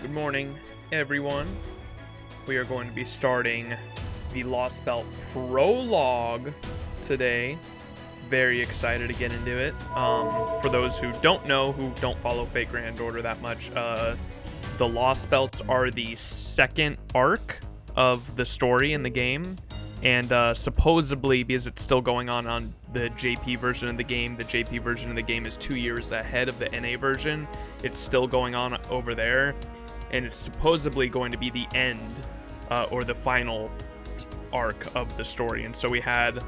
Good morning, everyone. We are going to be starting the Lostbelt Prologue today. Very excited to get into it. For those who don't know, who don't follow Fate Grand Order that much, the Lostbelts are the second arc of the story in the game. And supposedly, because it's still going on the JP version of the game, the JP version of the game is 2 years ahead of the NA version. It's still going on over there. And it's supposedly going to be the end, or the final arc of the story. And so we had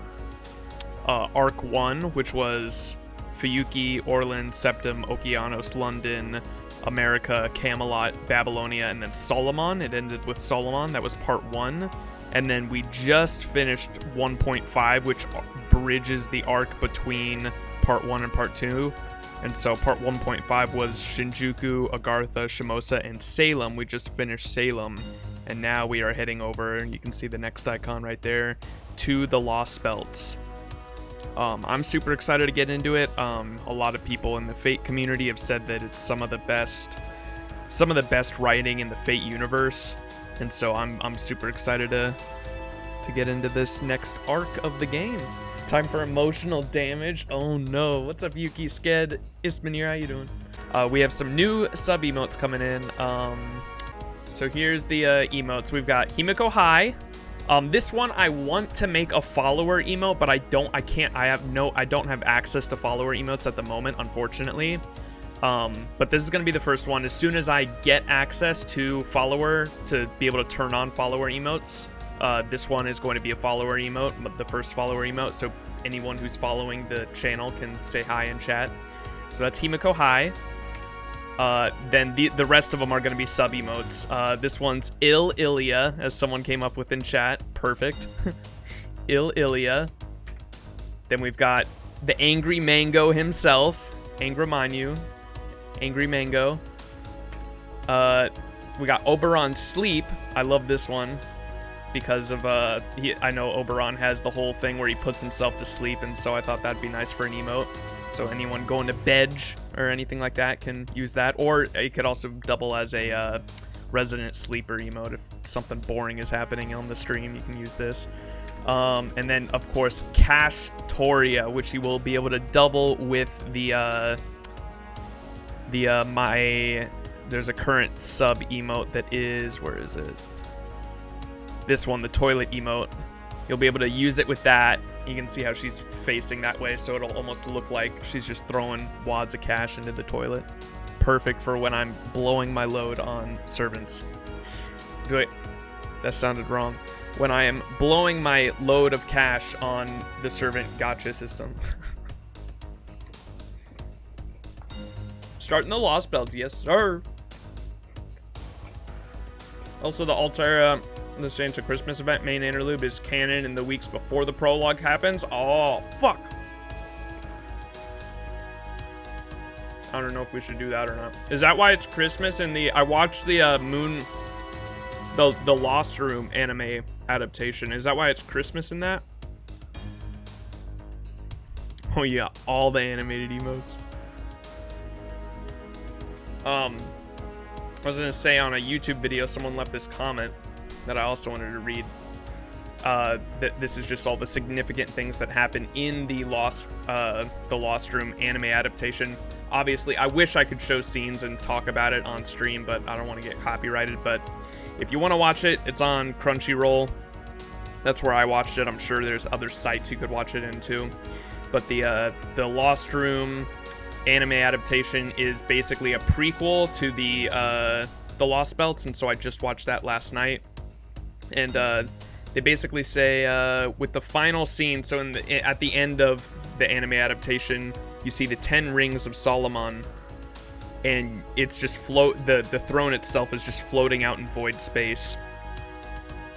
Arc 1, which was Fuyuki, Orland, Septim, Okeanos, London, America, Camelot, Babylonia, and then Solomon. It ended with Solomon. That was part 1. And then we just finished 1.5, which bridges the arc between part 1 and part 2. And so part 1.5 was Shinjuku, Agartha, Shimosa, and Salem. We just finished Salem. And now we are heading over, and you can see the next icon right there, to the Lostbelts. I'm super excited to get into it. A lot of people in the Fate community have said that it's some of the best writing in the Fate universe. And so I'm super excited to get into this next arc of the game. Time for emotional damage. Oh no. What's up, Yuki? Sked? Ismanir, how you doing? We have some new sub emotes coming in. So here's the emotes. We've got Himiko High. This one I want to make a follower emote, but I don't have access to follower emotes at the moment, unfortunately. But this is going to be the first one. As soon as I get access to follower, to be able to turn on follower emotes, this one is going to be a follower emote, the first follower emote, so anyone who's following the channel can say hi in chat. So that's Himiko High. Then the rest of them are going to be sub emotes. This one's Ilya, as someone came up with in chat. Perfect. Ilya. Then we've got the Angry Mango himself, Angramanyu. Angry Mango. We got Oberon Sleep. I love this one because of I know Oberon has the whole thing where he puts himself to sleep, and so I thought that'd be nice for an emote. So anyone going to bed or anything like that can use that, or it could also double as a resident sleeper emote. If something boring is happening on the stream, you can use this. And then of course Cash Toria, which you will be able to double with the there's a current sub emote that is, where is it? This one, the toilet emote. You'll be able to use it with that. You can see how she's facing that way, so it'll almost look like she's just throwing wads of cash into the toilet. Perfect for when I'm blowing my load on servants. Wait, that sounded wrong. When I am blowing my load of cash on the servant gacha system. Starting the Lostbelts, yes sir. Also, the Altera, the Saints of Christmas event main interlude is canon in the weeks before the prologue happens. Oh, fuck. I don't know if we should do that or not. Is that why it's Christmas in the... I watched the the Lost Room anime adaptation. Is that why it's Christmas in that? Oh yeah, all the animated emotes. I was gonna say, on a YouTube video, someone left this comment that I also wanted to read. That this is just all the significant things that happen in the Lost Room anime adaptation. Obviously, I wish I could show scenes and talk about it on stream, but I don't want to get copyrighted. But if you want to watch it, it's on Crunchyroll. That's where I watched it. I'm sure there's other sites you could watch it in too. But the Lost Room anime adaptation is basically a prequel to the Lostbelts, and so I just watched that last night. And they basically say with the final scene, so at the end of the anime adaptation, you see the 10 rings of Solomon, and it's just the throne itself is just floating out in void space,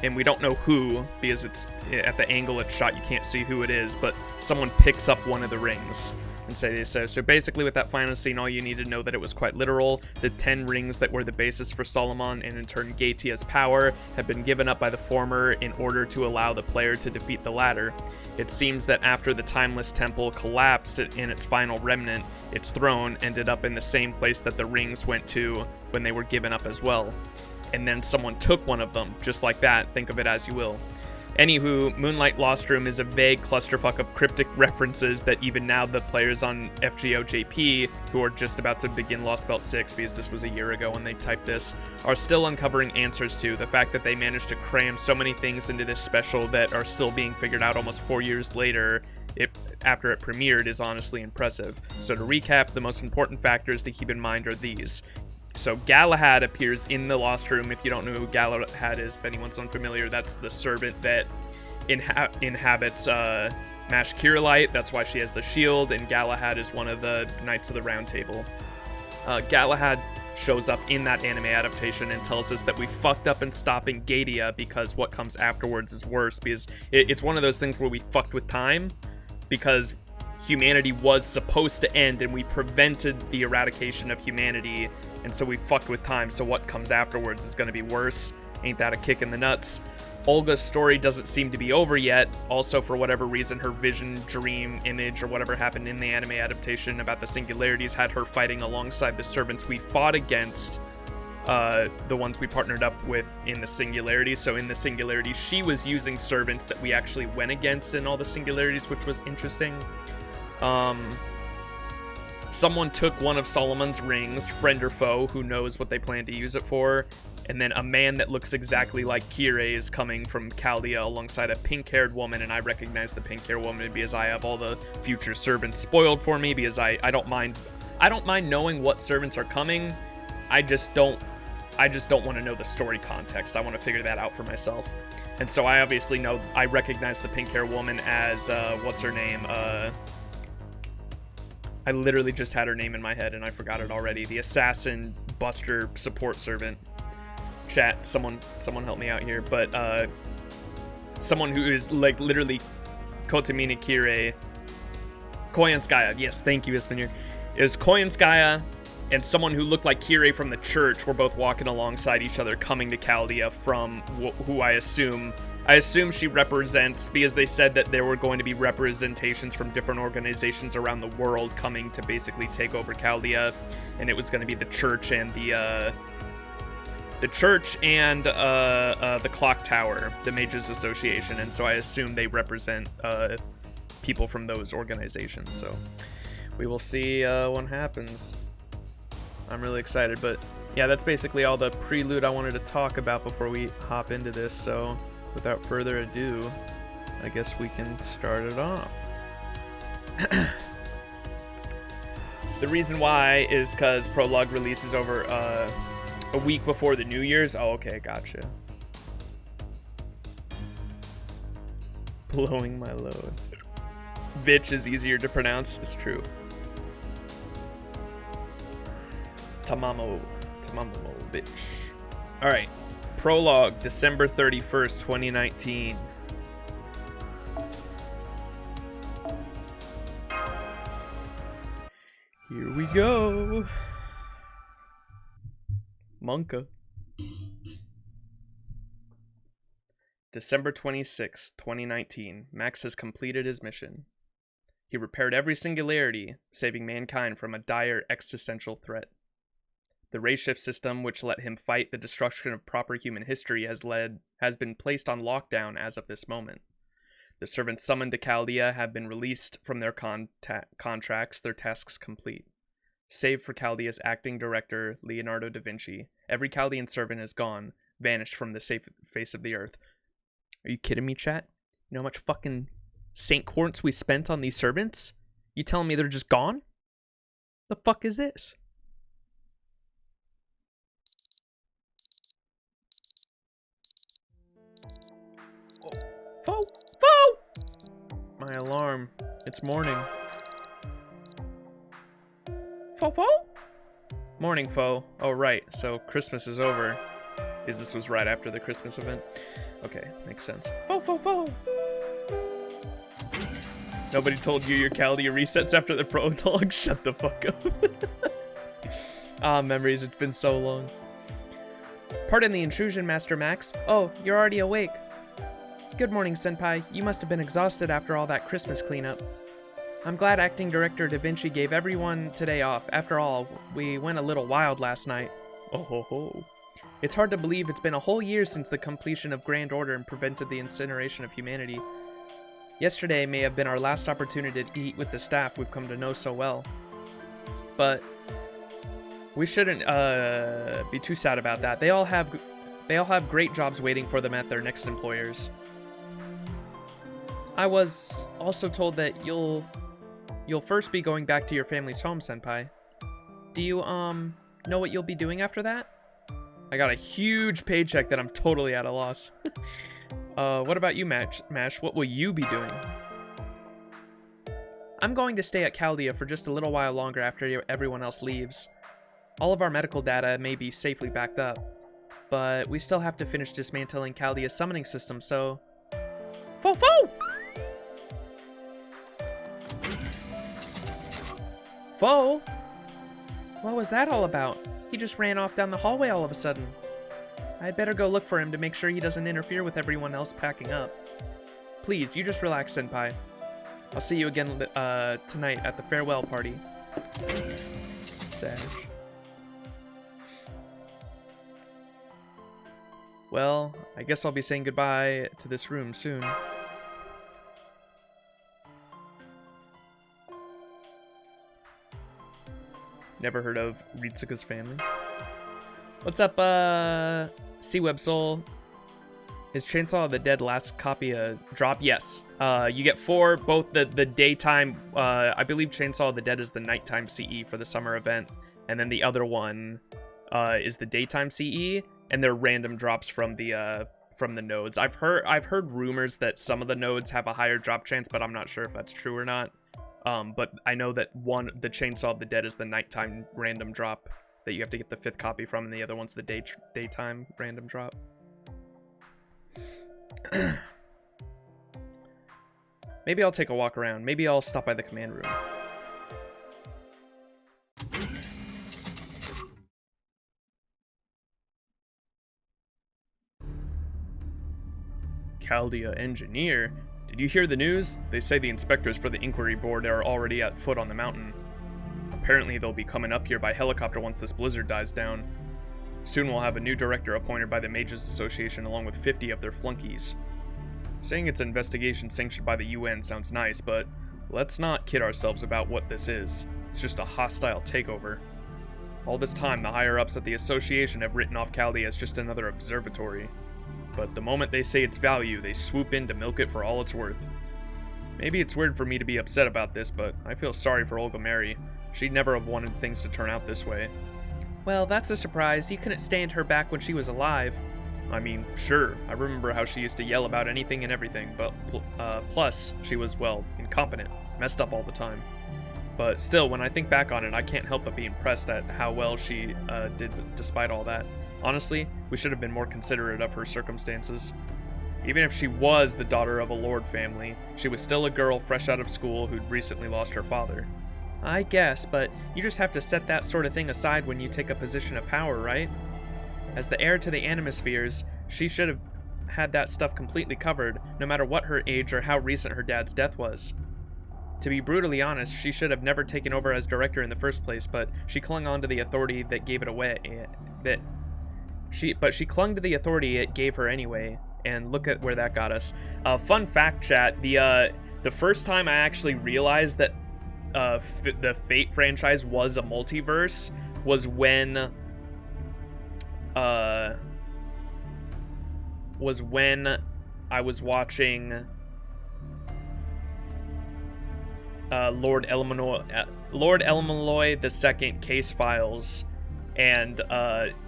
and we don't know who, because it's at the angle it's shot, you can't see who it is, but someone picks up one of the rings. and say this. So basically with that final scene, all you need to know that it was quite literal. The 10 rings that were the basis for Solomon and in turn Gaetia's power have been given up by the former in order to allow the player to defeat the latter. It seems that after the Timeless Temple collapsed in its final remnant, its throne ended up in the same place that the rings went to when they were given up as well. And then someone took one of them, just like that, think of it as you will. Anywho, Moonlight Lostrum is a vague clusterfuck of cryptic references that even now the players on FGO JP, who are just about to begin Lostbelt 6, because this was a year ago when they typed this, are still uncovering answers to. The fact that they managed to cram so many things into this special that are still being figured out almost 4 years later, after it premiered, is honestly impressive. So to recap, the most important factors to keep in mind are these. So Galahad appears in the Lost Room. If you don't know who Galahad is, if anyone's unfamiliar, that's the servant that inhabits Mash Kirillite. That's why she has the shield, and Galahad is one of the Knights of the Round Table. Galahad shows up in that anime adaptation and tells us that we fucked up in stopping Gaetia because what comes afterwards is worse, because it's one of those things where we fucked with time, because humanity was supposed to end and we prevented the eradication of humanity, and so we fucked with time, so what comes afterwards is going to be worse. Ain't that a kick in the nuts? Olga's story doesn't seem to be over yet. Also, for whatever reason, her vision, dream, image, or whatever happened in the anime adaptation about the singularities had her fighting alongside the servants we fought against, the ones we partnered up with in the singularities. So in the singularities, she was using servants that we actually went against in all the singularities, which was interesting. Someone took one of Solomon's rings, friend or foe, who knows what they plan to use it for, and then a man that looks exactly like Kirei is coming from Chaldea alongside a pink-haired woman, and I recognize the pink-haired woman because I have all the future servants spoiled for me, because I don't mind knowing what servants are coming. I just don't want to know the story context. I want to figure that out for myself. And so I obviously know, I recognize the pink-haired woman as, what's her name? I literally just had her name in my head and I forgot it already. The assassin buster support servant. Chat, someone help me out here. But someone who is like literally Kotomina Kirei. Koyanskaya. Yes, thank you, Ismanir. It was Koyanskaya and someone who looked like Kirei from the church were both walking alongside each other coming to Chaldea from who I assume she represents, because they said that there were going to be representations from different organizations around the world coming to basically take over Chaldea, and it was going to be the church and the clock tower, the Mages Association, and so I assume they represent people from those organizations. So we will see what happens. I'm really excited, but yeah, that's basically all the prelude I wanted to talk about before we hop into this. So without further ado, I guess we can start it off. The reason why is because Prologue releases over a week before the New Year's. Oh, okay, gotcha. Blowing my load. Bitch is easier to pronounce. It's true. Tamamo bitch. All right. Prologue, December 31st, 2019. Here we go. Monka. December 26th, 2019. Max has completed his mission. He repaired every singularity, saving mankind from a dire existential threat. The race shift system, which let him fight the destruction of proper human history, has been placed on lockdown as of this moment. The servants summoned to Chaldea have been released from their contracts, their tasks complete. Save for Chaldea's acting director, Leonardo da Vinci, every Chaldean servant is gone, vanished from the face of the earth. Are you kidding me, chat? You know how much fucking Saint Quartz we spent on these servants? You telling me they're just gone? The fuck is this? Foe! My alarm. It's morning. Foe? Morning, foe. Oh, right. So Christmas is over. Because this was right after the Christmas event. Okay, makes sense. Foe! Nobody told you your Caldia resets after the prologue? Shut the fuck up. Ah, memories, it's been so long. Pardon the intrusion, Master Max. Oh, you're already awake. Good morning, Senpai. You must have been exhausted after all that Christmas cleanup. I'm glad Acting Director Da Vinci gave everyone today off. After all, we went a little wild last night. Oh ho ho. It's hard to believe it's been a whole year since the completion of Grand Order and prevented the incineration of humanity. Yesterday may have been our last opportunity to eat with the staff we've come to know so well. But we shouldn't be too sad about that. They all have great jobs waiting for them at their next employers. I was also told that you'll first be going back to your family's home, Senpai. Do you know what you'll be doing after that? I got a huge paycheck that I'm totally at a loss. What about you, Mash? What will you be doing? I'm going to stay at Caldia for just a little while longer after everyone else leaves. All of our medical data may be safely backed up, but we still have to finish dismantling Caldia's summoning system, so... Fo-fo! Fo? What was that all about? He just ran off down the hallway all of a sudden. I'd better go look for him to make sure he doesn't interfere with everyone else packing up. Please, you just relax, Senpai. I'll see you again tonight at the farewell party. Sag. Well, I guess I'll be saying goodbye to this room soon. Never heard of Ritsuka's family. What's up, C-Web Soul? Is Chainsaw of the Dead last copy a drop? Yes. You get 4, both the daytime, I believe Chainsaw of the Dead is the nighttime CE for the summer event, and then the other one is the daytime CE, and they're random drops from the nodes. I've heard rumors that some of the nodes have a higher drop chance, but I'm not sure if that's true or not. But I know that the Chainsaw of the Dead is the nighttime random drop that you have to get the 5th copy from, and the other one's the daytime random drop. Maybe I'll take a walk around. Maybe I'll stop by the command room. Caldia engineer? Did you hear the news? They say the inspectors for the inquiry board are already at foot on the mountain. Apparently they'll be coming up here by helicopter once this blizzard dies down. Soon we'll have a new director appointed by the Mages Association along with 50 of their flunkies. Saying it's an investigation sanctioned by the UN sounds nice, but let's not kid ourselves about what this is. It's just a hostile takeover. All this time, the higher-ups at the association have written off Caldia as just another observatory. But the moment they say its value, they swoop in to milk it for all it's worth. Maybe it's weird for me to be upset about this, but I feel sorry for Olga Mary. She'd never have wanted things to turn out this way. Well, that's a surprise. You couldn't stand her back when she was alive. I mean, sure, I remember how she used to yell about anything and everything, but plus, she was, well, incompetent, messed up all the time. But still, when I think back on it, I can't help but be impressed at how well she did despite all that. Honestly, we should have been more considerate of her circumstances. Even if she was the daughter of a lord family, she was still a girl fresh out of school who'd recently lost her father. I guess, but you just have to set that sort of thing aside when you take a position of power, right? As the heir to the Animispheres, she should have had that stuff completely covered, no matter what her age or how recent her dad's death was. To be brutally honest, she should have never taken over as director in the first place, but she clung on to the authority that gave it away. But she clung to the authority it gave her anyway, and look at where that got us. Fun fact, chat: the first time I actually realized that the Fate franchise was a multiverse was when I was watching Lord Elmaloy II Case Files, and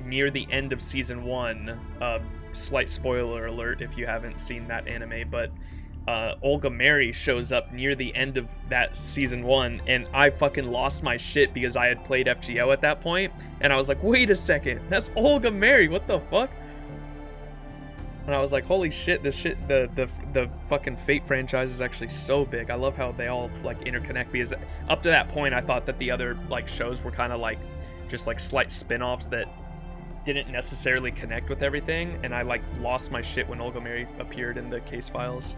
near the end of season 1, slight spoiler alert if you haven't seen that anime, but Olga Mary shows up near the end of that season 1, and I fucking lost my shit because I had played FGO at that point, and I was like, wait a second, that's Olga Mary, what the fuck? And I was like, holy shit, this shit, the fucking Fate franchise is actually so big. I love how they all like interconnect, because up to that point I thought that the other like shows were kind of like just like slight spin-offs that didn't necessarily connect with everything, and I like lost my shit when Olga Mary appeared in the case files.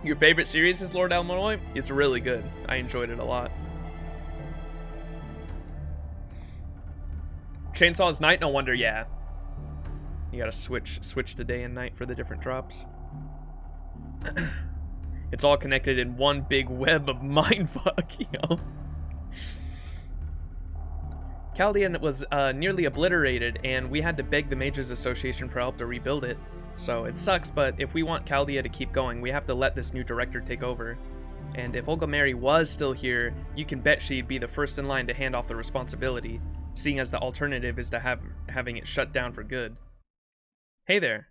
Your favorite series is Lord Almaloy? It's really good. I enjoyed it a lot. Chainsaw's night? No wonder, yeah. You gotta switch to day and night for the different drops. It's all connected in one big web of mindfuck, yo. Chaldean was nearly obliterated, and we had to beg the Mages Association for help to rebuild it. So it sucks, but if we want Chaldea to keep going, we have to let this new director take over. And if Olga Mary was still here, you can bet she'd be the first in line to hand off the responsibility, seeing as the alternative is to having it shut down for good. Hey there.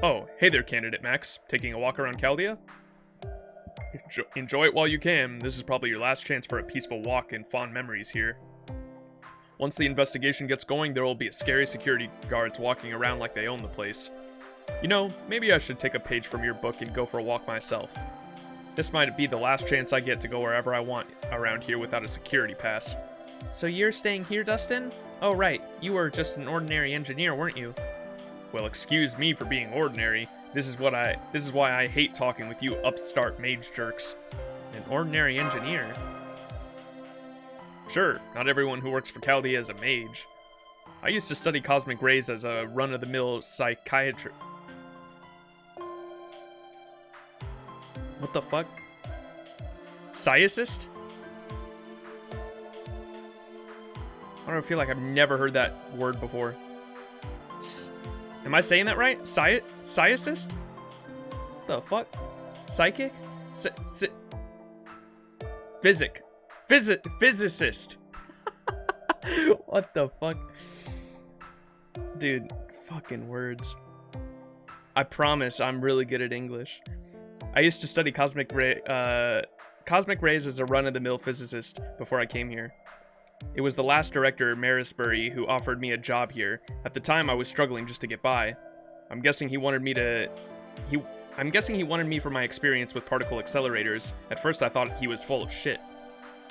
Oh, hey there, Candidate Max. Taking a walk around Chaldea? Enjoy it while you can. This is probably your last chance for a peaceful walk and fond memories here. Once the investigation gets going, there will be scary security guards walking around like they own the place. You know, maybe I should take a page from your book and go for a walk myself. This might be the last chance I get to go wherever I want around here without a security pass. So you're staying here, Dustin? Oh right, you were just an ordinary engineer, weren't you? Well, excuse me for being ordinary. This is why I hate talking with you upstart mage jerks. An ordinary engineer? Sure, not everyone who works for Chaldea is a mage. I used to study cosmic rays as a run-of-the-mill psychiatrist. What the fuck? Scientist? I don't feel like I've never heard that word before. Am I saying that right? Scientist? The fuck? Psychic? Physicist. What the fuck? Dude, fucking words. I promise I'm really good at English. I used to study cosmic rays as a run-of-the-mill physicist before I came here. It was the last director, Marisbury, who offered me a job here. At the time, I was struggling just to get by. I'm guessing he wanted me for my experience with particle accelerators. At first, I thought he was full of shit.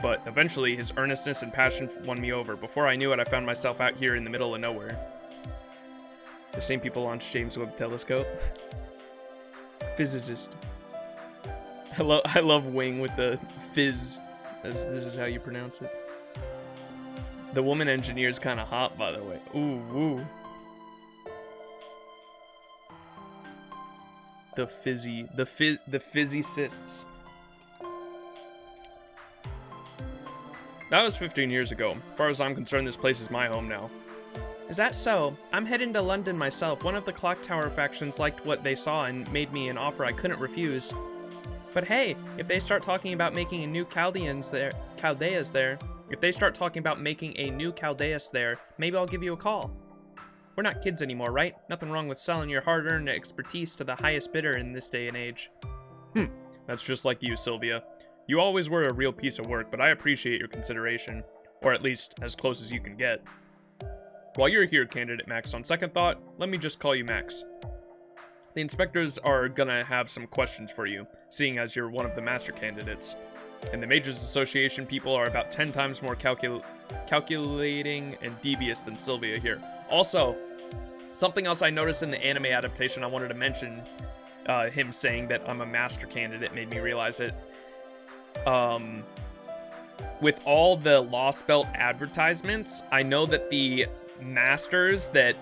But eventually, his earnestness and passion won me over. Before I knew it, I found myself out here in the middle of nowhere. The same people launched James Webb Telescope. Physicist. I love Wing with the fizz. This is how you pronounce it. The woman engineer is kind of hot, by the way. Ooh, woo. The physicists. That was 15 years ago. As far as I'm concerned, this place is my home now. Is that so? I'm heading to London myself. One of the Clock Tower factions liked what they saw and made me an offer I couldn't refuse. But hey, if they start talking about making a new Chaldeas there, maybe I'll give you a call. We're not kids anymore, right? Nothing wrong with selling your hard-earned expertise to the highest bidder in this day and age. That's just like you, Sylvia. You always were a real piece of work, but I appreciate your consideration. Or at least, as close as you can get. While you're here, Candidate Max, on second thought, let me just call you Max. The inspectors are gonna have some questions for you, seeing as you're one of the master candidates. And the Mages Association people are about 10 times more calculating and devious than Sylvia here. Also, something else I noticed in the anime adaptation I wanted to mention, him saying that I'm a master candidate made me realize it. With all the Lost Belt advertisements, I know that the masters that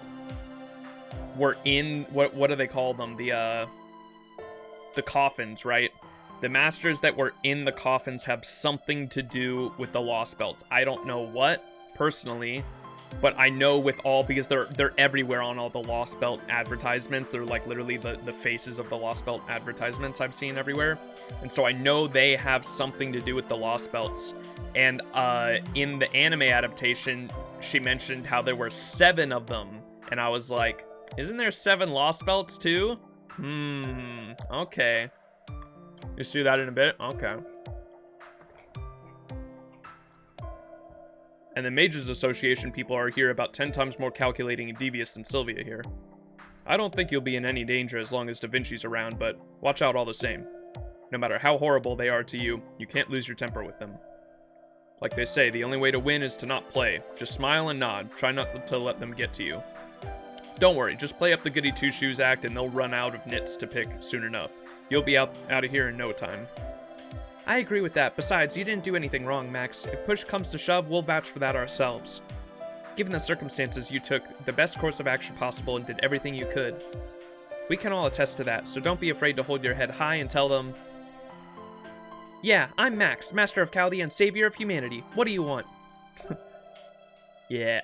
were in, what do they call them? The coffins, right? The masters that were in the coffins have something to do with the Lost Belts. I don't know what, personally, but I know with all, because they're everywhere on all the Lost Belt advertisements. They're like literally the faces of the Lost Belt advertisements I've seen everywhere. And so I know they have something to do with the Lost Belts. And in the anime adaptation, she mentioned how there were 7 of them. And I was like, isn't there 7 Lost Belts too? Okay. You see that in a bit? Okay. And the Mages Association people are here about 10 times more calculating and devious than Sylvia here. I don't think you'll be in any danger as long as Da Vinci's around, but watch out all the same. No matter how horrible they are to you, you can't lose your temper with them. Like they say, the only way to win is to not play. Just smile and nod. Try not to let them get to you. Don't worry, just play up the goody two-shoes act and they'll run out of nits to pick soon enough. You'll be out of here in no time. I agree with that. Besides, you didn't do anything wrong, Max. If push comes to shove, we'll vouch for that ourselves. Given the circumstances, you took the best course of action possible and did everything you could. We can all attest to that, so don't be afraid to hold your head high and tell them, yeah, I'm Max, Master of Chaldea and Savior of Humanity. What do you want? Yeah.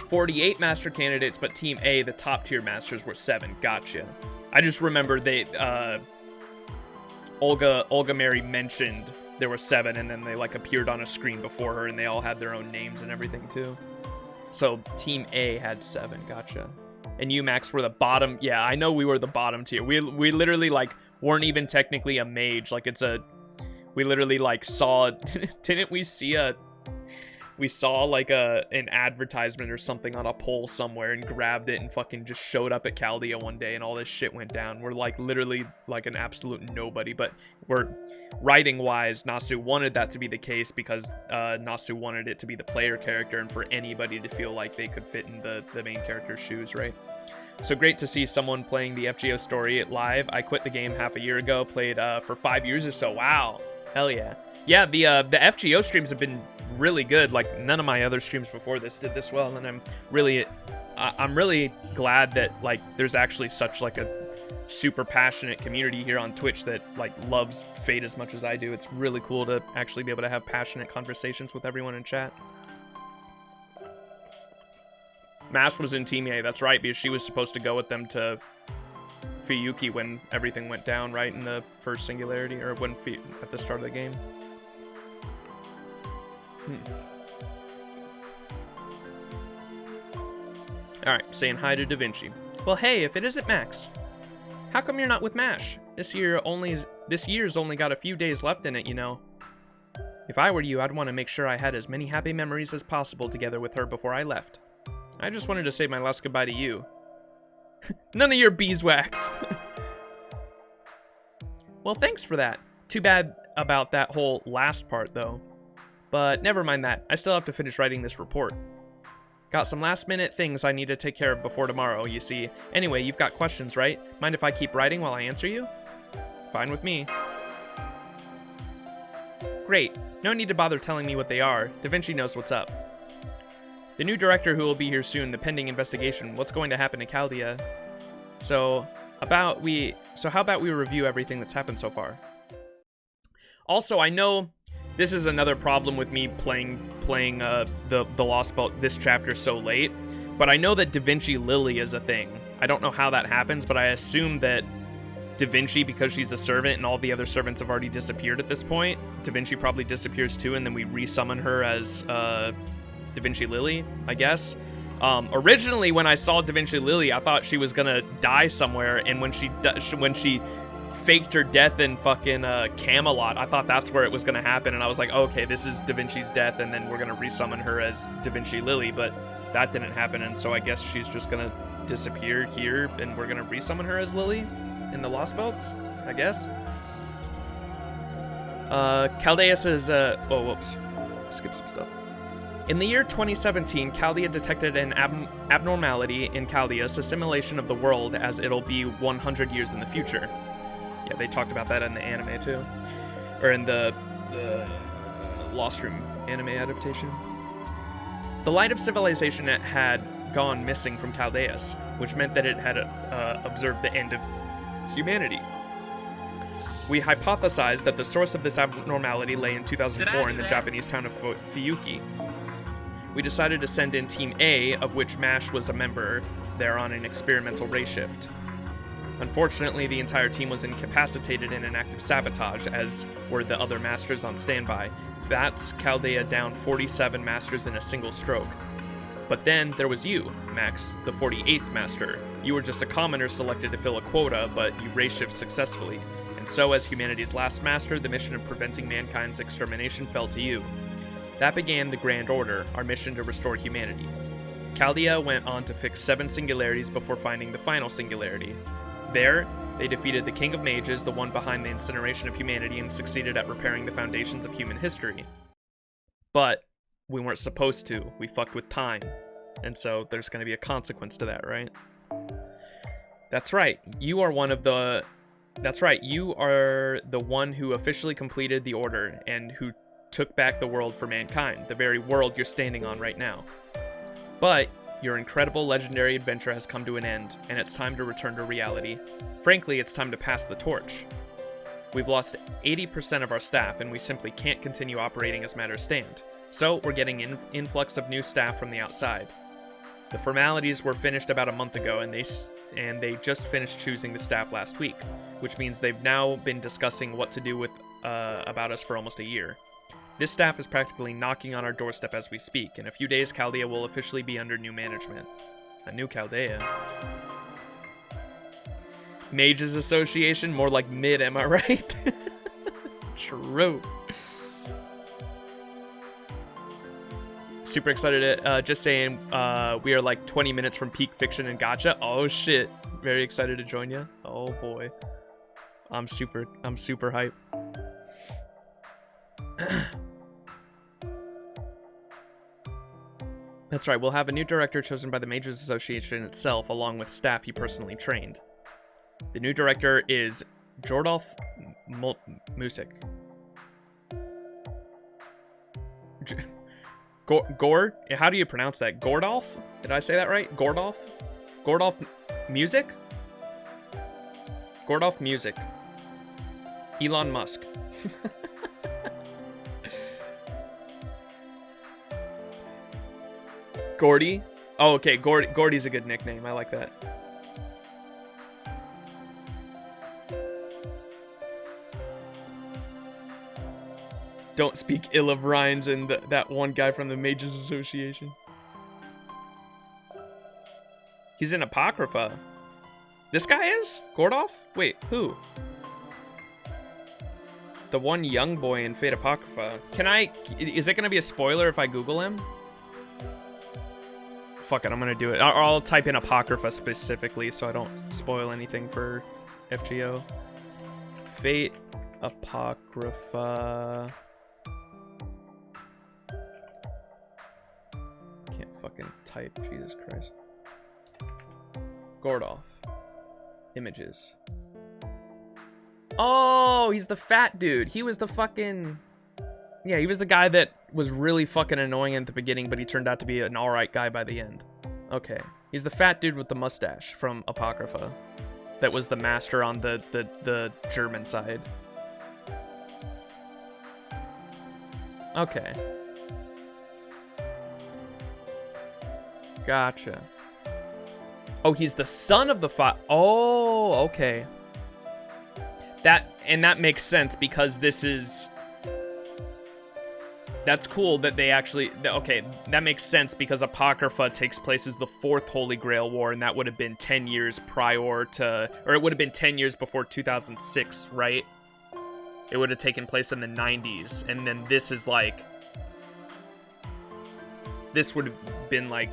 48 Master candidates, but Team A, the top tier Masters, were 7. Gotcha. I just remember they, Olga Mary mentioned there were 7, and then they, like, appeared on a screen before her, and they all had their own names and everything, too. So, Team A had 7. Gotcha. And you, Max, were the bottom. Yeah, I know we were the bottom tier. We literally, like, weren't even technically a mage. Like, we literally, like, saw, didn't we see we saw, like, an advertisement or something on a pole somewhere and grabbed it and fucking just showed up at Chaldea one day and all this shit went down. We're, like, literally, like, an absolute nobody. But writing-wise, Nasu wanted that to be the case because Nasu wanted it to be the player character and for anybody to feel like they could fit in the main character's shoes, right? So great to see someone playing the FGO story live. I quit the game half a year ago, played for 5 years or so. Wow. Hell yeah. Yeah, the FGO streams have been really good. Like, none of my other streams before this did this well, and I'm really glad that, like, there's actually such, like, a super passionate community here on Twitch that, like, loves Fate as much as I do. It's really cool to actually be able to have passionate conversations with everyone in chat. Mash was in Team A, that's right, because she was supposed to go with them to Fiyuki when everything went down, right, in the first Singularity, or when at the start of the game. Alright, saying hi to Da Vinci. Well, hey, if it isn't Max, how come you're not with Mash? This year's only got a few days left in it, you know. If I were you, I'd want to make sure I had as many happy memories as possible together with her before I left. I just wanted to say my last goodbye to you. None of your beeswax. Well, thanks for that. Too bad about that whole last part, though. But never mind that. I still have to finish writing this report. Got some last-minute things I need to take care of before tomorrow, you see. Anyway, you've got questions, right? Mind if I keep writing while I answer you? Fine with me. Great. No need to bother telling me what they are. Da Vinci knows what's up. The new director who will be here soon, the pending investigation, what's going to happen to Chaldea? So how about we review everything that's happened so far? Also, I know this is another problem with me playing the Lostbelt this chapter so late, but I know that Da Vinci Lily is a thing. I don't know how that happens, but I assume that Da Vinci, because she's a servant and all the other servants have already disappeared at this point, Da Vinci probably disappears too, and then we resummon her as Da Vinci Lily, I guess. Originally, when I saw Da Vinci Lily, I thought she was gonna die somewhere, and when she faked her death in fucking Camelot, I thought that's where it was gonna happen, and I was like, oh, okay, this is Da Vinci's death, and then we're gonna resummon her as Da Vinci Lily, but that didn't happen, and so I guess she's just gonna disappear here, and we're gonna resummon her as Lily in the Lostbelts, I guess. Chaldea says, oh, whoops, skip some stuff. In the year 2017, Chaldea detected an abnormality in Chaldea's assimilation of the world as it'll be 100 years in the future. Yeah, they talked about that in the anime too. Or in the Lost Room anime adaptation. The light of civilization had gone missing from Chaldeus, which meant that it had observed the end of humanity. We hypothesized that the source of this abnormality lay in 2004 in the Japanese town of Fiyuki. We decided to send in Team A, of which MASH was a member, there on an experimental ray shift. Unfortunately, the entire team was incapacitated in an act of sabotage, as were the other masters on standby. That's Chaldea down 47 masters in a single stroke. But then there was you, Max, the 48th master. You were just a commoner selected to fill a quota, but you ray shift successfully. And so, as humanity's last master, the mission of preventing mankind's extermination fell to you. That began the Grand Order, our mission to restore humanity. Chaldea went on to fix 7 singularities before finding the final singularity. There, they defeated the King of Mages, the one behind the incineration of humanity, and succeeded at repairing the foundations of human history. But we weren't supposed to. We fucked with time. And so there's going to be a consequence to that, right? That's right. You are the one who officially completed the Order and who took back the world for mankind, the very world you're standing on right now. But your incredible legendary adventure has come to an end, and it's time to return to reality. Frankly, it's time to pass the torch. We've lost 80% of our staff, and we simply can't continue operating as matters stand. So we're getting an influx of new staff from the outside. The formalities were finished about a month ago, and they just finished choosing the staff last week, which means they've now been discussing what to do with about us for almost a year. This staff is practically knocking on our doorstep as we speak. In a few days, Chaldea will officially be under new management. A new Chaldea. Mages Association? More like mid, am I right? True. Super excited. Just saying, we are like 20 minutes from peak fiction and gacha. Oh shit. Very excited to join you. Oh boy. I'm super hype. That's right, we'll have a new director chosen by the Mages Association itself, along with staff he personally trained. The new director is Jordolf Musik. Gord? How do you pronounce that? Gordolf? Did I say that right? Gordolf? Gordolf Music? Gordolf Music. Elon Musk. Gordy? Oh, okay. Gordy's a good nickname. I like that. Don't speak ill of Rhines and that one guy from the Mages Association. He's in Apocrypha. This guy is? Gordolf? Wait, who? The one young boy in Fate Apocrypha. Is it going to be a spoiler if I Google him? Fuck it, I'm gonna do it. I'll type in Apocrypha specifically so I don't spoil anything for FGO. Fate Apocrypha. Can't fucking type, Jesus Christ. Gordolf. Images. Oh, he's the fat dude. He was the fucking... Yeah, he was the guy that was really fucking annoying at the beginning, but he turned out to be an alright guy by the end. Okay. He's the fat dude with the mustache from Apocrypha. That was the master on the German side. Okay. Gotcha. Oh, he's the son of the Oh, okay. That makes sense because this is... That's cool that they actually... Okay, that makes sense because Apocrypha takes place as the 4th Holy Grail War, and that would have been 10 years prior to... Or it would have been 10 years before 2006, right? It would have taken place in the 90s, and then this is like... This would have been like...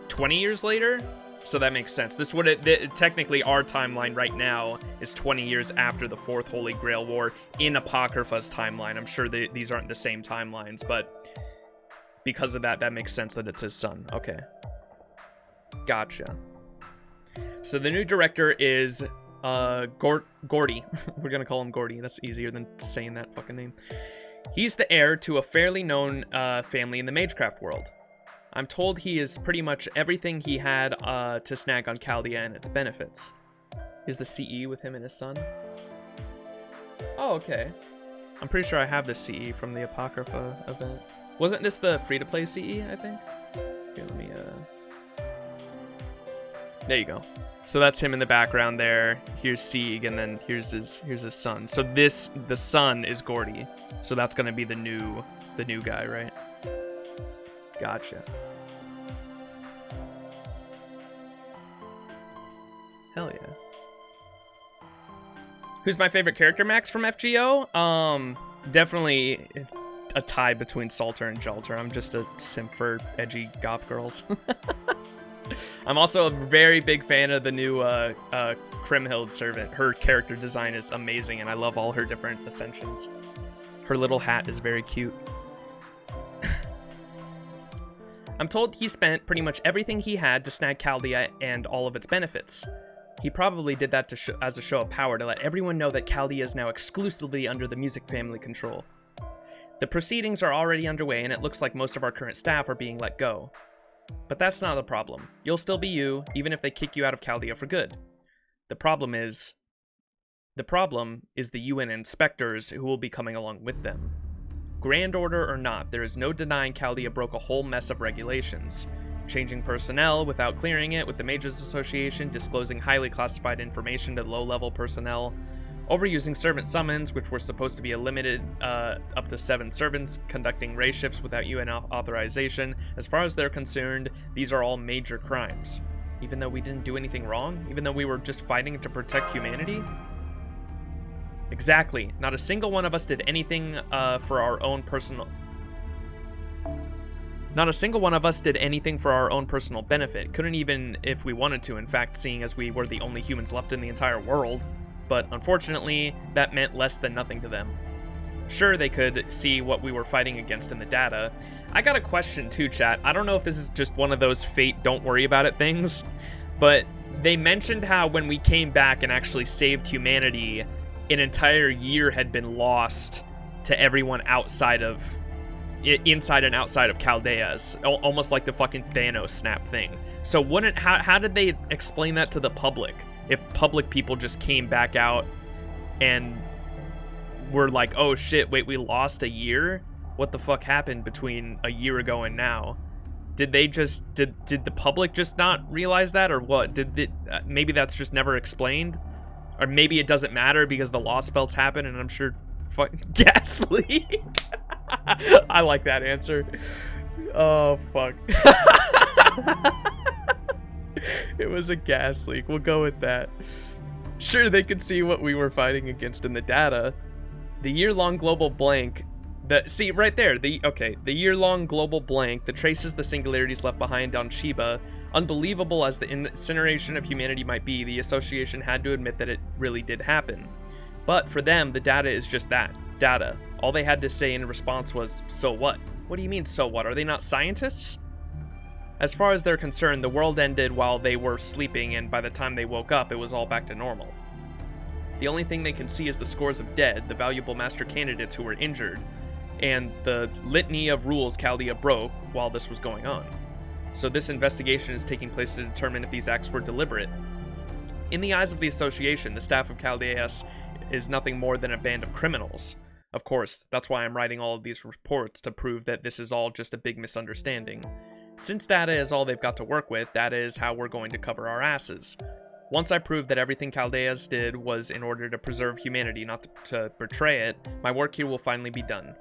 20 years later? So that makes sense. This would have... Technically, our timeline right now is 20 years after the 4th Holy Grail War in Apocrypha's timeline. I'm sure these aren't the same timelines, but because of that, that makes sense that it's his son. Okay. Gotcha. So the new director is Gordy. We're going to call him Gordy. That's easier than saying that fucking name. He's the heir to a fairly known family in the Magecraft world. I'm told he is pretty much everything he had to snag on Chaldea and its benefits. Is the CE with him and his son? Oh, okay. I'm pretty sure I have the CE from the Apocrypha event. Wasn't this the free-to-play CE, I think? Here, let me, There you go. So that's him in the background there. Here's Sieg, and then here's his son. So the son is Gordy. So that's gonna be the new guy, right? Gotcha. Hell yeah. Who's my favorite character, Max, from FGO? Definitely a tie between Salter and Jelter. I'm just a simp for edgy goth girls. I'm also a very big fan of the new Krimhild servant. Her character design is amazing, and I love all her different ascensions. Her little hat is very cute. I'm told he spent pretty much everything he had to snag Chaldea and all of its benefits. He probably did that as a show of power to let everyone know that Chaldea is now exclusively under the music family control. The proceedings are already underway, and it looks like most of our current staff are being let go. But that's not the problem. You'll still be you, even if they kick you out of Chaldea for good. The problem is the UN inspectors who will be coming along with them. Grand Order or not, there is no denying Chaldea broke a whole mess of regulations. Changing personnel without clearing it with the Mages Association, disclosing highly classified information to low-level personnel, overusing servant summons, which were supposed to be a limited up to 7 servants, conducting race shifts without UN authorization. As far as they're concerned, these are all major crimes. Even though we didn't do anything wrong? Even though we were just fighting to protect humanity? Exactly. Not a single one of us did anything for our own personal... Not a single one of us did anything for our own personal benefit. Couldn't even if we wanted to, in fact, seeing as we were the only humans left in the entire world. But unfortunately, that meant less than nothing to them. Sure, they could see what we were fighting against in the data. I got a question too, chat. I don't know if this is just one of those fate don't worry about it things, but they mentioned how when we came back and actually saved humanity, an entire year had been lost to everyone inside and outside of Chaldea's, almost like the fucking Thanos snap thing. So how did they explain that to the public? If public people just came back out and were like, oh shit, wait, we lost a year? What the fuck happened between a year ago and now? Did the public just not realize that, or what? Maybe that's just never explained? Or maybe it doesn't matter because the Lostbelts happen, and I'm sure gas leak. I like that answer. Oh, fuck. It was a gas leak. We'll go with that. Sure, they could see what we were fighting against in the data. The year-long global blank... See, right there. The year-long global blank that traces the singularities left behind on Sheba. Unbelievable as the incineration of humanity might be, the association had to admit that it really did happen. But for them, the data is just that. Data. All they had to say in response was, so what? What do you mean, so what? Are they not scientists? As far as they're concerned, the world ended while they were sleeping, and by the time they woke up, it was all back to normal. The only thing they can see is the scores of dead, the valuable master candidates who were injured, and the litany of rules Chaldea broke while this was going on. So this investigation is taking place to determine if these acts were deliberate. In the eyes of the association, the staff of Chaldea is nothing more than a band of criminals. Of course, that's why I'm writing all of these reports, to prove that this is all just a big misunderstanding. Since data is all they've got to work with, that is how we're going to cover our asses. Once I prove that everything Chaldea's did was in order to preserve humanity, not to betray it, my work here will finally be done.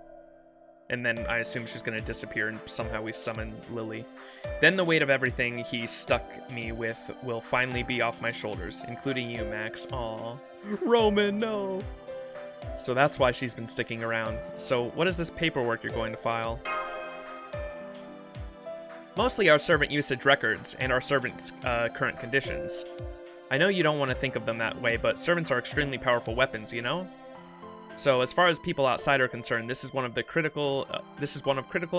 And then I assume she's going to disappear and somehow we summon Lily. Then the weight of everything he stuck me with will finally be off my shoulders, including you, Max. Aw. Roman, no. So that's why she's been sticking around. So what is this paperwork you're going to file? Mostly our servant usage records and our servants' current conditions. I know you don't want to think of them that way, but servants are extremely powerful weapons, you know? So as far as people outside are concerned, this is one of critical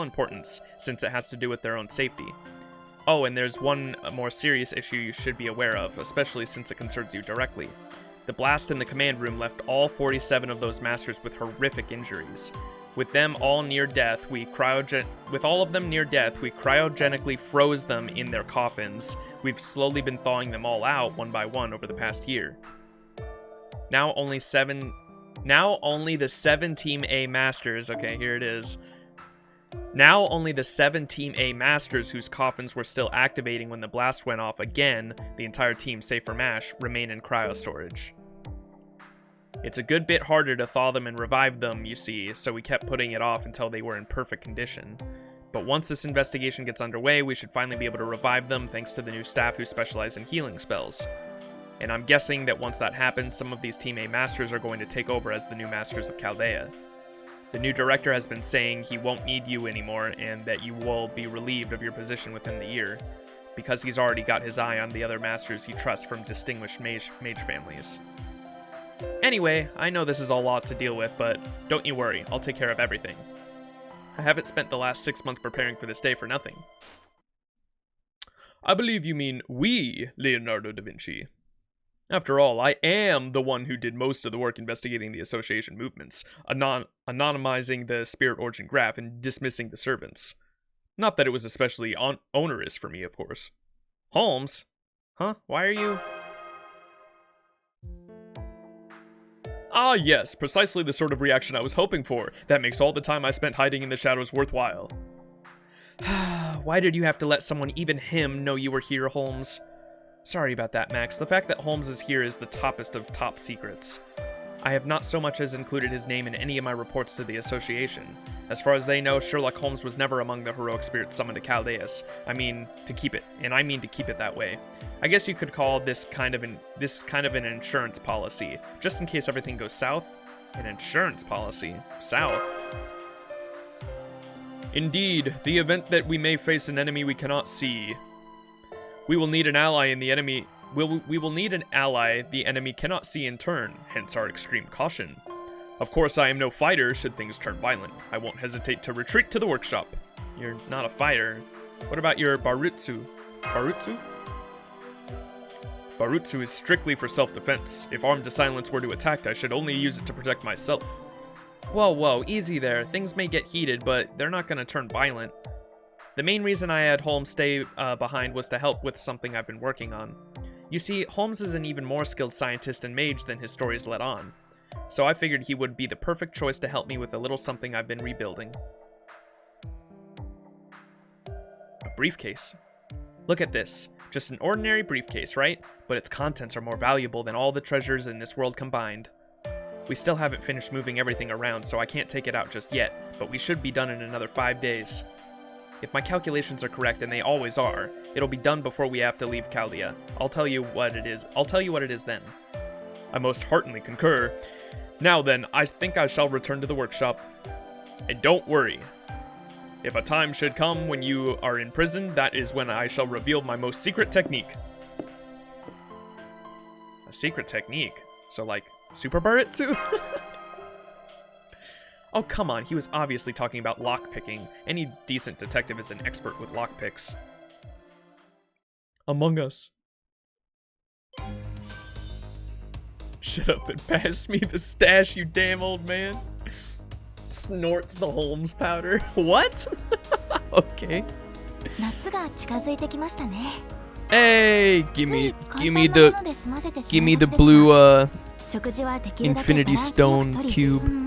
importance, since it has to do with their own safety. Oh, and there's one more serious issue you should be aware of, especially since it concerns you directly. The blast in the command room left all 47 of those masters with horrific injuries. With them all near death, we cryogenically froze them in their coffins. We've slowly been thawing them all out one by one over the past year. Now only the 7 Team A Masters, okay, here it is. Now only the 7 Team A Masters whose coffins were still activating when the blast went off again, the entire team save for MASH, remain in cryo storage. It's a good bit harder to thaw them and revive them, you see, so we kept putting it off until they were in perfect condition. But once this investigation gets underway, we should finally be able to revive them thanks to the new staff who specialize in healing spells. And I'm guessing that once that happens, some of these Team A masters are going to take over as the new masters of Chaldea. The new director has been saying he won't need you anymore and that you will be relieved of your position within the year, because he's already got his eye on the other masters he trusts from distinguished mage families. Anyway, I know this is a lot to deal with, but don't you worry, I'll take care of everything. I haven't spent the last 6 months preparing for this day for nothing. I believe you mean we, Leonardo da Vinci. After all, I am the one who did most of the work investigating the association movements, anonymizing the spirit origin graph and dismissing the servants. Not that it was especially onerous for me, of course. Holmes? Huh? Why are you... Ah, yes, precisely the sort of reaction I was hoping for. That makes all the time I spent hiding in the shadows worthwhile. Why did you have to let someone, even him, know you were here, Holmes? Sorry about that, Max. The fact that Holmes is here is the toppest of top secrets. I have not so much as included his name in any of my reports to the Association. As far as they know, Sherlock Holmes was never among the heroic spirits summoned to Chaldeus. I mean to keep it that way. I guess you could call this kind of an insurance policy, just in case everything goes south. An insurance policy? South? Indeed, the event that we may face an enemy we cannot see. We will need an ally in the enemy. We will need an ally the enemy cannot see in turn, hence our extreme caution. Of course, I am no fighter should things turn violent. I won't hesitate to retreat to the workshop. You're not a fighter. What about your Barutsu? Barutsu? Barutsu is strictly for self-defense. If armed to silence were to attack, I should only use it to protect myself. Whoa, easy there. Things may get heated, but they're not gonna turn violent. The main reason I had Holmes stay behind was to help with something I've been working on. You see, Holmes is an even more skilled scientist and mage than his stories let on, so I figured he would be the perfect choice to help me with a little something I've been rebuilding. A briefcase. Look at this. Just an ordinary briefcase, right? But its contents are more valuable than all the treasures in this world combined. We still haven't finished moving everything around, so I can't take it out just yet, but we should be done in another 5 days. If my calculations are correct, and they always are, it'll be done before we have to leave Chaldea. I'll tell you what it is then. I most heartily concur. Now then, I think I shall return to the workshop. And don't worry. If a time should come when you are in prison, that is when I shall reveal my most secret technique. A secret technique? So like, Super Baritsu? Oh, come on, he was obviously talking about lockpicking. Any decent detective is an expert with lockpicks. Among Us. Shut up and pass me the stash, you damn old man. Snorts the Holmes powder. What? Okay. Hey, give me the blue Infinity Stone cube.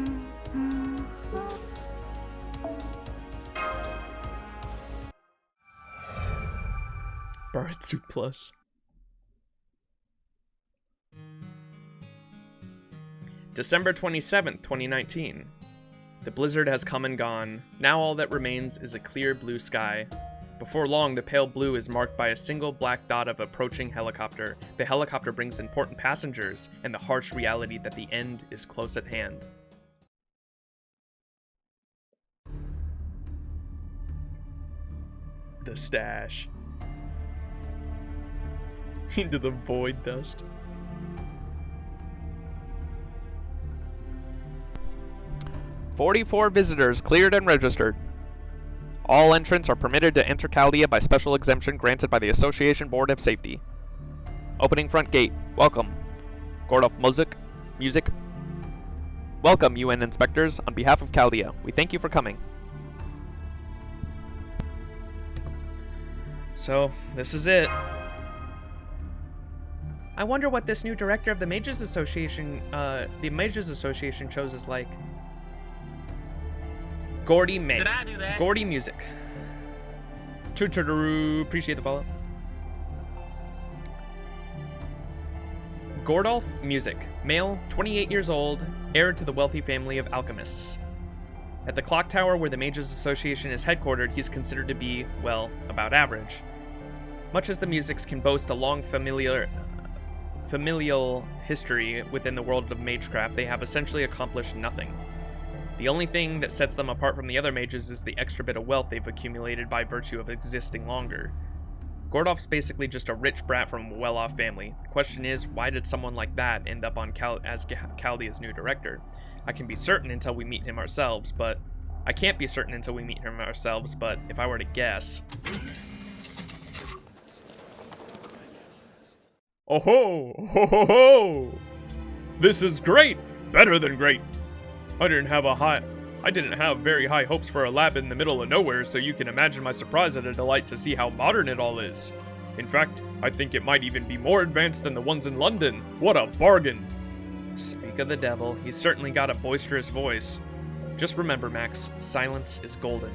Baritsu Plus. December 27th, 2019. The blizzard has come and gone. Now all that remains is a clear blue sky. Before long, the pale blue is marked by a single black dot of approaching helicopter. The helicopter brings important passengers, and the harsh reality that the end is close at hand. The stash. Into the void dust. "44 visitors cleared and registered. All entrants are permitted to enter Chaldea by special exemption granted by the Association Board of Safety. Opening front gate. Welcome. Gordolf Music. Welcome, UN inspectors. On behalf of Chaldea, we thank you for coming." So, this is it. I wonder what this new director of the Mages Association, chose is like. Gordy May. Did I do that? Gordy Music. Appreciate the follow. Gordolf Music. Male, 28 years old, heir to the wealthy family of alchemists. At the clock tower where the Mages Association is headquartered, he's considered to be, well, about average. Much as the Musics can boast a long familial history within the world of magecraft, they have essentially accomplished nothing. The only thing that sets them apart from the other mages is the extra bit of wealth they've accumulated by virtue of existing longer. Gordolf's basically just a rich brat from a well-off family. The question is, why did someone like that end up on as Chaldea's new director? I can be certain until we meet him ourselves, but... I can't be certain until we meet him ourselves, but if I were to guess... Oh ho! Ho ho ho! This is great! Better than great! I didn't have very high hopes for a lab in the middle of nowhere, so you can imagine my surprise and a delight to see how modern it all is. In fact, I think it might even be more advanced than the ones in London. What a bargain! Speak of the devil, he's certainly got a boisterous voice. Just remember, Max, silence is golden.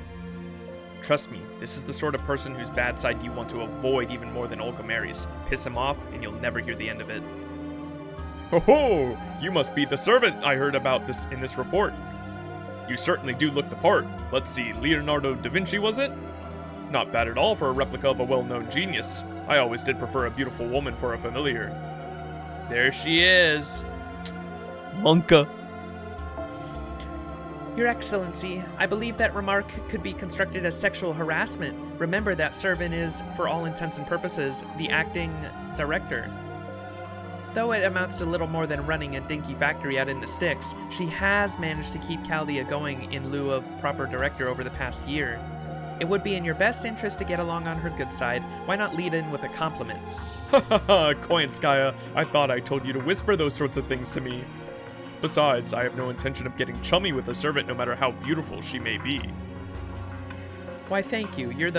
Trust me, this is the sort of person whose bad side you want to avoid even more than Olga Mary's. Piss him off, and you'll never hear the end of it. Ho ho! You must be the servant I heard about in this report. You certainly do look the part. Let's see, Leonardo da Vinci, was it? Not bad at all for a replica of a well-known genius. I always did prefer a beautiful woman for a familiar. There she is. Monka. Your Excellency, I believe that remark could be constructed as sexual harassment. Remember that Servin is, for all intents and purposes, the acting director. Though it amounts to little more than running a dinky factory out in the sticks, she has managed to keep Chaldea going in lieu of proper director over the past year. It would be in your best interest to get along on her good side. Why not lead in with a compliment? Ha ha ha, Koyanskaya, I thought I told you to whisper those sorts of things to me. Besides, I have no intention of getting chummy with a servant no matter how beautiful she may be. Why, thank you. You're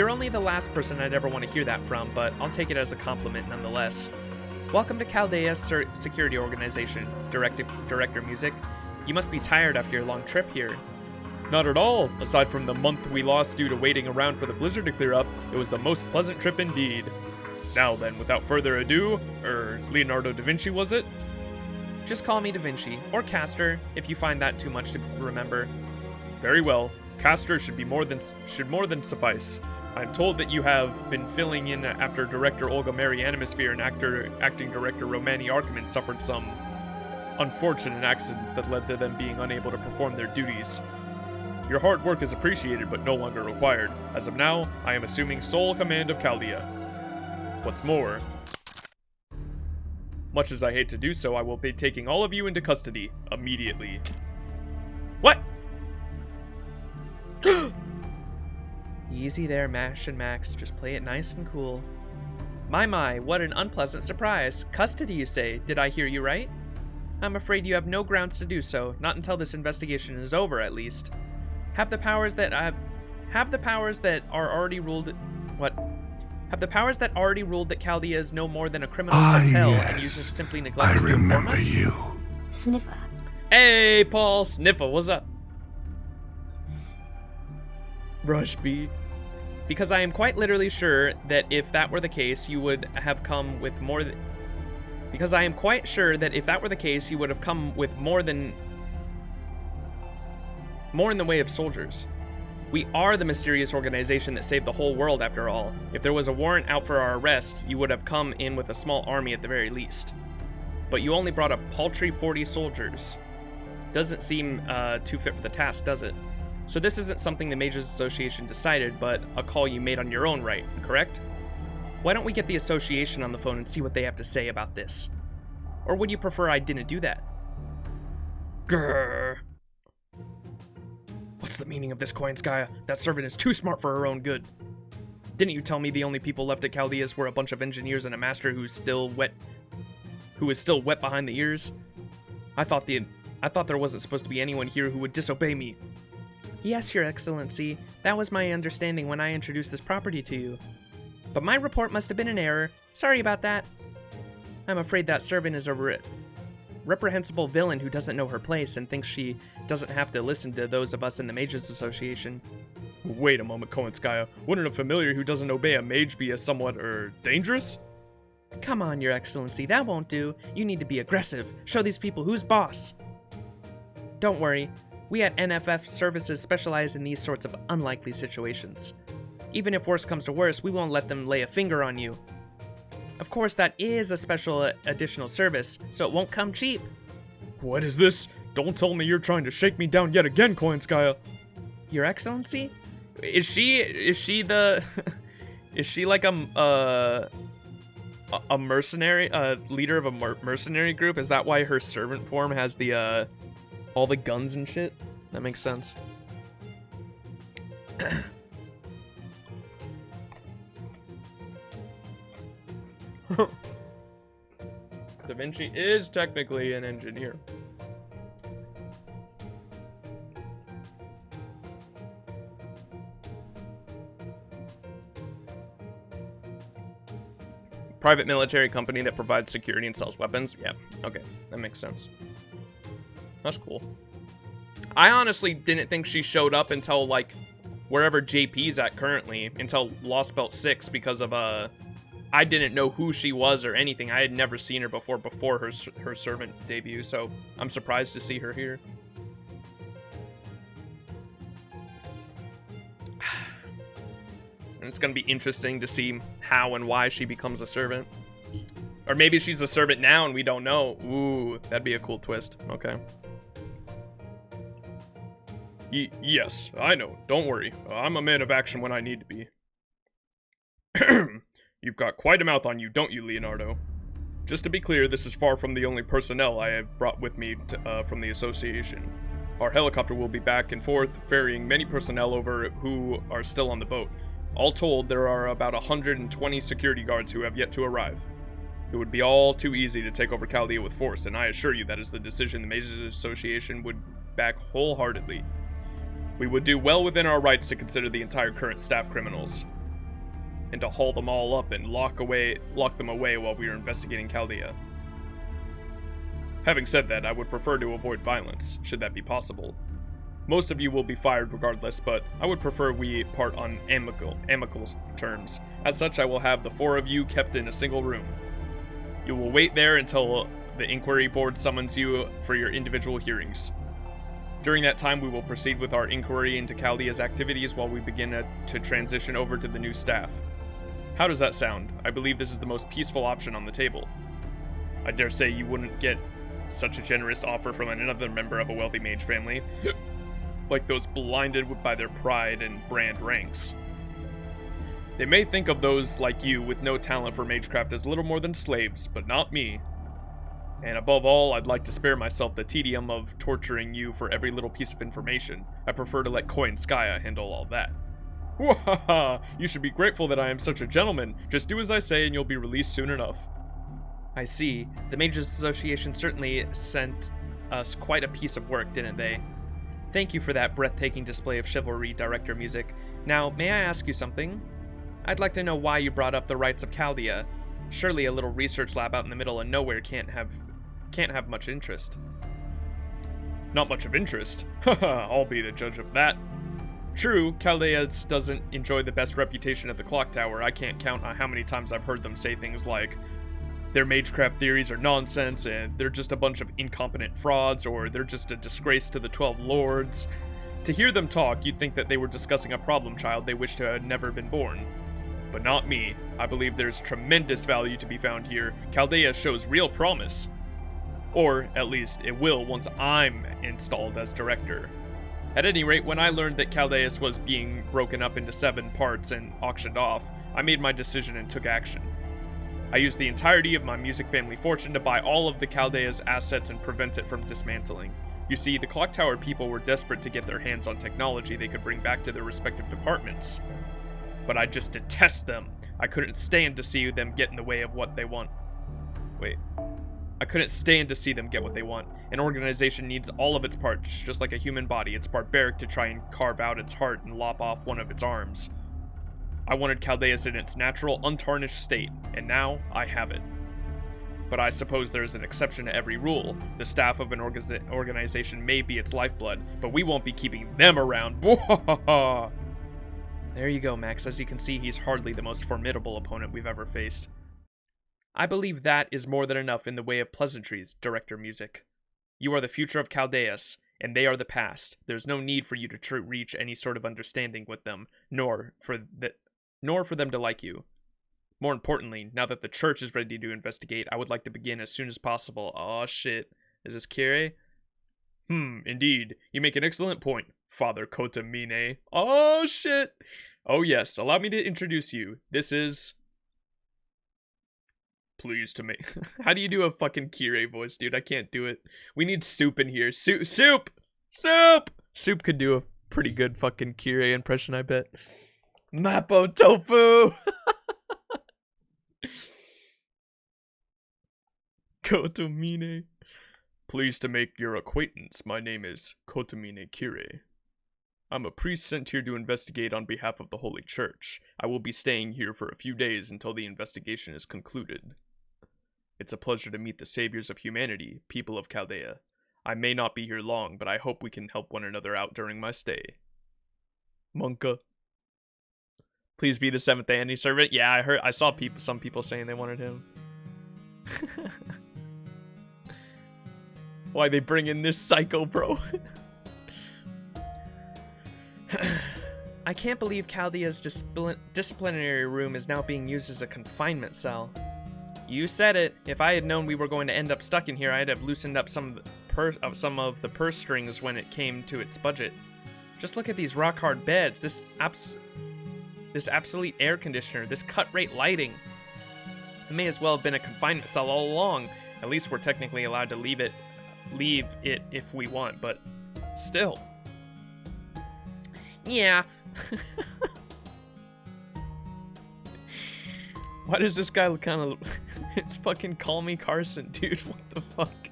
only the last person I'd ever want to hear that from, but I'll take it as a compliment nonetheless. Welcome to Chaldea's security organization, Director Music. You must be tired after your long trip here. Not at all. Aside from the month we lost due to waiting around for the blizzard to clear up, it was the most pleasant trip indeed. Now then, without further ado, Leonardo da Vinci, was it? Just call me Da Vinci, or Castor, if you find that too much to remember. Very well. Castor should more than suffice. I'm told that you have been filling in after Director Olga Mary Animosphere and acting director Romani Archiman suffered some unfortunate accidents that led to them being unable to perform their duties. Your hard work is appreciated but no longer required. As of now, I am assuming sole command of Chaldea. What's more, much as I hate to do so, I will be taking all of you into custody immediately. What? Easy there, Mash and Max. Just play it nice and cool. My, what an unpleasant surprise. Custody, you say? Did I hear you right? I'm afraid you have no grounds to do so, not until this investigation is over, at least. Have the powers that already ruled that Chaldea is no more than a criminal cartel, yes. and you just simply neglected to inform us? I remember you. Sniffer. Hey, Paul Sniffer, what's up? Rushby. Because I am quite literally sure that if that were the case, you would have come with more in the way of soldiers. We are the mysterious organization that saved the whole world, after all. If there was a warrant out for our arrest, you would have come in with a small army at the very least. But you only brought a paltry 40 soldiers. Doesn't seem too fit for the task, does it? So this isn't something the Mages Association decided, but a call you made on your own right, correct? Why don't we get the association on the phone and see what they have to say about this? Or would you prefer I didn't do that? Grrr. What's the meaning of this, Koyanskaya? That servant is too smart for her own good. Didn't you tell me the only people left at Chaldea's were a bunch of engineers and a master who is still wet behind the ears? I thought there wasn't supposed to be anyone here who would disobey me. Yes, Your Excellency. That was my understanding when I introduced this property to you. But my report must have been an error. Sorry about that. I'm afraid that servant is a reprehensible villain who doesn't know her place and thinks she doesn't have to listen to those of us in the Mages Association. Wait a moment, Koyanskaya. Wouldn't a familiar who doesn't obey a mage be somewhat, dangerous? Come on, Your Excellency, that won't do. You need to be aggressive. Show these people who's boss. Don't worry. We at NFF Services specialize in these sorts of unlikely situations. Even if worse comes to worse, we won't let them lay a finger on you. Of course, that is a special additional service, so it won't come cheap. What is this? Don't tell me you're trying to shake me down yet again, Koinskaya. Your Excellency? Is she the... is she like a mercenary, leader of a mercenary group? Is that why her servant form has the, all the guns and shit? That makes sense. Da Vinci is technically an engineer. Private military company that provides security and sells weapons. Yeah, okay, that makes sense. That's cool. I honestly didn't think she showed up until, like, wherever JP's at currently, until Lostbelt 6, because of, I didn't know who she was or anything. I had never seen her before her servant debut, so I'm surprised to see her here. And it's going to be interesting to see how and why she becomes a servant. Or maybe she's a servant now and we don't know. Ooh, that'd be a cool twist. Okay. Yes, I know. Don't worry. I'm a man of action when I need to be. You've got quite a mouth on you, don't you, Leonardo? Just to be clear, this is far from the only personnel I have brought with me from the association. Our helicopter will be back and forth, ferrying many personnel over who are still on the boat. All told, there are about 120 security guards who have yet to arrive. It would be all too easy to take over Chaldea with force, and I assure you that is the decision the Mages Association would back wholeheartedly. We would do well within our rights to consider the entire current staff criminals, and to haul them all up and lock them away while we are investigating Chaldea. Having said that, I would prefer to avoid violence, should that be possible. Most of you will be fired regardless, but I would prefer we part on amicable terms. As such, I will have the 4 of you kept in a single room. You will wait there until the inquiry board summons you for your individual hearings. During that time, we will proceed with our inquiry into Chaldea's activities while we begin to transition over to the new staff. How does that sound? I believe this is the most peaceful option on the table. I dare say you wouldn't get such a generous offer from another member of a wealthy mage family. Like those blinded by their pride and brand ranks. They may think of those like you with no talent for magecraft as little more than slaves, but not me. And above all, I'd like to spare myself the tedium of torturing you for every little piece of information. I prefer to let Koinskaya handle all that. Wahaha! You should be grateful that I am such a gentleman. Just do as I say and you'll be released soon enough. I see. The Mages Association certainly sent us quite a piece of work, didn't they? Thank you for that breathtaking display of chivalry, Director Music. Now, may I ask you something? I'd like to know why you brought up the rights of Chaldea. Surely a little research lab out in the middle of nowhere can't have much interest. Not much of interest? Haha, I'll be the judge of that. True, Chaldea doesn't enjoy the best reputation at the clock tower. I can't count on how many times I've heard them say things like, their magecraft theories are nonsense, and they're just a bunch of incompetent frauds, or they're just a disgrace to the 12 lords. To hear them talk, you'd think that they were discussing a problem child they wish to had never been born. But not me. I believe there's tremendous value to be found here. Chaldea shows real promise. Or, at least, it will once I'm installed as director. At any rate, when I learned that Chaldea was being broken up into 7 parts and auctioned off, I made my decision and took action. I used the entirety of my music family fortune to buy all of the Chaldea's assets and prevent it from dismantling. You see, the clock tower people were desperate to get their hands on technology they could bring back to their respective departments. But I just detest them. I couldn't stand to see them get in the way of what they want. I couldn't stand to see them get what they want. An organization needs all of its parts, just like a human body. It's barbaric to try and carve out its heart and lop off one of its arms. I wanted Chaldea's in its natural, untarnished state, and now I have it. But I suppose there's an exception to every rule. The staff of an organization may be its lifeblood, but we won't be keeping them around. There you go, Max. As you can see, he's hardly the most formidable opponent we've ever faced. I believe that is more than enough in the way of pleasantries, Director Music. You are the future of Chaldeas, and they are the past. There's no need for you to reach any sort of understanding with them, nor for them to like you. More importantly, now that the church is ready to investigate, I would like to begin as soon as possible. Oh shit. Is this Kire? Indeed. You make an excellent point, Father Kotamine. Oh shit. Oh yes, allow me to introduce you. This is... Pleased to make... How do you do a fucking Kire voice, dude? I can't do it. We need Soup in here. Soup! Soup! Soup! Soup could do a pretty good fucking Kire impression, I bet. Mapo Tofu! Kotomine. Pleased to make your acquaintance. My name is Kotomine Kire. I'm a priest sent here to investigate on behalf of the Holy Church. I will be staying here for a few days until the investigation is concluded. It's a pleasure to meet the saviors of humanity, people of Chaldea. I may not be here long, but I hope we can help one another out during my stay. Monka. Please be the 7th Andy servant. Yeah, I saw some people saying they wanted him. Why they bring in this psycho, bro? I can't believe Chaldea's disciplinary room is now being used as a confinement cell. You said it. If I had known we were going to end up stuck in here, I'd have loosened up some of the purse strings when it came to its budget. Just look at these rock-hard beds, this obsolete air conditioner, this cut-rate lighting. It may as well have been a confinement cell all along. At least we're technically allowed to leave it if we want, but still. Yeah. Why does this guy look kind of... It's fucking Call Me Carson, dude. What the fuck?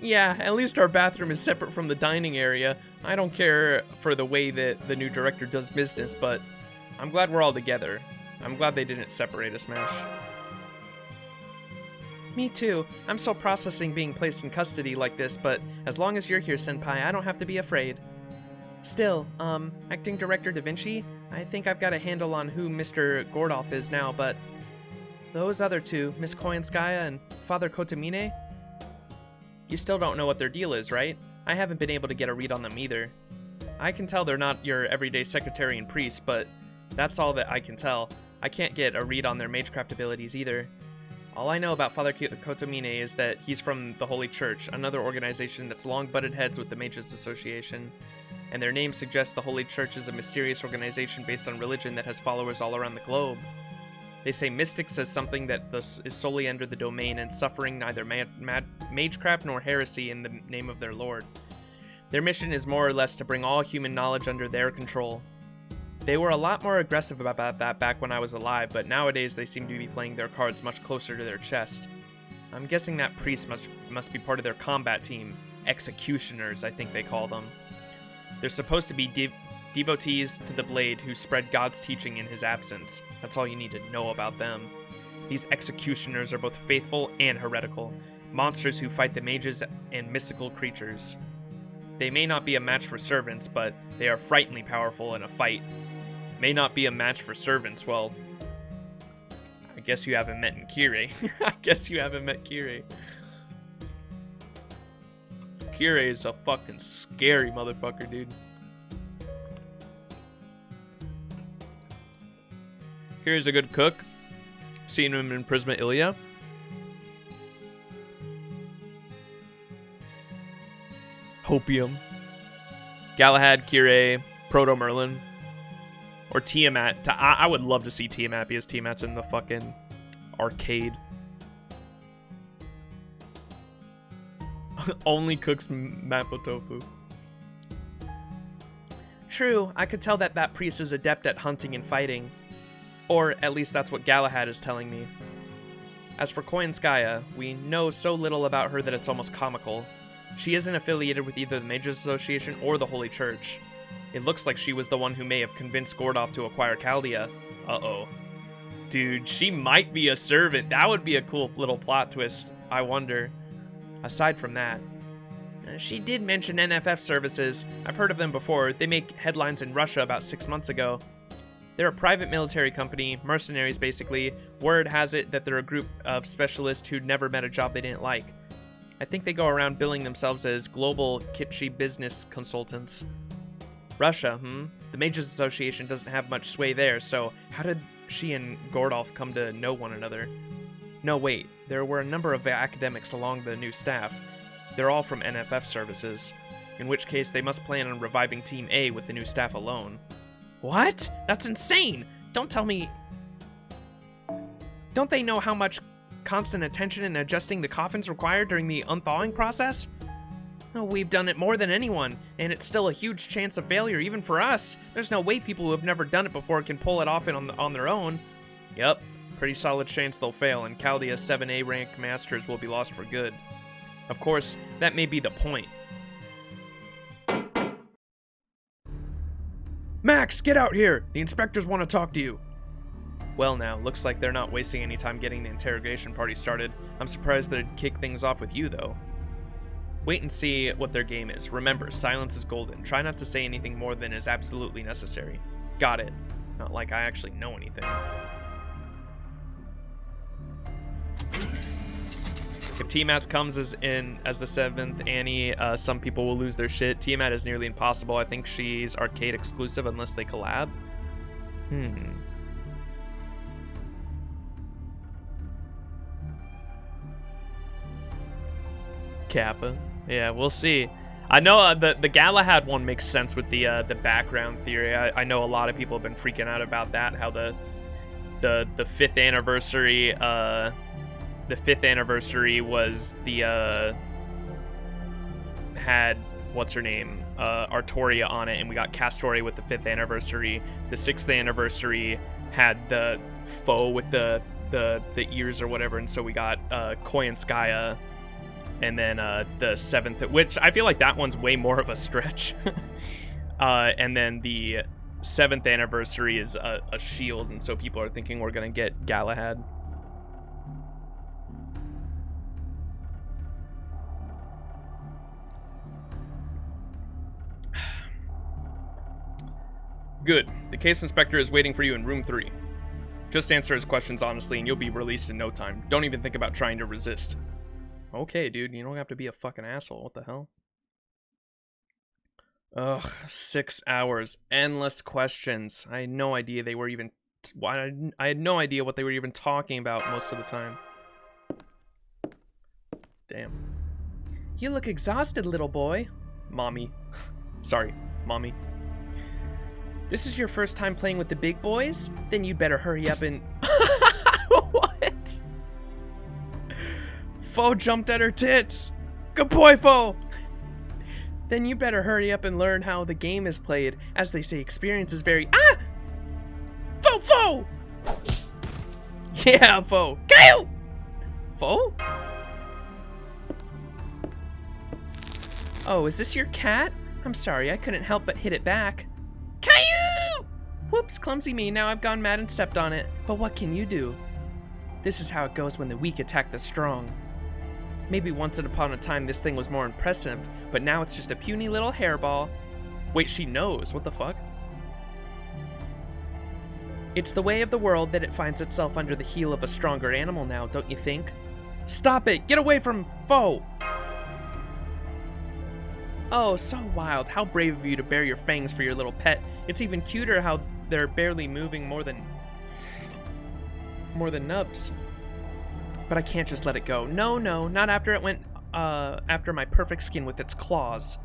Yeah, at least our bathroom is separate from the dining area. I don't care for the way that the new director does business, but I'm glad we're all together. I'm glad they didn't separate us, Mash. Me too. I'm still processing being placed in custody like this, but as long as you're here, Senpai, I don't have to be afraid. Still, Acting Director Da Vinci, I think I've got a handle on who Mr. Gordolf is now, but those other two, Miss Koyanskaya and Father Kotamine, you still don't know what their deal is, right? I haven't been able to get a read on them either. I can tell they're not your everyday secretary and priest, but that's all that I can tell. I can't get a read on their magecraft abilities either. All I know about Father Kotamine is that he's from the Holy Church, another organization that's long butted heads with the Mages Association. And their name suggests the Holy Church is a mysterious organization based on religion that has followers all around the globe. They say mystics as something that is solely under the domain and suffering neither magecraft nor heresy in the name of their lord. Their mission is more or less to bring all human knowledge under their control. They were a lot more aggressive about that back when I was alive, but nowadays they seem to be playing their cards much closer to their chest. I'm guessing that priest must be part of their combat team. Executioners, I think they call them. They're supposed to be devotees to the blade who spread God's teaching in his absence. That's all you need to know about them. These executioners are both faithful and heretical, monsters who fight the mages and mystical creatures. They may not be a match for servants, but they are frighteningly powerful in a fight. May not be a match for servants, well, I guess you haven't met Kire. I guess you haven't met Kire. Kire is a fucking scary motherfucker, dude. Kire's a good cook. Seen him in Prisma Ilia. Hopium. Galahad, Kire, Proto Merlin. Or Tiamat. I would love to see Tiamat because Tiamat's in the fucking arcade. Only cooks mapo tofu. True, I could tell that priest is adept at hunting and fighting. Or at least that's what Galahad is telling me. As for Koyanskaya, we know so little about her that it's almost comical. She isn't affiliated with either the Mages Association or the Holy Church. It looks like she was the one who may have convinced Gordolf to acquire Chaldea. Uh-oh. Dude, she might be a servant. That would be a cool little plot twist. I wonder. Aside from that, she did mention NFF services. I've heard of them before. They make headlines in Russia about 6 months ago. They're a private military company, mercenaries basically. Word has it that they're a group of specialists who'd never met a job they didn't like. I think they go around billing themselves as global kitschy business consultants. Russia, The Mages Association doesn't have much sway there, so how did she and Gordolf come to know one another? No, wait. There were a number of academics along the new staff. They're all from NFF services, in which case they must plan on reviving Team A with the new staff alone. What? That's insane! Don't tell me... Don't they know how much constant attention and adjusting the coffins required during the unthawing process? Oh, we've done it more than anyone, and it's still a huge chance of failure even for us. There's no way people who have never done it before can pull it off on their own. Yep, pretty solid chance they'll fail, and Chaldea's 7A rank masters will be lost for good. Of course, that may be the point. Max, get out here! The inspectors want to talk to you. Well now, looks like they're not wasting any time getting the interrogation party started. I'm surprised they'd kick things off with you, though. Wait and see what their game is. Remember, silence is golden. Try not to say anything more than is absolutely necessary. Got it. Not like I actually know anything. If Tiamat comes as the 7th Annie, some people will lose their shit. Tiamat is nearly impossible. I think she's arcade exclusive unless they collab. Kappa. Yeah, we'll see. I know the Galahad one makes sense with the background theory. I know a lot of people have been freaking out about that. How the 5th anniversary was had what's her name Artoria on it, and we got Castoria with the 5th anniversary. The 6th anniversary had the foe with the ears or whatever, and so we got Koyanskaya. And then the 7th, which I feel like that one's way more of a stretch. And then the 7th anniversary is a shield, and so people are thinking we're gonna get Galahad. Good. The case inspector is waiting for you in room 3. Just answer his questions honestly, and you'll be released in no time. Don't even think about trying to resist. Okay, dude, you don't have to be a fucking asshole. What the hell? Ugh, 6 hours. Endless questions. I had no idea they were even... I had no idea what they were even talking about most of the time. Damn. You look exhausted, little boy. Mommy. Sorry, Mommy. This is your first time playing with the big boys? Then you'd better hurry up and... What? Foe jumped at her tits. Good boy, Foe. Then you better hurry up and learn how the game is played. As they say, experience is very... Ah! Foe! Yeah, Foe. Caillou! Foe? Oh, is this your cat? I'm sorry, I couldn't help but hit it back. Caillou! Whoops, clumsy me. Now I've gone mad and stepped on it. But what can you do? This is how it goes when the weak attack the strong. Maybe once upon a time this thing was more impressive, but now it's just a puny little hairball. Wait, she knows. What the fuck? It's the way of the world that it finds itself under the heel of a stronger animal now, don't you think? Stop it! Get away from Foe! Oh, so wild. How brave of you to bare your fangs for your little pet. It's even cuter how they're barely moving more than nubs. But I can't just let it go. No, not after it went after my perfect skin with its claws.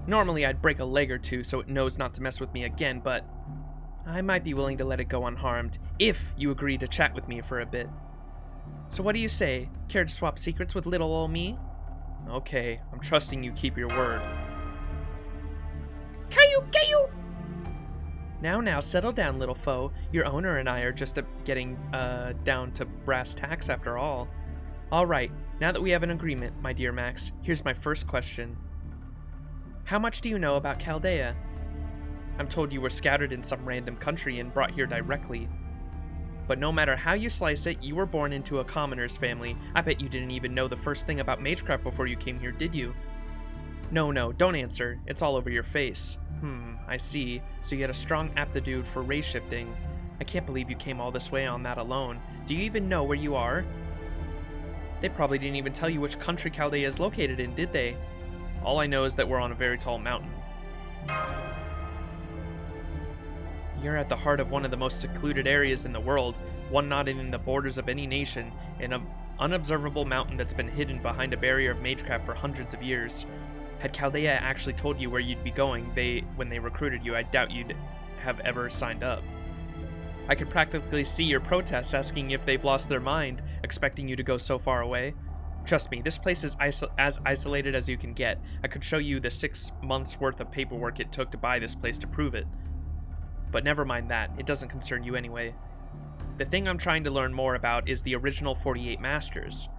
Normally I'd break a leg or two so it knows not to mess with me again, but I might be willing to let it go unharmed if you agree to chat with me for a bit. So what do you say? Care to swap secrets with little ol' me? Okay, I'm trusting you keep your word. Caillou! Now, settle down, little Foe. Your owner and I are just getting down to brass tacks after all. Alright, now that we have an agreement, my dear Max, here's my first question. How much do you know about Chaldea? I'm told you were scouted in some random country and brought here directly. But no matter how you slice it, you were born into a commoner's family. I bet you didn't even know the first thing about magecraft before you came here, did you? No, don't answer. It's all over your face. I see. So you had a strong aptitude for race shifting. I can't believe you came all this way on that alone. Do you even know where you are? They probably didn't even tell you which country Chaldea is located in, did they? All I know is that we're on a very tall mountain. You're at the heart of one of the most secluded areas in the world, one not in the borders of any nation, in an unobservable mountain that's been hidden behind a barrier of magecraft for hundreds of years. Had Chaldea actually told you where you'd be going when they recruited you, I doubt you'd have ever signed up. I could practically see your protests asking if they've lost their mind, expecting you to go so far away. Trust me, this place is as isolated as you can get. I could show you the 6 months worth of paperwork it took to buy this place to prove it. But never mind that, it doesn't concern you anyway. The thing I'm trying to learn more about is the original 48 Masters.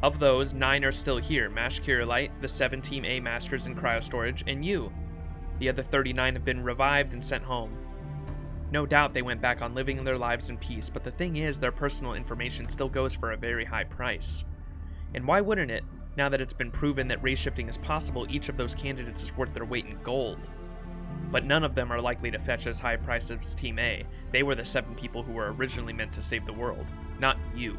Of those, 9 are still here, Mash Kirillite, the 7 Team A Masters in cryostorage, and you. The other 39 have been revived and sent home. No doubt they went back on living their lives in peace, but the thing is, their personal information still goes for a very high price. And why wouldn't it? Now that it's been proven that race shifting is possible, each of those candidates is worth their weight in gold. But none of them are likely to fetch as high a price as Team A. They were the 7 people who were originally meant to save the world, not you.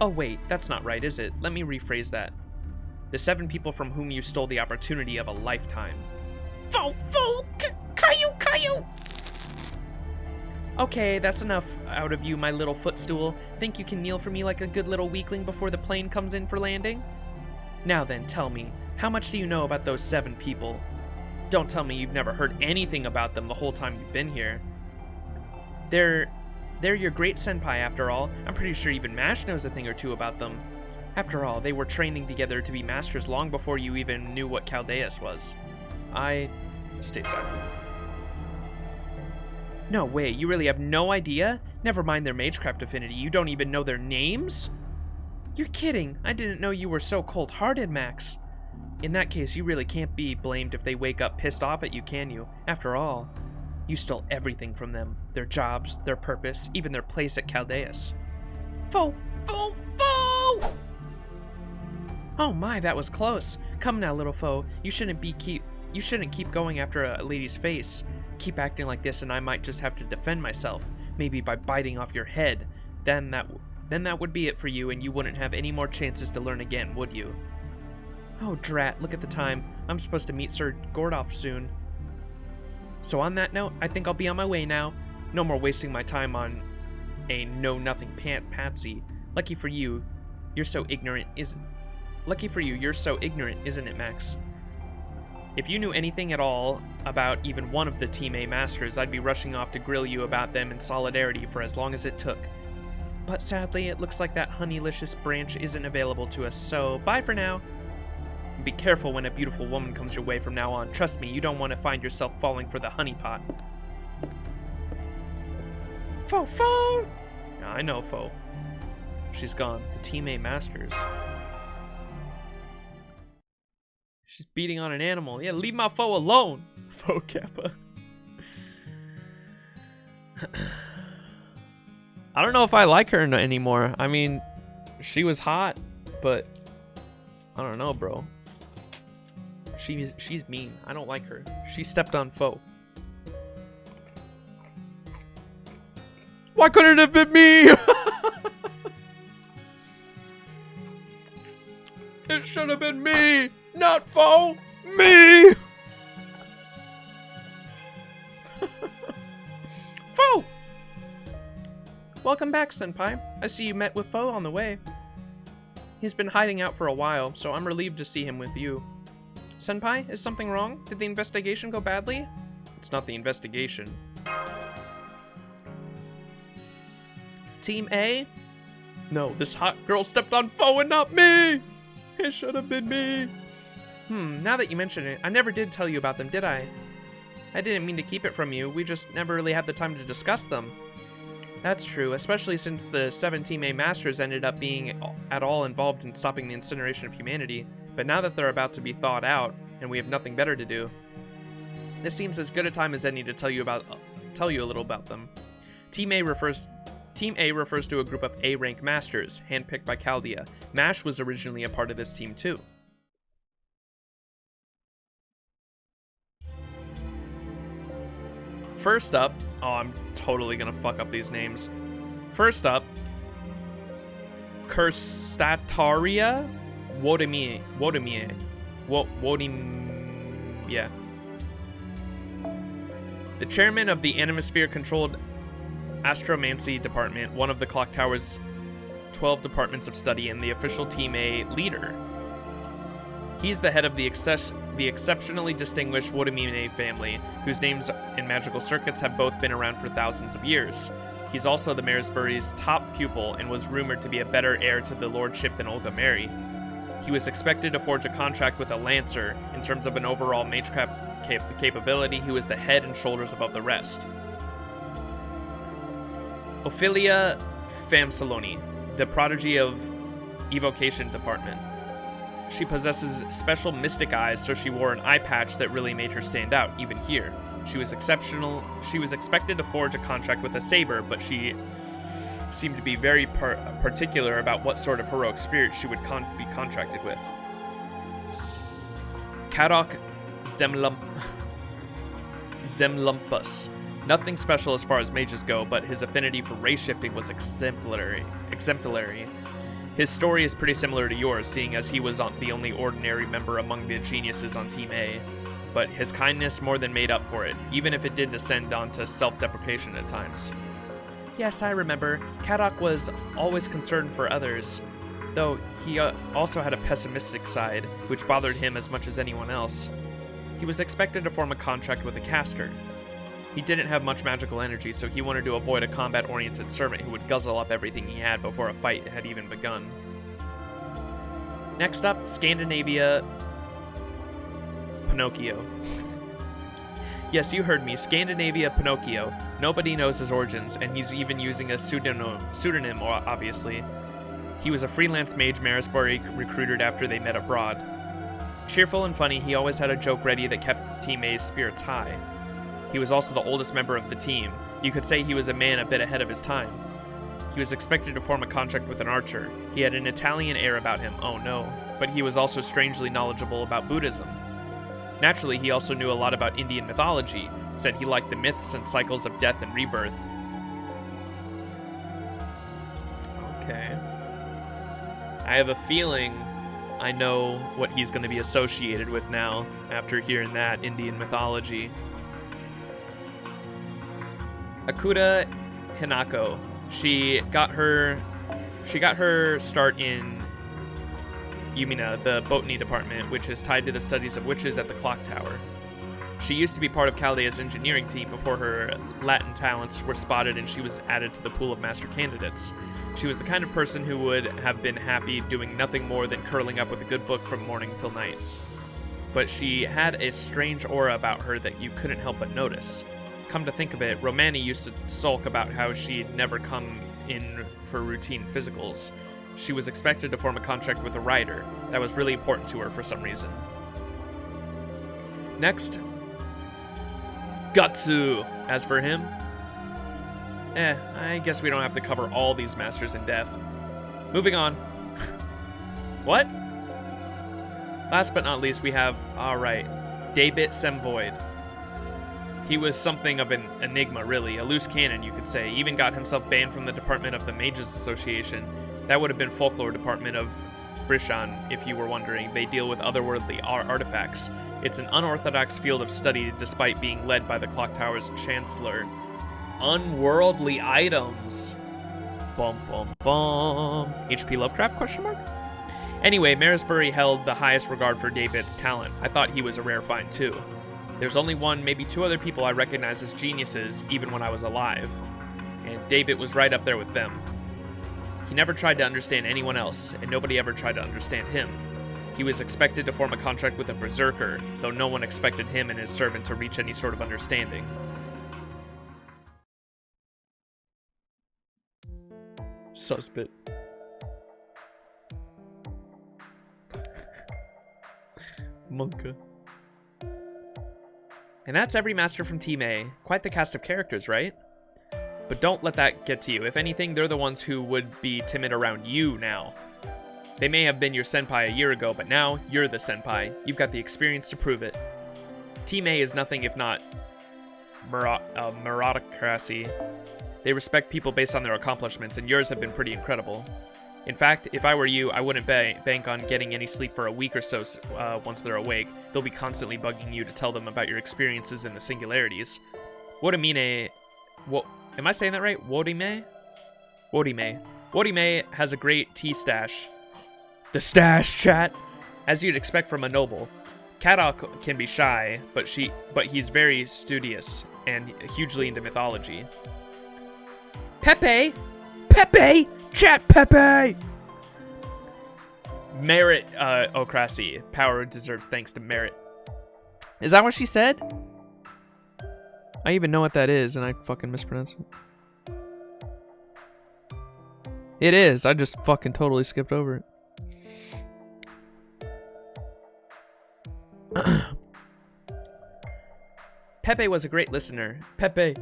Oh wait, that's not right, is it? Let me rephrase that. The 7 people from whom you stole the opportunity of a lifetime. Caillou! Okay, that's enough out of you, my little footstool. Think you can kneel for me like a good little weakling before the plane comes in for landing? Now then, tell me, how much do you know about those 7 people? Don't tell me you've never heard anything about them the whole time you've been here. They're your great senpai, after all. I'm pretty sure even Mash knows a thing or two about them. After all, they were training together to be masters long before you even knew what Chaldeus was. Stay silent. No way, you really have no idea? Never mind their magecraft affinity, you don't even know their names? You're kidding, I didn't know you were so cold-hearted, Max. In that case, you really can't be blamed if they wake up pissed off at you, can you? After all, you stole everything from them. Their jobs, their purpose, even their place at Chaldeus. Foe! Oh my, that was close. Come now, little foe. You shouldn't keep going after a lady's face. Keep acting like this and I might just have to defend myself, maybe by biting off your head. Then that would be it for you and you wouldn't have any more chances to learn again, would you? Oh drat, look at the time. I'm supposed to meet Sir Gordolf soon. So on that note, I think I'll be on my way now. No more wasting my time on a know-nothing patsy. Lucky for you, you're so ignorant, isn't it, Max? If you knew anything at all about even one of the Team A Masters, I'd be rushing off to grill you about them in solidarity for as long as it took. But sadly, it looks like that honeylicious branch isn't available to us, so bye for now. Be careful when a beautiful woman comes your way from now on. Trust me, you don't want to find yourself falling for the honeypot. Foe! Yeah, I know, Foe. She's gone. The Team A Masters. She's beating on an animal. Yeah, leave my foe alone. Foe Kappa. I don't know if I like her anymore. I mean, she was hot, but I don't know, bro. She's mean. I don't like her. She stepped on Foe. Why couldn't it have been me? It should have been me, not Foe. Me. Foe. Welcome back, Senpai. I see you met with Foe on the way. He's been hiding out for a while, so I'm relieved to see him with you. Senpai, is something wrong? Did the investigation go badly? It's not the investigation. Team A? No, this hot girl stepped on Foe and not me! It should have been me. Now that you mention it, I never did tell you about them, did I? I didn't mean to keep it from you, we just never really had the time to discuss them. That's true, especially since the 7 Team A Masters ended up being at all involved in stopping the incineration of humanity. But now that they're about to be thawed out, and we have nothing better to do, this seems as good a time as any to tell you a little about them. Team A refers to a group of A-rank masters, handpicked by Chaldea. Mash was originally a part of this team too. First up, oh, I'm totally gonna fuck up these names. First up, Kurstataria Wodimie. Yeah. The chairman of the Animosphere-controlled Astromancy Department, one of the clock tower's 12 departments of study, and the official Team A leader. He's the head of the exceptionally distinguished Wodamine family, whose names and magical circuits have both been around for thousands of years. He's also the Maresbury's top pupil and was rumored to be a better heir to the lordship than Olga Mary. He was expected to forge a contract with a Lancer. In terms of an overall magecraft capability, he was the head and shoulders above the rest. Ophelia Famsaloni, the prodigy of Evocation Department. She possesses special mystic eyes, so she wore an eye patch that really made her stand out, even here. She was exceptional. She was expected to forge a contract with a saber, but she seemed to be very particular about what sort of heroic spirit she would be contracted with. Kadok Zemlumpus. Nothing special as far as mages go, but his affinity for race shifting was exemplary. His story is pretty similar to yours, seeing as he was the only ordinary member among the geniuses on Team A. But his kindness more than made up for it, even if it did descend onto self-deprecation at times. Yes, I remember. Kadok was always concerned for others, though he also had a pessimistic side, which bothered him as much as anyone else. He was expected to form a contract with a caster. He didn't have much magical energy, so he wanted to avoid a combat-oriented servant who would guzzle up everything he had before a fight had even begun. Next up, Scandinavia Pinocchio. Yes, you heard me, Scandinavia Pinocchio. Nobody knows his origins, and he's even using a pseudonym, obviously. He was a freelance mage Maresbury recruited after they met abroad. Cheerful and funny, he always had a joke ready that kept Team A's spirits high. He was also the oldest member of the team. You could say he was a man a bit ahead of his time. He was expected to form a contract with an archer. He had an Italian air about him, oh no, but he was also strangely knowledgeable about Buddhism. Naturally, he also knew a lot about Indian mythology, said he liked the myths and cycles of death and rebirth. Okay. I have a feeling I know what he's going to be associated with now, after hearing that Indian mythology. Akuta Hinako. She got her start in Yumina, the botany department, which is tied to the studies of witches at the clock tower. She used to be part of Chaldea's engineering team before her Latin talents were spotted and she was added to the pool of master candidates. She was the kind of person who would have been happy doing nothing more than curling up with a good book from morning till night. But she had a strange aura about her that you couldn't help but notice. Come to think of it, Romani used to sulk about how she'd never come in for routine physicals. She was expected to form a contract with a rider. That was really important to her for some reason. Next, Gutsu. As for him, I guess we don't have to cover all these masters in depth. Moving on. What? Last but not least, we have, alright, Daebit Semvoid. He was something of an enigma, really. A loose cannon, you could say. Even got himself banned from the department of the Mages Association. That would have been folklore department of Brishan, if you were wondering. They deal with otherworldly artifacts. It's an unorthodox field of study, despite being led by the clock tower's chancellor. Unworldly items. Bum bum bum. H.P. Lovecraft, question mark? Anyway, Maresbury held the highest regard for David's talent. I thought he was a rare find, too. There's only one, maybe two other people I recognize as geniuses, even when I was alive. And David was right up there with them. He never tried to understand anyone else, and nobody ever tried to understand him. He was expected to form a contract with a berserker, though no one expected him and his servant to reach any sort of understanding. Suspect. Monka. And that's every master from Team A. Quite the cast of characters, right? But don't let that get to you. If anything, they're the ones who would be timid around you now. They may have been your senpai a year ago, but now you're the senpai. You've got the experience to prove it. Team A is nothing if not meritocracy. They respect people based on their accomplishments, and yours have been pretty incredible. In fact, if I were you, I wouldn't bank on getting any sleep for a week or so once they're awake. They'll be constantly bugging you to tell them about your experiences and the singularities. Wodimine... Am I saying that right? Wodime? Wodime. Wodime has a great tea stash. The stash, chat! As you'd expect from a noble. Kadok can be shy, but he's very studious and hugely into mythology. Pepe! Pepe! Chat Pepe! Merit, Okrasi. Power deserves thanks to merit. Is that what she said? I even know what that is, and I fucking mispronounced it. It is. I just fucking totally skipped over it. Pepe was a great listener. Pepe.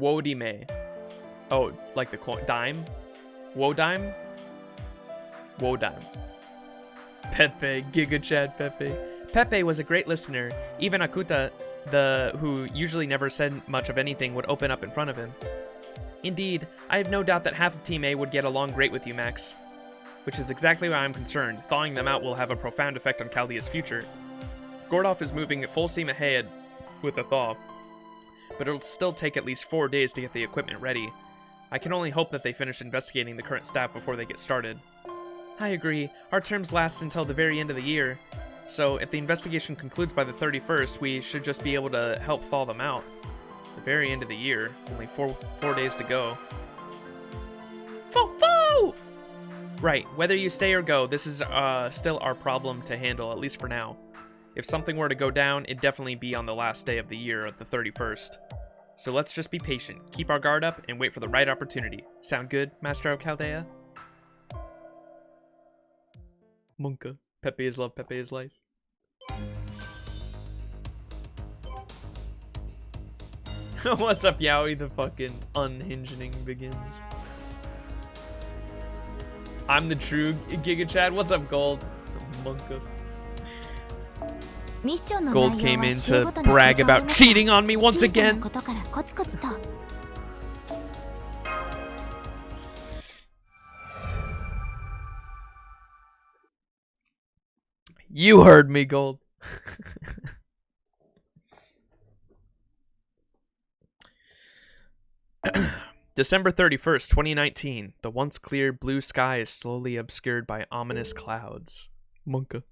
Wodime. Oh, like the coin. Dime? Wodime? Wodime. Pepe. Giga Chad Pepe. Pepe was a great listener. Even Akuta, who usually never said much of anything, would open up in front of him. Indeed, I have no doubt that half of Team A would get along great with you, Max. Which is exactly why I'm concerned. Thawing them out will have a profound effect on Chaldea's future. Gordov is moving at full steam ahead with the thaw, but it'll still take at least 4 days to get the equipment ready. I can only hope that they finish investigating the current staff before they get started. I agree. Our terms last until the very end of the year. So if the investigation concludes by the 31st, we should just be able to help thaw them out. The very end of the year. Only four days to go. Fo! Right, whether you stay or go, this is still our problem to handle, at least for now. If something were to go down, it'd definitely be on the last day of the year, the 31st. So let's just be patient, keep our guard up, and wait for the right opportunity. Sound good, Master of Chaldea? Munka. Pepe is love, Pepe is life. What's up, Yowie? The fucking unhinging begins. I'm the true Giga Chad. What's up, Gold? Munka. Gold came in to brag about cheating on me once again. You heard me, Gold. December 31st, 2019. The once clear blue sky is slowly obscured by ominous clouds. Munka.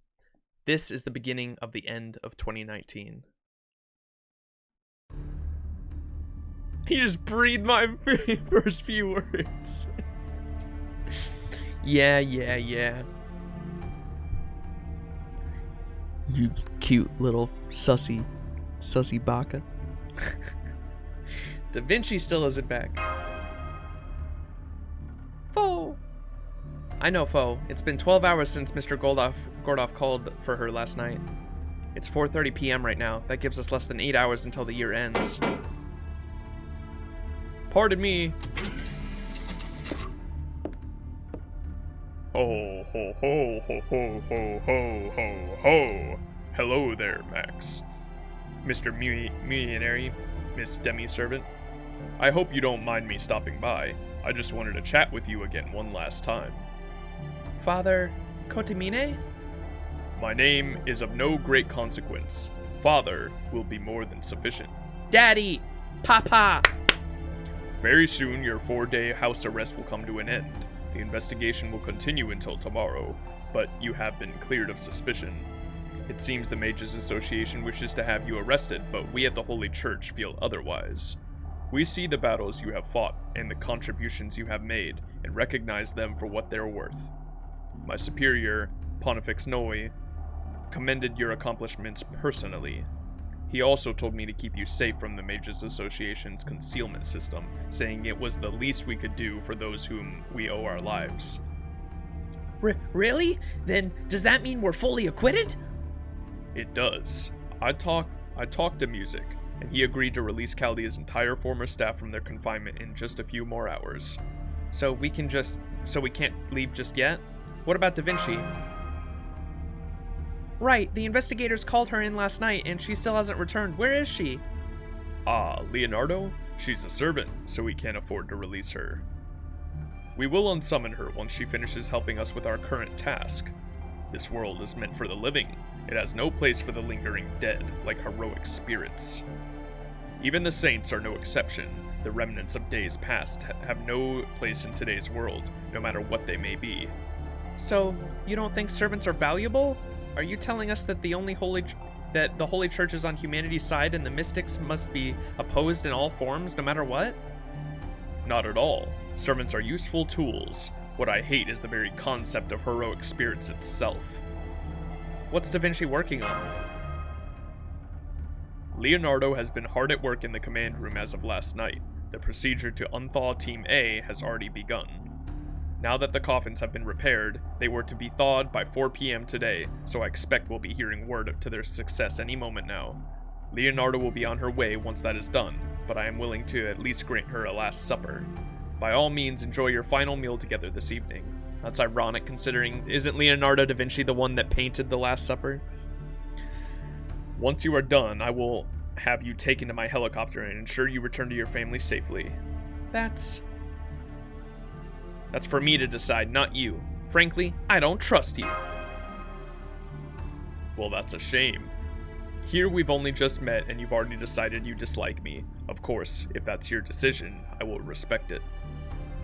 This is the beginning of the end of 2019. He just breathed my first few words. Yeah. You cute little sussy baka. Da Vinci still isn't back. Foe. I know, Foe. It's been 12 hours since Mr. Gordov called for her last night. It's 4:30 p.m. right now. That gives us less than 8 hours until the year ends. Pardon me. Ho, ho, ho, ho, ho, ho, ho, ho, ho. Hello there, Max. Mr. Millionary, Miss Demi-Servant. I hope you don't mind me stopping by. I just wanted to chat with you again one last time. Father Kotimine? My name is of no great consequence. Father will be more than sufficient. Daddy! Papa! Very soon your 4-day house arrest will come to an end. The investigation will continue until tomorrow, but you have been cleared of suspicion. It seems the Mages Association wishes to have you arrested, but we at the Holy Church feel otherwise. We see the battles you have fought and the contributions you have made, and recognize them for what they're worth. My superior, Pontifex Noi, commended your accomplishments personally. He also told me to keep you safe from the Mages Association's concealment system, saying it was the least we could do for those whom we owe our lives. Really? Then does that mean we're fully acquitted? It does. I talked to Music, and he agreed to release Chaldea's entire former staff from their confinement in just a few more hours. So we can't leave just yet? What about Da Vinci? Right, the investigators called her in last night, and she still hasn't returned. Where is she? Ah, Leonardo? She's a servant, so we can't afford to release her. We will unsummon her once she finishes helping us with our current task. This world is meant for the living. It has no place for the lingering dead, like heroic spirits. Even the saints are no exception. The remnants of days past have no place in today's world, no matter what they may be. So, you don't think servants are valuable? Are you telling us that the Holy Church is on humanity's side and the mystics must be opposed in all forms, no matter what? Not at all. Servants are useful tools. What I hate is the very concept of heroic spirits itself. What's Da Vinci working on? Leonardo has been hard at work in the command room as of last night. The procedure to unthaw Team A has already begun. Now that the coffins have been repaired, they were to be thawed by 4 p.m. today, so I expect we'll be hearing word to their success any moment now. Leonardo will be on her way once that is done, but I am willing to at least grant her a last supper. By all means, enjoy your final meal together this evening. That's ironic considering, isn't Leonardo da Vinci the one that painted the Last Supper? Once you are done, I will have you taken to my helicopter and ensure you return to your family safely. That's for me to decide, not you. Frankly, I don't trust you. Well, that's a shame. Here we've only just met and you've already decided you dislike me. Of course, if that's your decision, I will respect it.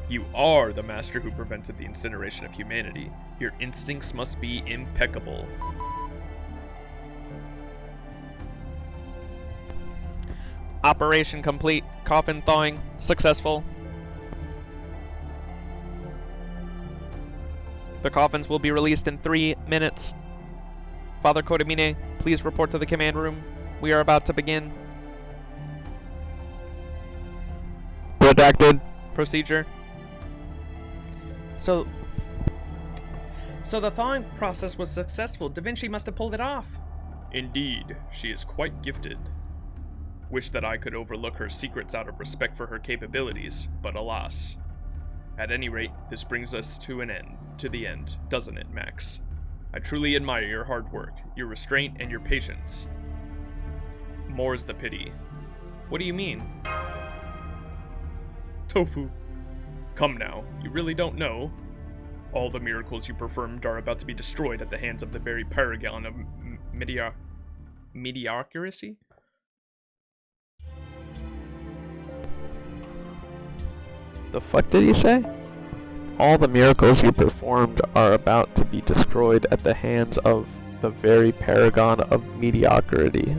You are the master who prevented the incineration of humanity. Your instincts must be impeccable. Operation complete. Coffin thawing successful. The coffins will be released in 3 minutes. Father Codamine, please report to the command room. We are about to begin. Redacted. Procedure. So the thawing process was successful. Da Vinci must have pulled it off. Indeed, she is quite gifted. Wish that I could overlook her secrets out of respect for her capabilities, but alas. At any rate, this brings us to the end, doesn't it, Max? I truly admire your hard work, your restraint, and your patience. More's the pity. What do you mean? Tofu. Come now, you really don't know? All the miracles you performed are about to be destroyed at the hands of the very paragon of mediocrity? The fuck did he say? All the miracles you performed are about to be destroyed at the hands of the very paragon of mediocrity.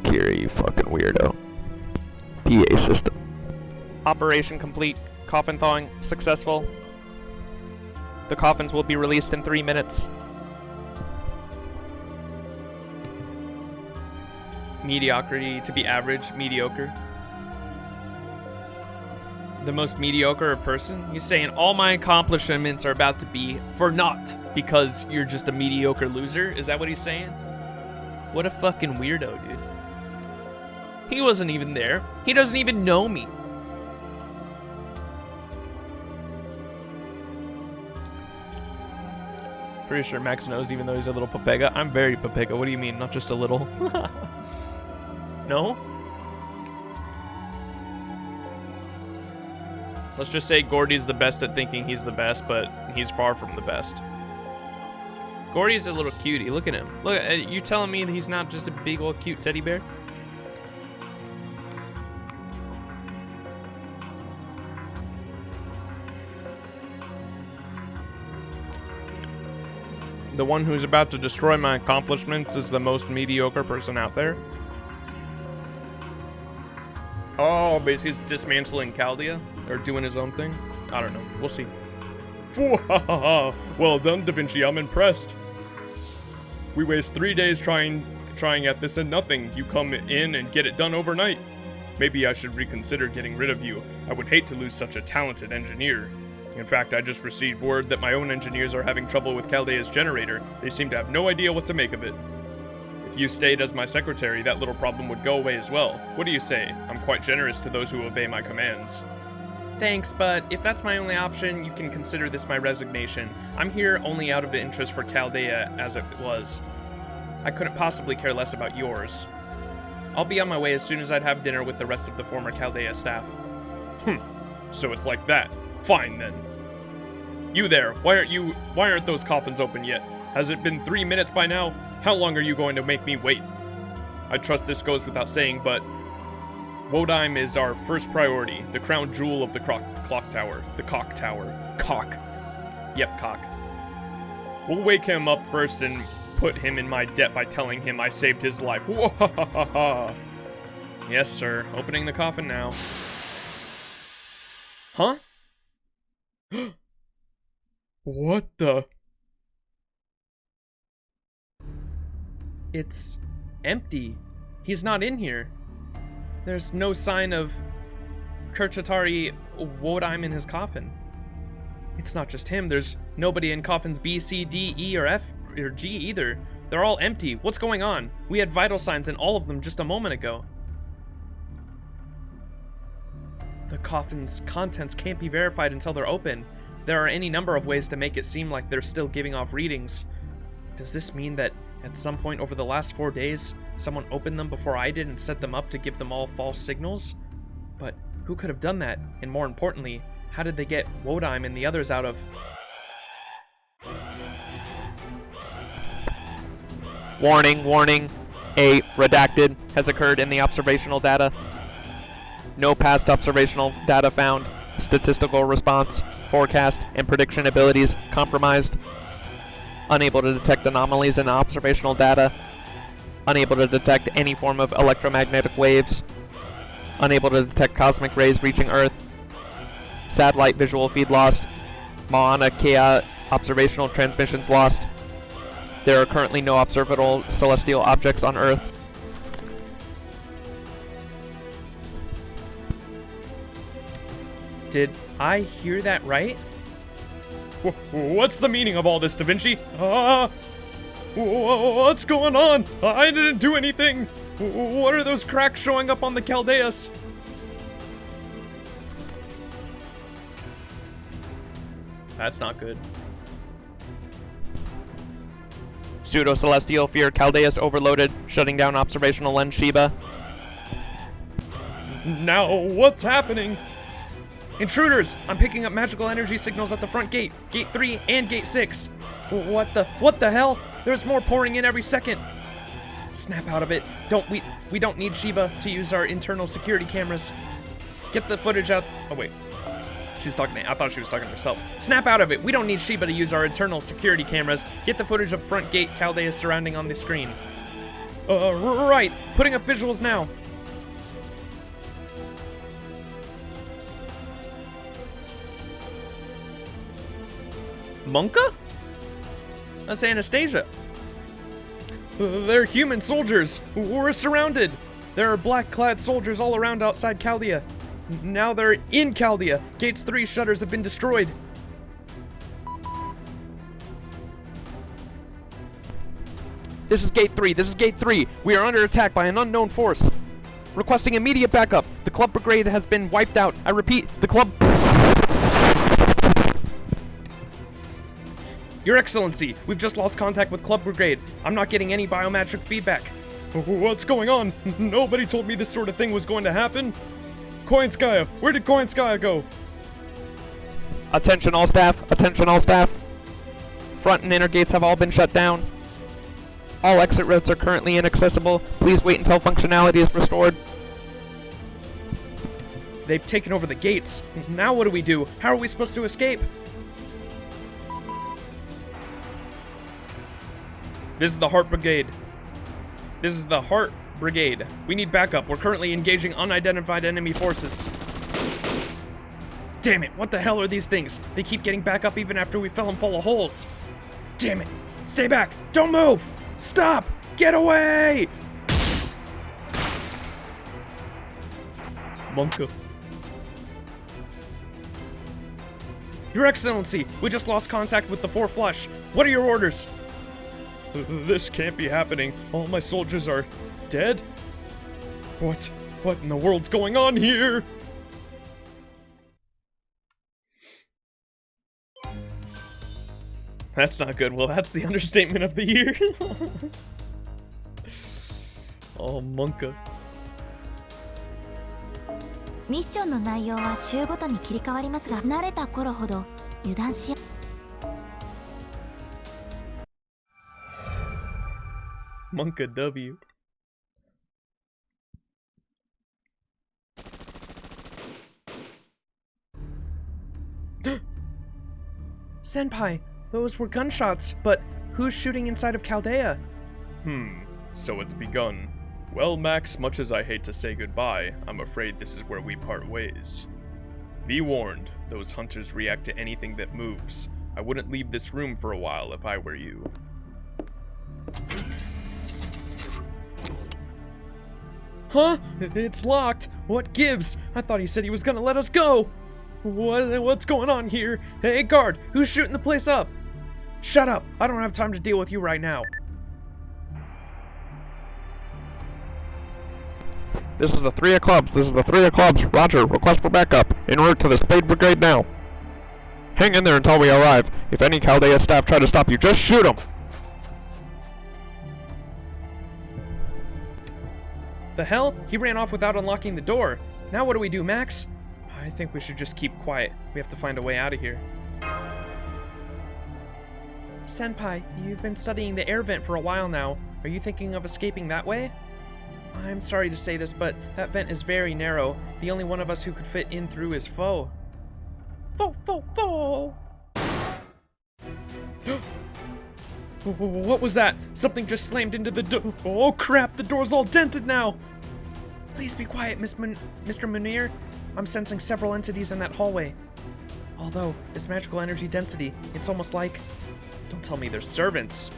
Kira, you fucking weirdo. PA system. Operation complete. Coffin thawing successful. The coffins will be released in 3 minutes. Mediocrity to be average, mediocre. The most mediocre person? You're saying all my accomplishments are about to be for naught because you're just a mediocre loser? Is that what he's saying? What a fucking weirdo, dude. He wasn't even there. He doesn't even know me. Pretty sure Max knows even though he's a little papega. I'm very papega. What do you mean? Not just a little? No? Let's just say Gordy's the best at thinking he's the best, but he's far from the best. Gordy's a little cutie. Look at him. Look, you telling me that he's not just a big old cute teddy bear? The one who's about to destroy my accomplishments is the most mediocre person out there. Oh, but he's dismantling Chaldea? Or doing his own thing? I don't know. We'll see. Well done, Da Vinci. I'm impressed. We waste 3 days trying at this and nothing. You come in and get it done overnight. Maybe I should reconsider getting rid of you. I would hate to lose such a talented engineer. In fact, I just received word that my own engineers are having trouble with Chaldea's generator. They seem to have no idea what to make of it. If you stayed as my secretary, that little problem would go away as well. What do you say? I'm quite generous to those who obey my commands. Thanks, but if that's my only option, you can consider this my resignation. I'm here only out of interest for Chaldea as it was. I couldn't possibly care less about yours. I'll be on my way as soon as I'd have dinner with the rest of the former Chaldea staff. So it's like that. Fine then. You there, why aren't those coffins open yet? Has it been 3 minutes by now? How long are you going to make me wait? I trust this goes without saying, but Wodime is our first priority, the crown jewel of the clock tower. The cock tower. Cock. Yep, cock. We'll wake him up first and put him in my debt by telling him I saved his life. Whoa. Yes, sir. Opening the coffin now. Huh? What the? It's empty. He's not in here. There's no sign of Kurchatari Wodime in his coffin. It's not just him. There's nobody in coffins B, C, D, E, or F, or G either. They're all empty. What's going on? We had vital signs in all of them just a moment ago. The coffin's contents can't be verified until they're open. There are any number of ways to make it seem like they're still giving off readings. Does this mean that at some point over the last 4 days, someone opened them before I did and set them up to give them all false signals? But who could have done that? And more importantly, how did they get Wodime and the others out of... Warning, warning. A redacted has occurred in the observational data. No past observational data found. Statistical response, forecast, and prediction abilities compromised. Unable to detect anomalies in observational data. Unable to detect any form of electromagnetic waves. Unable to detect cosmic rays reaching Earth. Satellite visual feed lost. Mauna Kea observational transmissions lost. There are currently no observable celestial objects on Earth. Did I hear that right? What's the meaning of all this, Da Vinci? What's going on? I didn't do anything. What are those cracks showing up on the Chaldeus? That's not good. Pseudo-celestial fear Chaldeus overloaded, shutting down observational lens Sheba. Now, what's happening? Intruders! I'm picking up magical energy signals at the front gate. Gate 3 and Gate 6. What the hell? There's more pouring in every second. Snap out of it. We don't need Sheba to use our internal security cameras. Get the footage out. Oh wait. She's talking to me. I thought she was talking to herself. Snap out of it. We don't need Sheba to use our internal security cameras. Get the footage of front gate Chaldeus surrounding on the screen. Right. Putting up visuals now. Monka? That's Anastasia. They're human soldiers. We're surrounded. There are black-clad soldiers all around outside Chaldea. Now they're in Chaldea. Gates 3 shutters have been destroyed. This is Gate 3. This is Gate 3. We are under attack by an unknown force. Requesting immediate backup. The club brigade has been wiped out. I repeat, the club... Your Excellency, we've just lost contact with Club Brigade. I'm not getting any biometric feedback. What's going on? Nobody told me this sort of thing was going to happen. Koinskaya, where did Koinskaya go? Attention all staff. Attention all staff. Front and inner gates have all been shut down. All exit routes are currently inaccessible. Please wait until functionality is restored. They've taken over the gates. Now what do we do? How are we supposed to escape? This is the Heart Brigade. This is the Heart Brigade. We need backup. We're currently engaging unidentified enemy forces. Damn it, what the hell are these things? They keep getting back up even after we fill them full of holes. Damn it. Stay back. Don't move. Stop. Get away. Monka. Your Excellency, we just lost contact with the 4 Flush. What are your orders? This can't be happening. All my soldiers are dead? What in the world's going on here? That's not good. Well, that's the understatement of the year. Oh, Monka. ミッションの内容は週ごとに切り替わりますが、慣れた頃ほど油断し Monka W. Senpai, those were gunshots, but who's shooting inside of Chaldea? So it's begun. Well, Max, much as I hate to say goodbye, I'm afraid this is where we part ways. Be warned, those hunters react to anything that moves. I wouldn't leave this room for a while if I were you. Huh? It's locked. What gives? I thought he said he was gonna let us go. What's going on here? Hey, guard, who's shooting the place up? Shut up. I don't have time to deal with you right now. This is the 3 of clubs. This is the 3 of clubs. Roger, request for backup. En route to the Spade Brigade now. Hang in there until we arrive. If any Chaldea staff try to stop you, just shoot them. The hell? He ran off without unlocking the door. Now what do we do, Max? I think we should just keep quiet. We have to find a way out of here. Senpai, you've been studying the air vent for a while now. Are you thinking of escaping that way? I'm sorry to say this, but that vent is very narrow. The only one of us who could fit in through is Foe. Foe! What was that? Something just slammed into the door. Oh crap, the door's all dented now. Please be quiet, Mr. Munir. I'm sensing several entities in that hallway. Although, it's magical energy density. It's almost like... Don't tell me they're servants.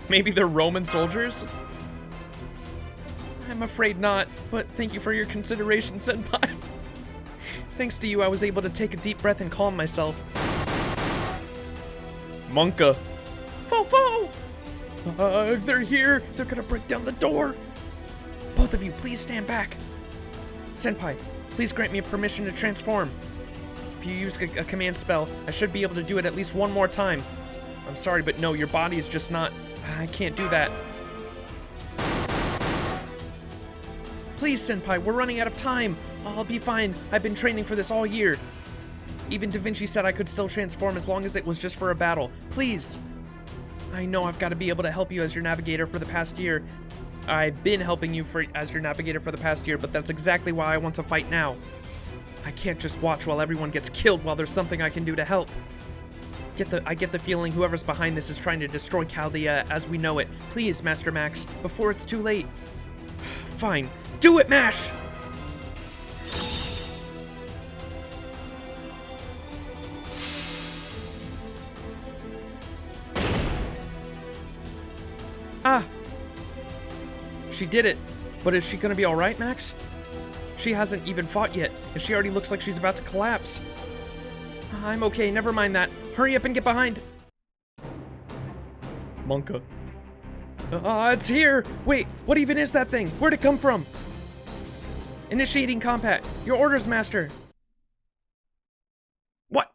Maybe they're Roman soldiers? I'm afraid not, but thank you for your consideration, Senpai. Thanks to you, I was able to take a deep breath and calm myself. Monka. Foe! They're here! They're gonna break down the door! Both of you, please stand back. Senpai, please grant me permission to transform. If you use a command spell, I should be able to do it at least one more time. I'm sorry, but no, your body is just not... I can't do that. Please, Senpai, we're running out of time. I'll be fine. I've been training for this all year. Even Da Vinci said I could still transform as long as it was just for a battle. Please. I know I've got to be able to help you as your navigator for the past year. I've been helping you as your navigator for the past year, but that's exactly why I want to fight now. I can't just watch while everyone gets killed while there's something I can do to help. I get the feeling whoever's behind this is trying to destroy Chaldea as we know it. Please, Master Max, before it's too late. Fine. Do it, Mash! Ah! She did it. But is she gonna be alright, Max? She hasn't even fought yet, and she already looks like she's about to collapse. I'm okay, never mind that. Hurry up and get behind. Monka. It's here! Wait, what even is that thing? Where'd it come from? Initiating combat. Your orders, Master. What?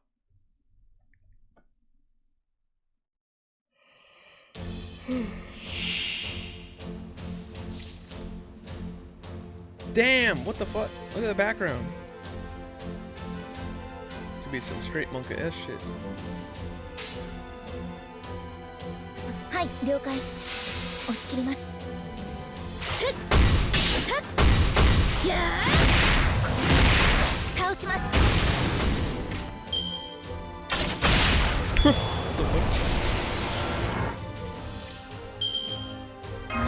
Damn, what the fuck? Look at the background. To be some straight Monka-S shit. はい、了解。押し切ります。ふっふっやー倒します。まだ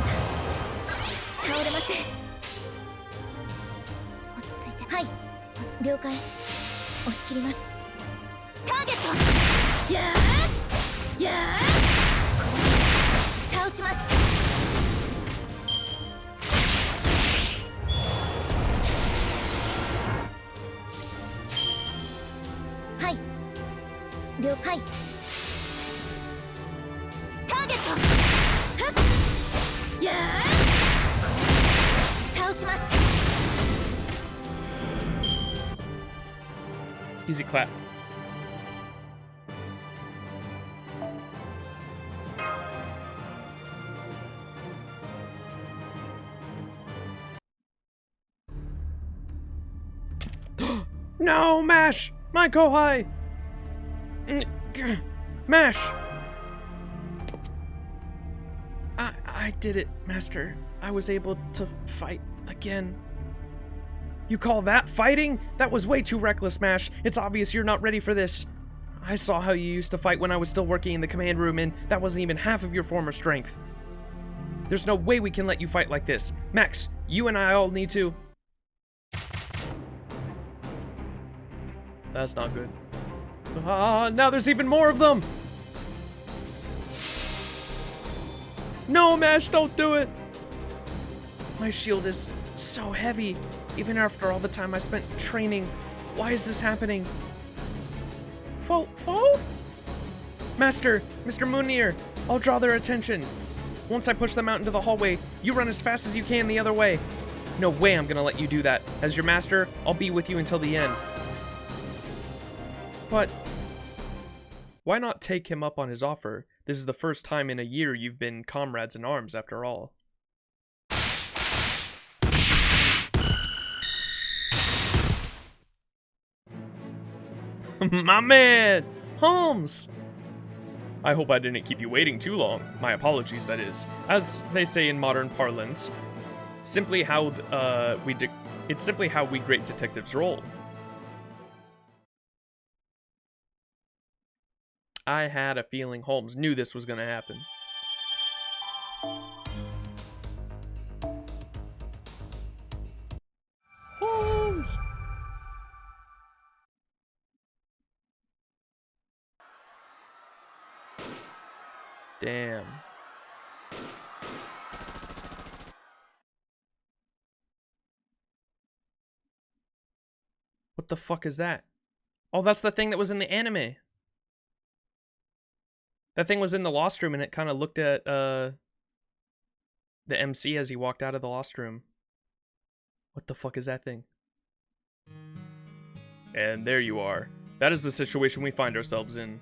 倒れません。落ち着いて。はい、了解。押し切ります。ターゲットやーやー倒します。はい。了解。ターゲット。はっ。やー。倒します。Easy clap. No, Mash! My Kohai! Mash! I did it, Master. I was able to fight again. You call that fighting? That was way too reckless, Mash. It's obvious you're not ready for this. I saw how you used to fight when I was still working in the command room, and that wasn't even half of your former strength. There's no way we can let you fight like this. Max, you and I all need to... That's not good. Ah, now there's even more of them! No, Mash, don't do it! My shield is so heavy, even after all the time I spent training. Why is this happening? Foe? Master, Mr. Munir, I'll draw their attention. Once I push them out into the hallway, you run as fast as you can the other way. No way I'm gonna let you do that. As your master, I'll be with you until the end. But why not take him up on his offer? This is the first time in a year you've been comrades in arms, after all. My man! Holmes! I hope I didn't keep you waiting too long. My apologies, that is. As they say in modern parlance, it's simply how we great detectives roll. I had a feeling Holmes knew this was going to happen. Holmes! Damn. What the fuck is that? Oh, that's the thing that was in the anime. That thing was in the Lost Room, and it kind of looked at the MC as he walked out of the Lost Room. What the fuck is that thing? And there you are. That is the situation we find ourselves in.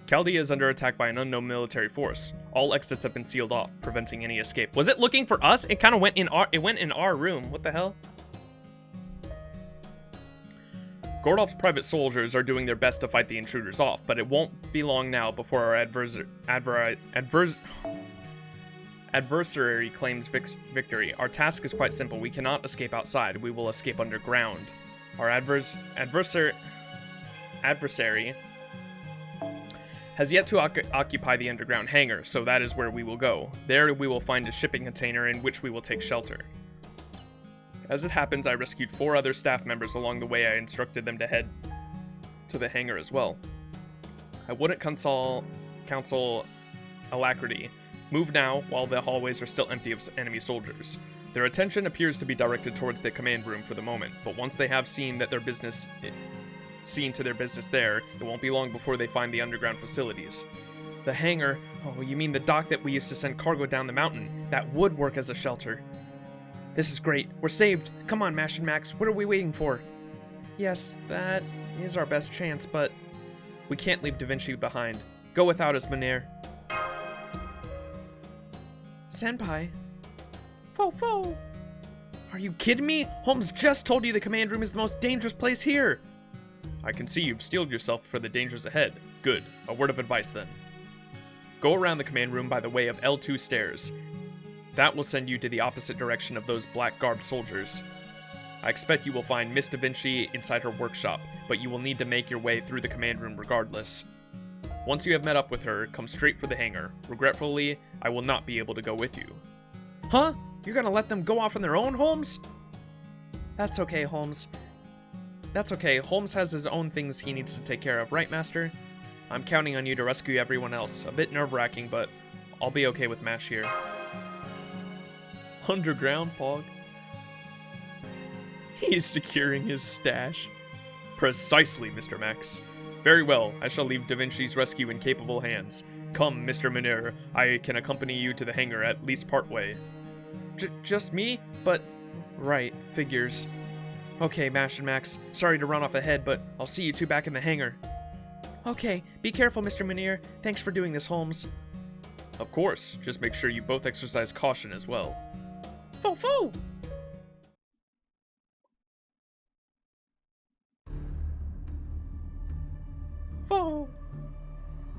Chaldea is under attack by an unknown military force. All exits have been sealed off, preventing any escape. Was it looking for us? It kind of went in our room. What the hell? Gordolf's private soldiers are doing their best to fight the intruders off, but it won't be long now before our adversary claims victory. Our task is quite simple. We cannot escape outside. We will escape underground. Our adversary has yet to occupy the underground hangar, so that is where we will go. There we will find a shipping container in which we will take shelter. As it happens, I rescued 4 other staff members along the way. I instructed them to head to the hangar as well. I wouldn't counsel alacrity. Move now while the hallways are still empty of enemy soldiers. Their attention appears to be directed towards the command room for the moment, but once they have seen to their business there, it won't be long before they find the underground facilities. The hangar? Oh, you mean the dock that we used to send cargo down the mountain? That would work as a shelter. This is great. We're saved. Come on, Mash and Max. What are we waiting for? Yes, that is our best chance, but we can't leave Da Vinci behind. Go without us, Munir. Senpai? Fo. Are you kidding me? Holmes just told you the command room is the most dangerous place here. I can see you've steeled yourself for the dangers ahead. Good. A word of advice then. Go around the command room by the way of L2 stairs. That will send you to the opposite direction of those black-garbed soldiers. I expect you will find Miss Da Vinci inside her workshop, but you will need to make your way through the command room regardless. Once you have met up with her, come straight for the hangar. Regretfully, I will not be able to go with you. Huh? You're gonna let them go off on their own, Holmes? That's okay, Holmes. That's okay. Holmes has his own things he needs to take care of, right, Master? I'm counting on you to rescue everyone else. A bit nerve-wracking, but I'll be okay with Mash here. Underground, Pog. He's securing his stash. Precisely, Mr. Max. Very well, I shall leave Da Vinci's rescue in capable hands. Come, Mr. Munir, I can accompany you to the hangar at least partway. Just me? But... right, figures. Okay, Mash and Max, sorry to run off ahead, but I'll see you two back in the hangar. Okay, be careful, Mr. Munir. Thanks for doing this, Holmes. Of course, just make sure you both exercise caution as well. Fo!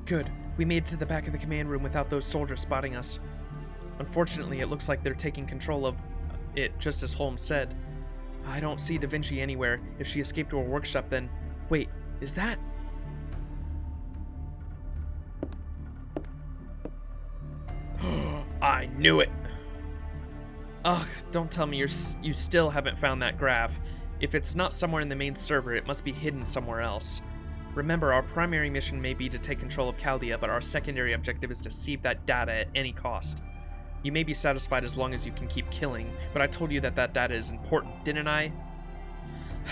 Good. We made it to the back of the command room without those soldiers spotting us. Unfortunately, it looks like they're taking control of it, just as Holmes said. I don't see Da Vinci anywhere. If she escaped to her workshop, then... Wait, is that... I knew it! Ugh, don't tell me you still haven't found that graph. If it's not somewhere in the main server, it must be hidden somewhere else. Remember, our primary mission may be to take control of Chaldea, but our secondary objective is to seize that data at any cost. You may be satisfied as long as you can keep killing, but I told you that that data is important, didn't I?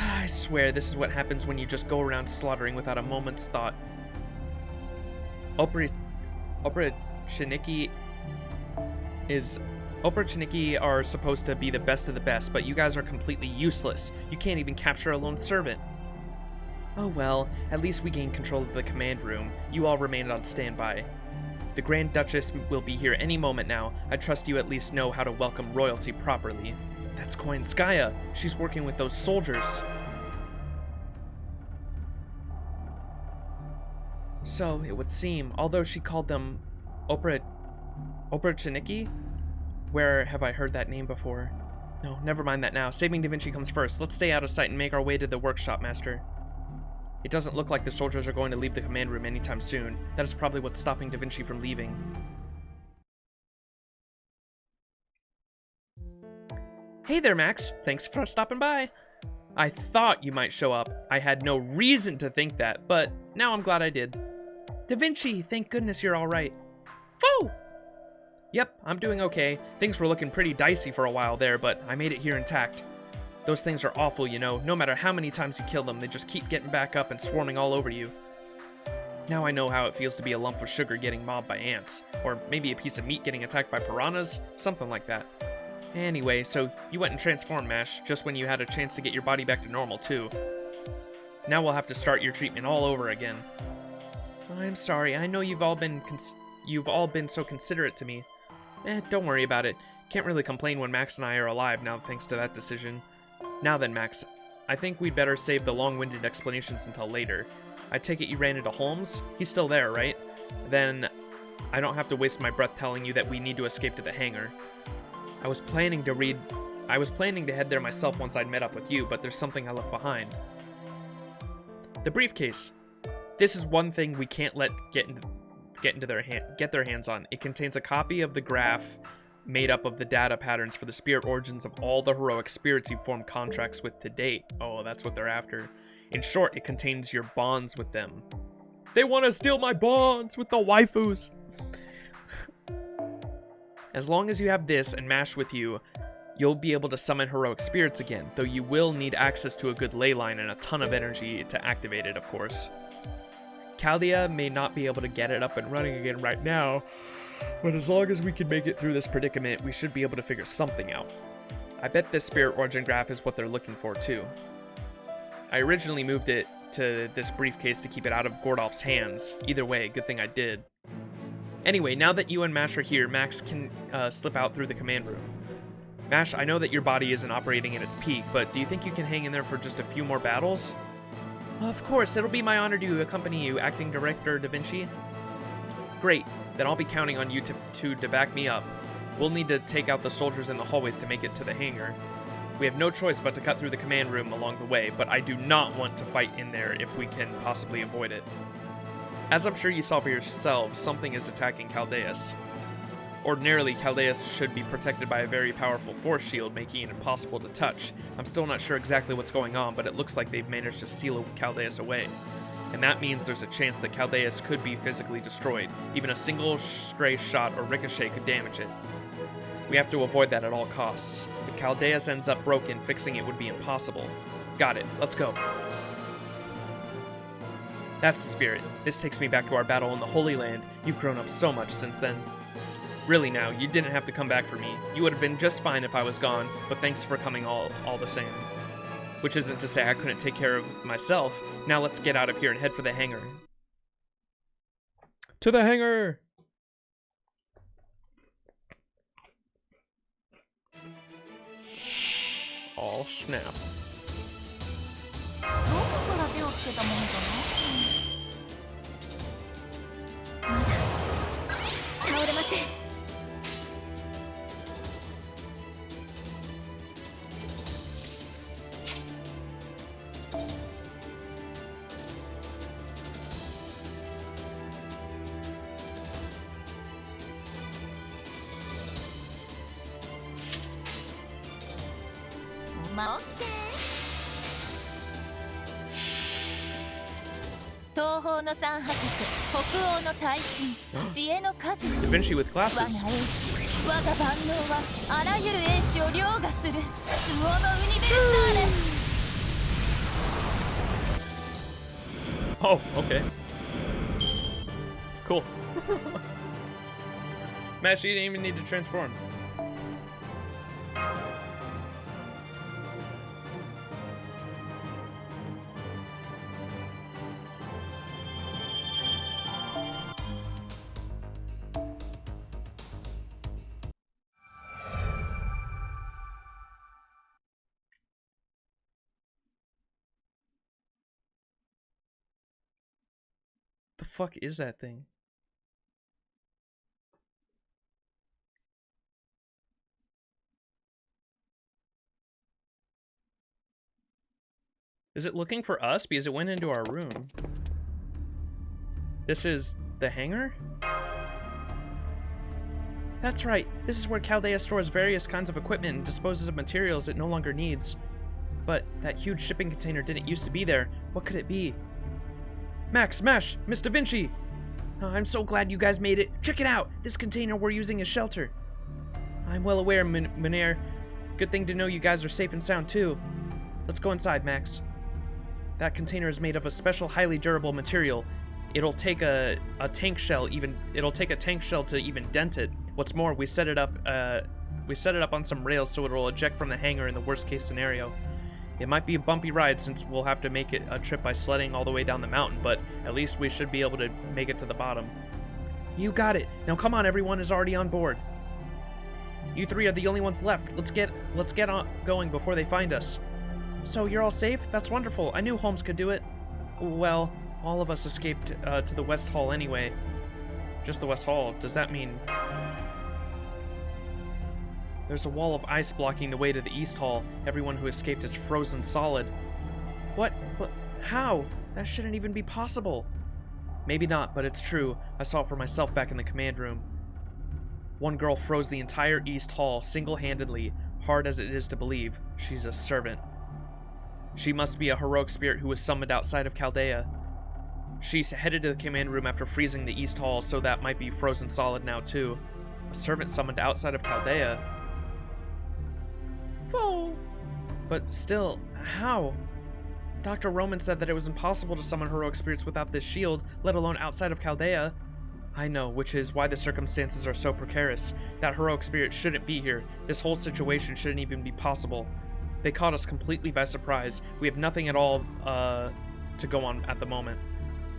I swear, this is what happens when you just go around slaughtering without a moment's thought. Oprichniki are supposed to be the best of the best, but you guys are completely useless. You can't even capture a lone servant. Oh well, at least we gained control of the command room. You all remained on standby. The Grand Duchess will be here any moment now. I trust you at least know how to welcome royalty properly. That's Koinskaya. She's working with those soldiers. So, it would seem, although she called them Oprichniki? Where have I heard that name before? No, never mind that now. Saving Da Vinci comes first. Let's stay out of sight and make our way to the workshop, Master. It doesn't look like the soldiers are going to leave the command room anytime soon. That is probably what's stopping Da Vinci from leaving. Hey there, Max. Thanks for stopping by. I thought you might show up. I had no reason to think that, but now I'm glad I did. Da Vinci, thank goodness you're all right. Foo! Yep, I'm doing okay. Things were looking pretty dicey for a while there, but I made it here intact. Those things are awful, you know. No matter how many times you kill them, they just keep getting back up and swarming all over you. Now I know how it feels to be a lump of sugar getting mobbed by ants. Or maybe a piece of meat getting attacked by piranhas. Something like that. Anyway, so you went and transformed, Mash, just when you had a chance to get your body back to normal, too. Now we'll have to start your treatment all over again. I'm sorry. I know you've all been so considerate to me. Don't worry about it. Can't really complain when Max and I are alive now thanks to that decision. Now then, Max, I think we'd better save the long-winded explanations until later. I take it you ran into Holmes? He's still there, right? Then I don't have to waste my breath telling you that we need to escape to the hangar. I was planning to head there myself once I'd met up with you, but there's something I left behind. The briefcase. This is one thing we can't let get their hands on. It contains a copy of the graph made up of the data patterns for the spirit origins of all the heroic spirits you've formed contracts with to date. Oh, that's what they're after. In short, it contains your bonds with them. They want to steal my bonds with the waifus! As long as you have this and Mash with you, you'll be able to summon heroic spirits again, though you will need access to a good ley line and a ton of energy to activate it, of course. Chaldea may not be able to get it up and running again right now, but as long as we can make it through this predicament, we should be able to figure something out. I bet this spirit origin graph is what they're looking for, too. I originally moved it to this briefcase to keep it out of Gordolf's hands. Either way, good thing I did. Anyway, now that you and Mash are here, Max can slip out through the command room. Mash, I know that your body isn't operating at its peak, but do you think you can hang in there for just a few more battles? Of course, it'll be my honor to accompany you, Acting Director Da Vinci. Great, then I'll be counting on you to back me up. We'll need to take out the soldiers in the hallways to make it to the hangar. We have no choice but to cut through the command room along the way, but I do not want to fight in there if we can possibly avoid it. As I'm sure you saw for yourselves, something is attacking Chaldeus. Ordinarily, Chaldeus should be protected by a very powerful force shield, making it impossible to touch. I'm still not sure exactly what's going on, but it looks like they've managed to seal Chaldeus away. And that means there's a chance that Chaldeus could be physically destroyed. Even a single stray shot or ricochet could damage it. We have to avoid that at all costs. If Chaldeus ends up broken, fixing it would be impossible. Got it, let's go. That's the spirit. This takes me back to our battle in the Holy Land. You've grown up so much since then. Really now, you didn't have to come back for me. You would have been just fine if I was gone, but thanks for coming all the same. Which isn't to say I couldn't take care of myself. Now let's get out of here and head for the hangar. To the hangar! Oh, snap. どこから手をつけたものかな。まだ倒れません。ま、オッケー。東方の三八世、北欧の大神、知恵の果実。 Da Vinci with 我が glasses. 英知、我が万能はあらゆる英知を凌駕する。魚のウニベルサーレ。 Oh, okay. Cool. Mash, you didn't even need to transform. The fuck is that thing? Is it looking for us? Because it went into our room. This is the hangar? That's right. This is where Chaldea stores various kinds of equipment and disposes of materials it no longer needs. But that huge shipping container didn't used to be there. What could it be? Max, Mash, Miss Da Vinci! Oh, I'm so glad you guys made it. Check it out! This container we're using as shelter. I'm well aware, Mynheer. Good thing to know you guys are safe and sound, too. Let's go inside, Max. That container is made of a special, highly durable material. It'll take a tank shell to even dent it. What's more, we set it up on some rails so it'll eject from the hangar in the worst case scenario. It might be a bumpy ride since we'll have to make it a trip by sledding all the way down the mountain, but at least we should be able to make it to the bottom. You got it. Now come on, everyone is already on board. You three are the only ones left. Let's get on going before they find us. So you're all safe? That's wonderful. I knew Holmes could do it. Well, all of us escaped to the West Hall anyway. Just the West Hall. Does that mean... There's a wall of ice blocking the way to the East Hall. Everyone who escaped is frozen solid. What? How? That shouldn't even be possible. Maybe not, but it's true. I saw it for myself back in the command room. One girl froze the entire East Hall single-handedly, hard as it is to believe. She's a servant. She must be a heroic spirit who was summoned outside of Chaldea. She's headed to the command room after freezing the East Hall, so that might be frozen solid now too. A servant summoned outside of Chaldea? Oh. But still, how? Dr. Roman said that it was impossible to summon heroic spirits without this shield, let alone outside of Chaldea. I know, which is why the circumstances are so precarious. That heroic spirit shouldn't be here. This whole situation shouldn't even be possible. They caught us completely by surprise. We have nothing at all to go on at the moment,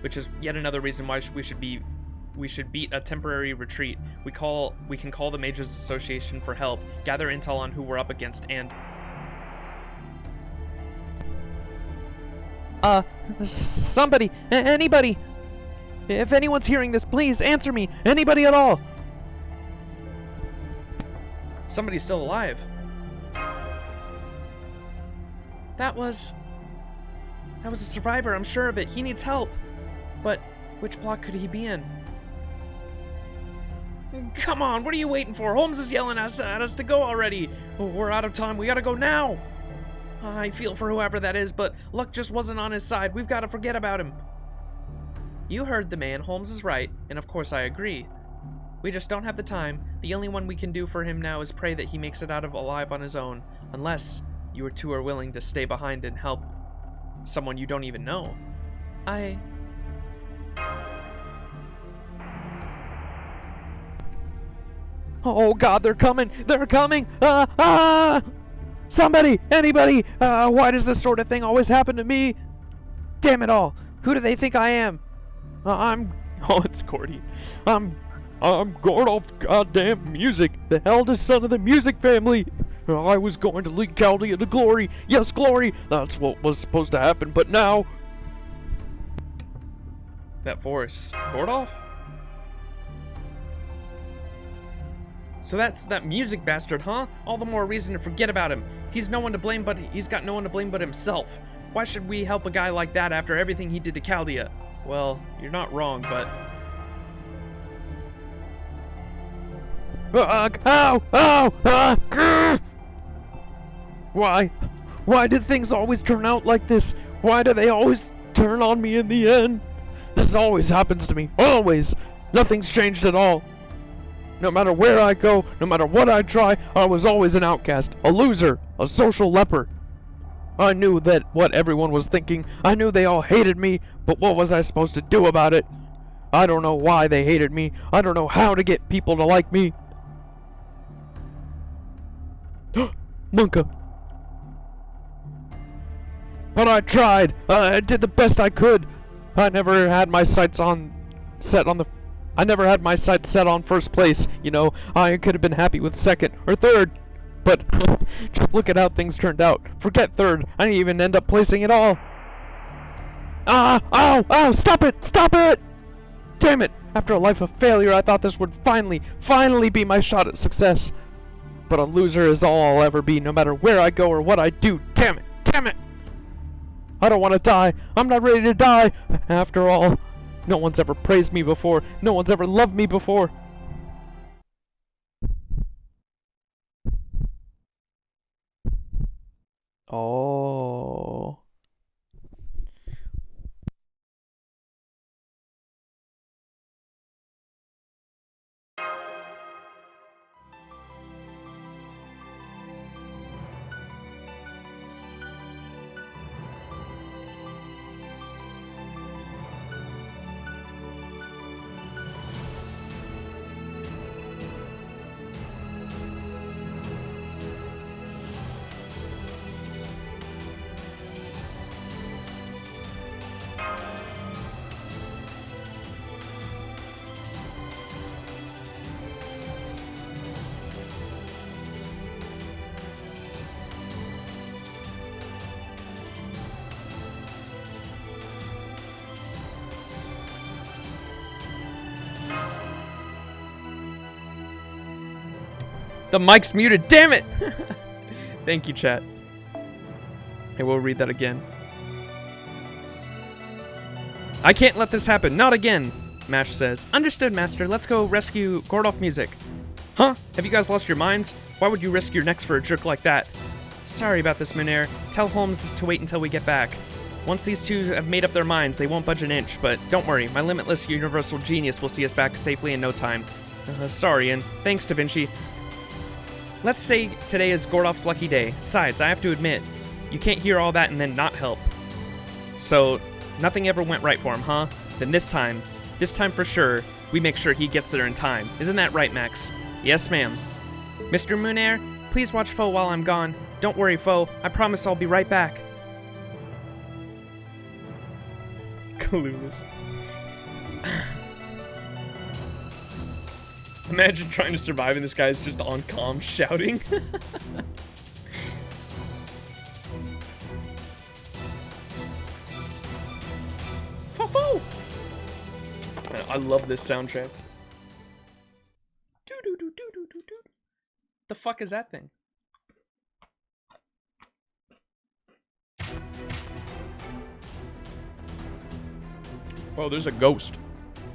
which is yet another reason why we should beat a temporary retreat. We can call the Mages Association for help, gather intel on who we're up against, and somebody, anybody, if anyone's hearing this, please answer me. Anybody at all? Somebody's still alive. That was a survivor, I'm sure of it. He needs help. But which block could he be in? Come on, what are you waiting for? Holmes is yelling at us to go already. Oh, we're out of time. We gotta go now. I feel for whoever that is, but luck just wasn't on his side. We've got to forget about him. You heard the man. Holmes is right, and of course I agree. We just don't have the time. The only one we can do for him now is pray that he makes it out of alive on his own, unless you two are willing to stay behind and help someone you don't even know. Oh God, they're coming! They're coming! Somebody! Anybody! Why does this sort of thing always happen to me? Damn it all! Who do they think I am? Oh, it's Cordy. I'm Gordolf goddamn Music, the eldest son of the Music family. I was going to lead Chaldea to glory. Yes, glory! That's what was supposed to happen, but now... That voice. Gordolf? So that's that music bastard, huh? All the more reason to forget about him. He's got no one to blame but himself. Why should we help a guy like that after everything he did to Chaldea? Well, you're not wrong, but... Why? Why do things always turn out like this? Why do they always turn on me in the end? This always happens to me. Always. Nothing's changed at all. No matter where I go, no matter what I try, I was always an outcast, a loser, a social leper. I knew that what everyone was thinking. I knew they all hated me, but what was I supposed to do about it? I don't know why they hated me. I don't know how to get people to like me. Monka. But I tried. I did the best I could. I never had my sights set on first place, you know. I could have been happy with second or third. But just look at how things turned out. Forget third. I didn't even end up placing at all. Ah! Ow! Ow! Stop it! Stop it! Damn it! After a life of failure, I thought this would finally be my shot at success. But a loser is all I'll ever be, no matter where I go or what I do. Damn it! Damn it! I don't want to die. I'm not ready to die. After all, no one's ever praised me before. No one's ever loved me before. Oh. The mic's muted, damn it! Thank you, chat. I will read that again. I can't let this happen, not again, Mash says. Understood, Master, let's go rescue Gordolf Music. Huh? Have you guys lost your minds? Why would you risk your necks for a jerk like that? Sorry about this, Munair. Tell Holmes to wait until we get back. Once these two have made up their minds, they won't budge an inch, but don't worry, my limitless universal genius will see us back safely in no time. Sorry, and thanks, Da Vinci. Let's say today is Gordolf's lucky day. Besides, I have to admit, you can't hear all that and then not help. So, nothing ever went right for him, huh? Then this time for sure, we make sure he gets there in time. Isn't that right, Max? Yes, ma'am. Mr. Munair, please watch Foe while I'm gone. Don't worry, Foe. I promise I'll be right back. Clueless. Imagine trying to survive and this guy's just on comm shouting. Fo-fo! I love this soundtrack. Do-do-do-do-do-do-do. The fuck is that thing? Oh, there's a ghost.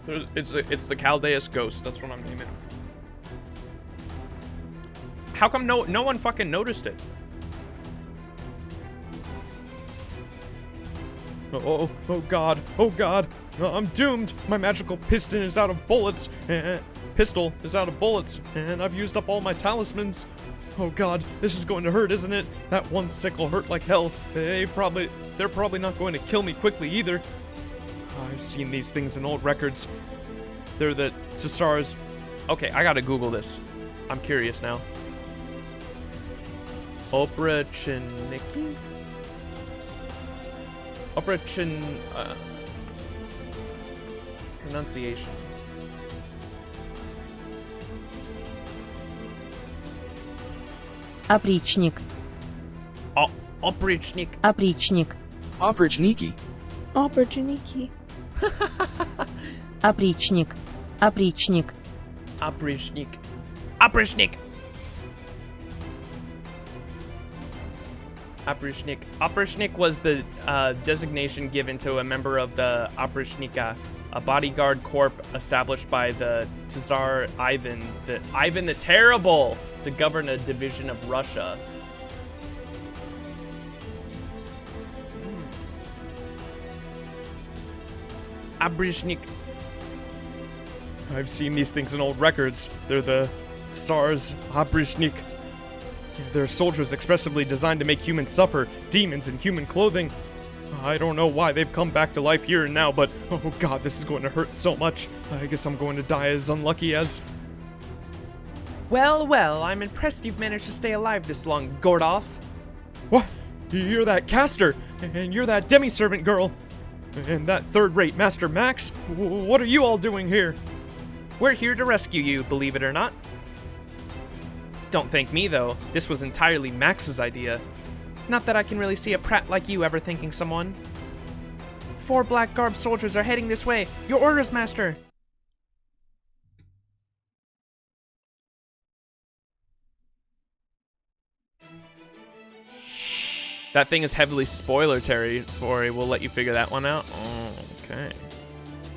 It's the Caldeus ghost. That's what I'm naming it. How come no one fucking noticed it? Oh god. Oh god. I'm doomed. My magical pistol is out of bullets. And I've used up all my talismans. Oh god, this is going to hurt, isn't it? That one sickle hurt like hell. They're probably not going to kill me quickly either. I've seen these things in old records. They're the Cesar's... Okay, I gotta Google this. I'm curious now. Oprachniki? Pronunciation. Опричник. Опричник. Опричник. Opportunity. Opportunity. Опричник. Опричник. Опричник. Опричник. Oprishnik. Oprishnik was the designation given to a member of the Oprishnika, a bodyguard corps established by the Tsar Ivan the Terrible to govern a division of Russia. Abrishnik. I've seen these things in old records. They're the SARS Abrishnik. They're soldiers expressively designed to make humans suffer, demons in human clothing. I don't know why they've come back to life here and now, but oh god, this is going to hurt so much. I guess I'm going to die as unlucky as... Well, well, I'm impressed you've managed to stay alive this long, Gordolf. What? You're that caster, and you're that demi-servant girl, and that third-rate Master Max? What are you all doing here? We're here to rescue you, believe it or not. Don't thank me, though. This was entirely Max's idea. Not that I can really see a prat like you ever thanking someone. 4 black-garbed soldiers are heading this way. Your orders, Master. That thing is heavily spoiler-terry, Tori. We'll let you figure that one out. Oh, okay.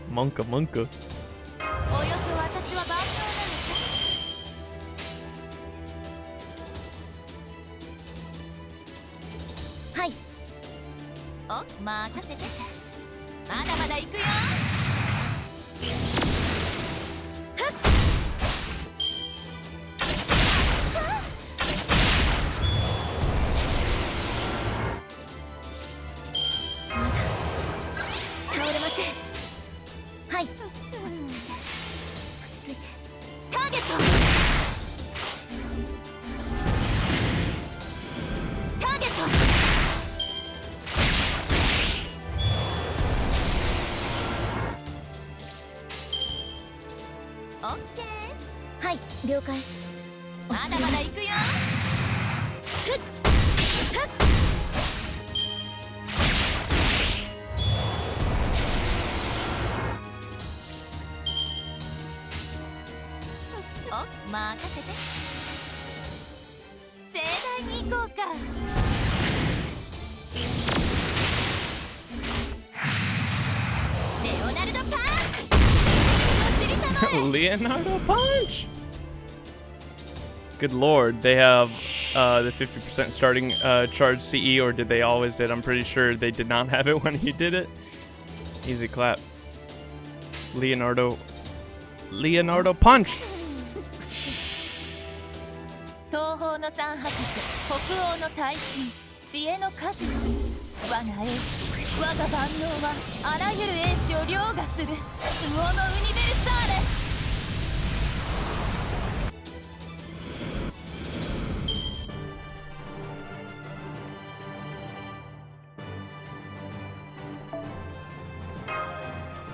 Monka, monka. およそ私は万能なのさ。はい。お、任せて。まだまだ行くよ。はっ。まだ倒れません。はい。落ち着いて。落ち着いて。ターゲット。ターゲット。オッケー。はい、了解。まだまだ行くよ。ふっふっ。お、任せて。盛大に行こうか。レオナルドパンチ。お尻たまえ。 Leonardo Punch! Good lord, they have the 50% starting charge CE, or did they always did? I'm pretty sure they did not have it when he did it. Easy clap. Leonardo Punch! 東方の三拍子、北欧の大神、知恵の果実。我が英知、我が万能はあらゆる英知を凌駕する。魚のウニベルサーレ。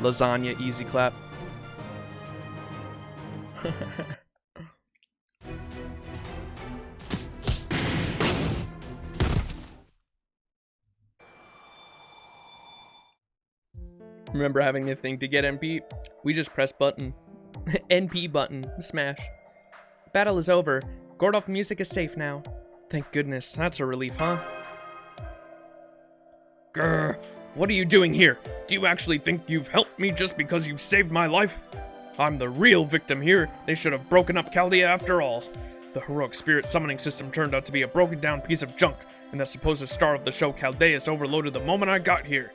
Lasagna, easy clap. Remember having the thing to get NP? We just press button. NP button. Smash. Battle is over. Gordolf music is safe now. Thank goodness. That's a relief, huh? Grr. What are you doing here? Do you actually think you've helped me just because you've saved my life? I'm the real victim here. They should have broken up Chaldea after all. The heroic spirit summoning system turned out to be a broken down piece of junk, and the supposed star of the show Chaldeus overloaded the moment I got here.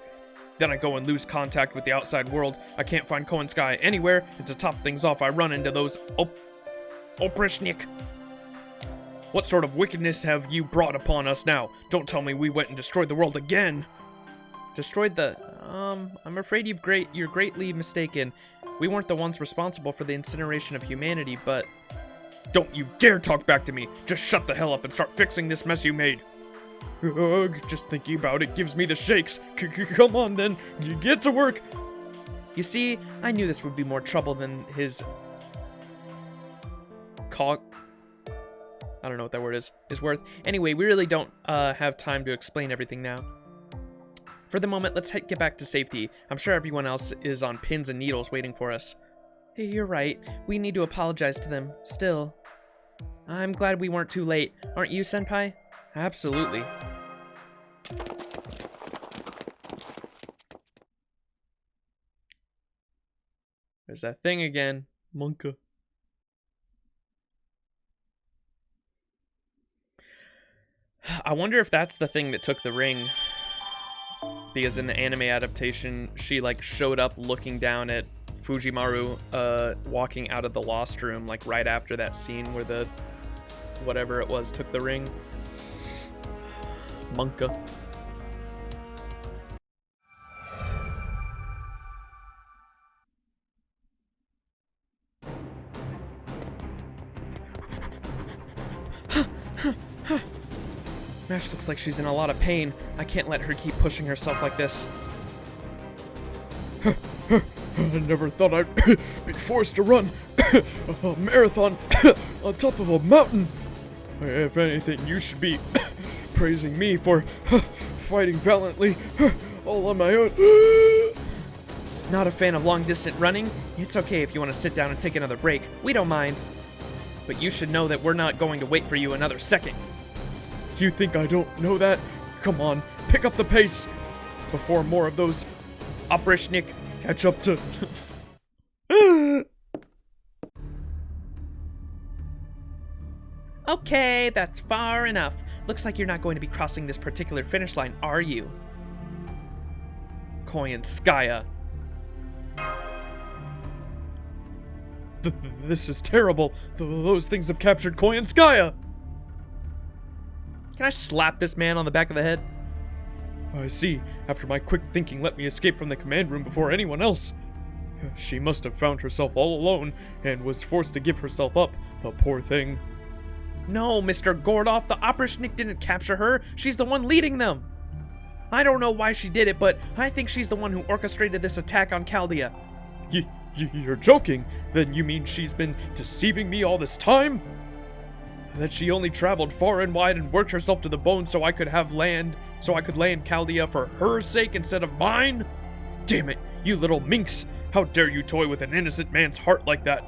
Then I go and lose contact with the outside world. I can't find Cohen Sky anywhere, and to top things off I run into those Oprishnik. What sort of wickedness have you brought upon us now? Don't tell me we went and destroyed the world again. Destroyed the... I'm afraid you're greatly mistaken. We weren't the ones responsible for the incineration of humanity, but... Don't you dare talk back to me! Just shut the hell up and start fixing this mess you made! Ugh, just thinking about it gives me the shakes. Come on then, get to work! You see, I knew this would be more trouble than his... I don't know what that word is worth. Anyway, we really don't have time to explain everything now. For the moment, let's get back to safety. I'm sure everyone else is on pins and needles waiting for us. Hey, you're right. We need to apologize to them. Still. I'm glad we weren't too late. Aren't you, Senpai? Absolutely. There's that thing again. Monka. I wonder if that's the thing that took the ring. Because in the anime adaptation, she like showed up looking down at Fujimaru walking out of the Lost Room, like right after that scene where the whatever it was took the ring. Monka. Mash looks like she's in a lot of pain. I can't let her keep pushing herself like this. I never thought I'd be forced to run a marathon on top of a mountain. If anything, you should be praising me for fighting valiantly all on my own. Not a fan of long-distance running? It's okay if you want to sit down and take another break. We don't mind. But you should know that we're not going to wait for you another second. You think I don't know that? Come on, pick up the pace before more of those Oprishnik catch up to... Okay, that's far enough. Looks like you're not going to be crossing this particular finish line, are you? Koyanskaya. This is terrible. Those things have captured Koyanskaya. Can I slap this man on the back of the head? I see. After my quick thinking let me escape from the command room before anyone else. She must have found herself all alone and was forced to give herself up, the poor thing. No, Mr. Gordoff, the Oprishnik didn't capture her. She's the one leading them. I don't know why she did it, but I think she's the one who orchestrated this attack on Chaldea. You're joking? Then you mean she's been deceiving me all this time? That she only traveled far and wide and worked herself to the bone so I could land Chaldea for her sake instead of mine? Damn it, you little minx! How dare you toy with an innocent man's heart like that?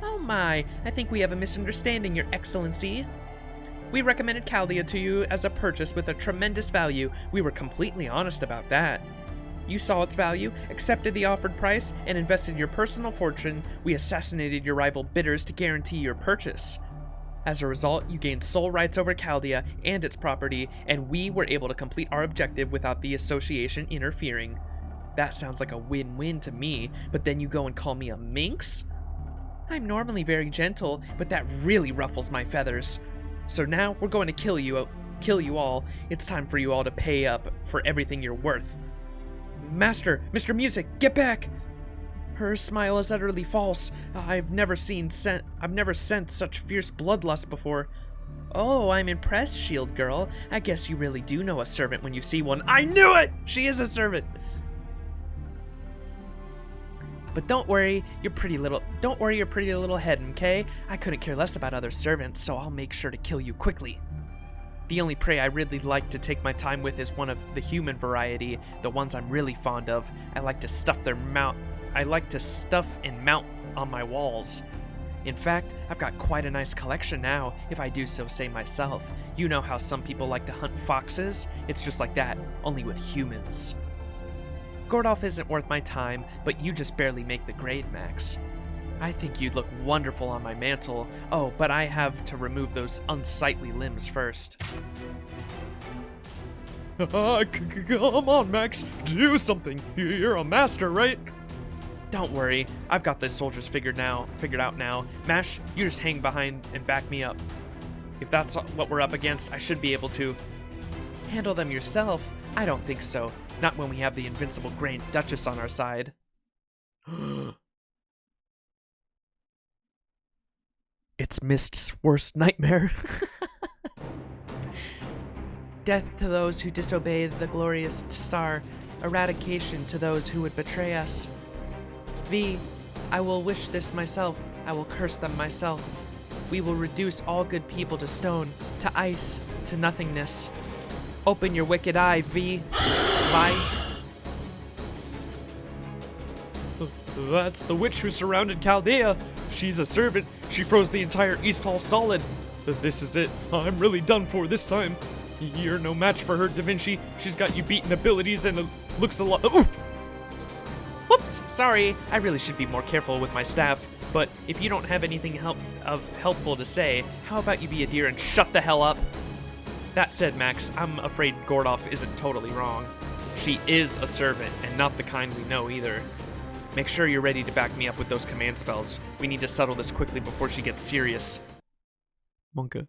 Oh my, I think we have a misunderstanding, Your Excellency. We recommended Chaldea to you as a purchase with a tremendous value. We were completely honest about that. You saw its value, accepted the offered price, and invested your personal fortune. We assassinated your rival bidders to guarantee your purchase. As a result, you gained sole rights over Chaldea and its property, and we were able to complete our objective without the association interfering. That sounds like a win-win to me, but then you go and call me a minx? I'm normally very gentle, but that really ruffles my feathers. So now we're going to kill you all. It's time for you all to pay up for everything you're worth. Master, Mr. Music, get back! Her smile is utterly false. I've never sensed such fierce bloodlust before. Oh, I'm impressed, Shield Girl. I guess you really do know a servant when you see one. I knew it! She is a servant. But don't worry your pretty little head, okay? I couldn't care less about other servants, so I'll make sure to kill you quickly. The only prey I really like to take my time with is one of the human variety, the ones I'm really fond of. I like to stuff and mount on my walls. In fact, I've got quite a nice collection now, if I do so say myself. You know how some people like to hunt foxes? It's just like that, only with humans. Gordoff isn't worth my time, but you just barely make the grade, Max. I think you'd look wonderful on my mantle. Oh, but I have to remove those unsightly limbs first. Come on, Max. Do something. You're a master, right? Don't worry. I've got the soldiers figured out now. Mash, you just hang behind and back me up. If that's what we're up against, I should be able to handle them yourself. I don't think so. Not when we have the invincible Grand Duchess on our side. It's Mist's worst nightmare. Death to those who disobey the glorious star. Eradication to those who would betray us. V, I will wish this myself. I will curse them myself. We will reduce all good people to stone, to ice, to nothingness. Open your wicked eye, V. That's the witch who surrounded Chaldea. She's a servant. She froze the entire East Hall solid. This is it. I'm really done for this time. You're no match for her, Da Vinci. She's got you beaten abilities and looks a lot... Oof! Whoops, sorry. I really should be more careful with my staff. But if you don't have anything helpful to say, how about you be a dear and shut the hell up? That said, Max, I'm afraid Gordoff isn't totally wrong. She is a servant, and not the kind we know either. Make sure you're ready to back me up with those command spells. We need to settle this quickly before she gets serious. Monka.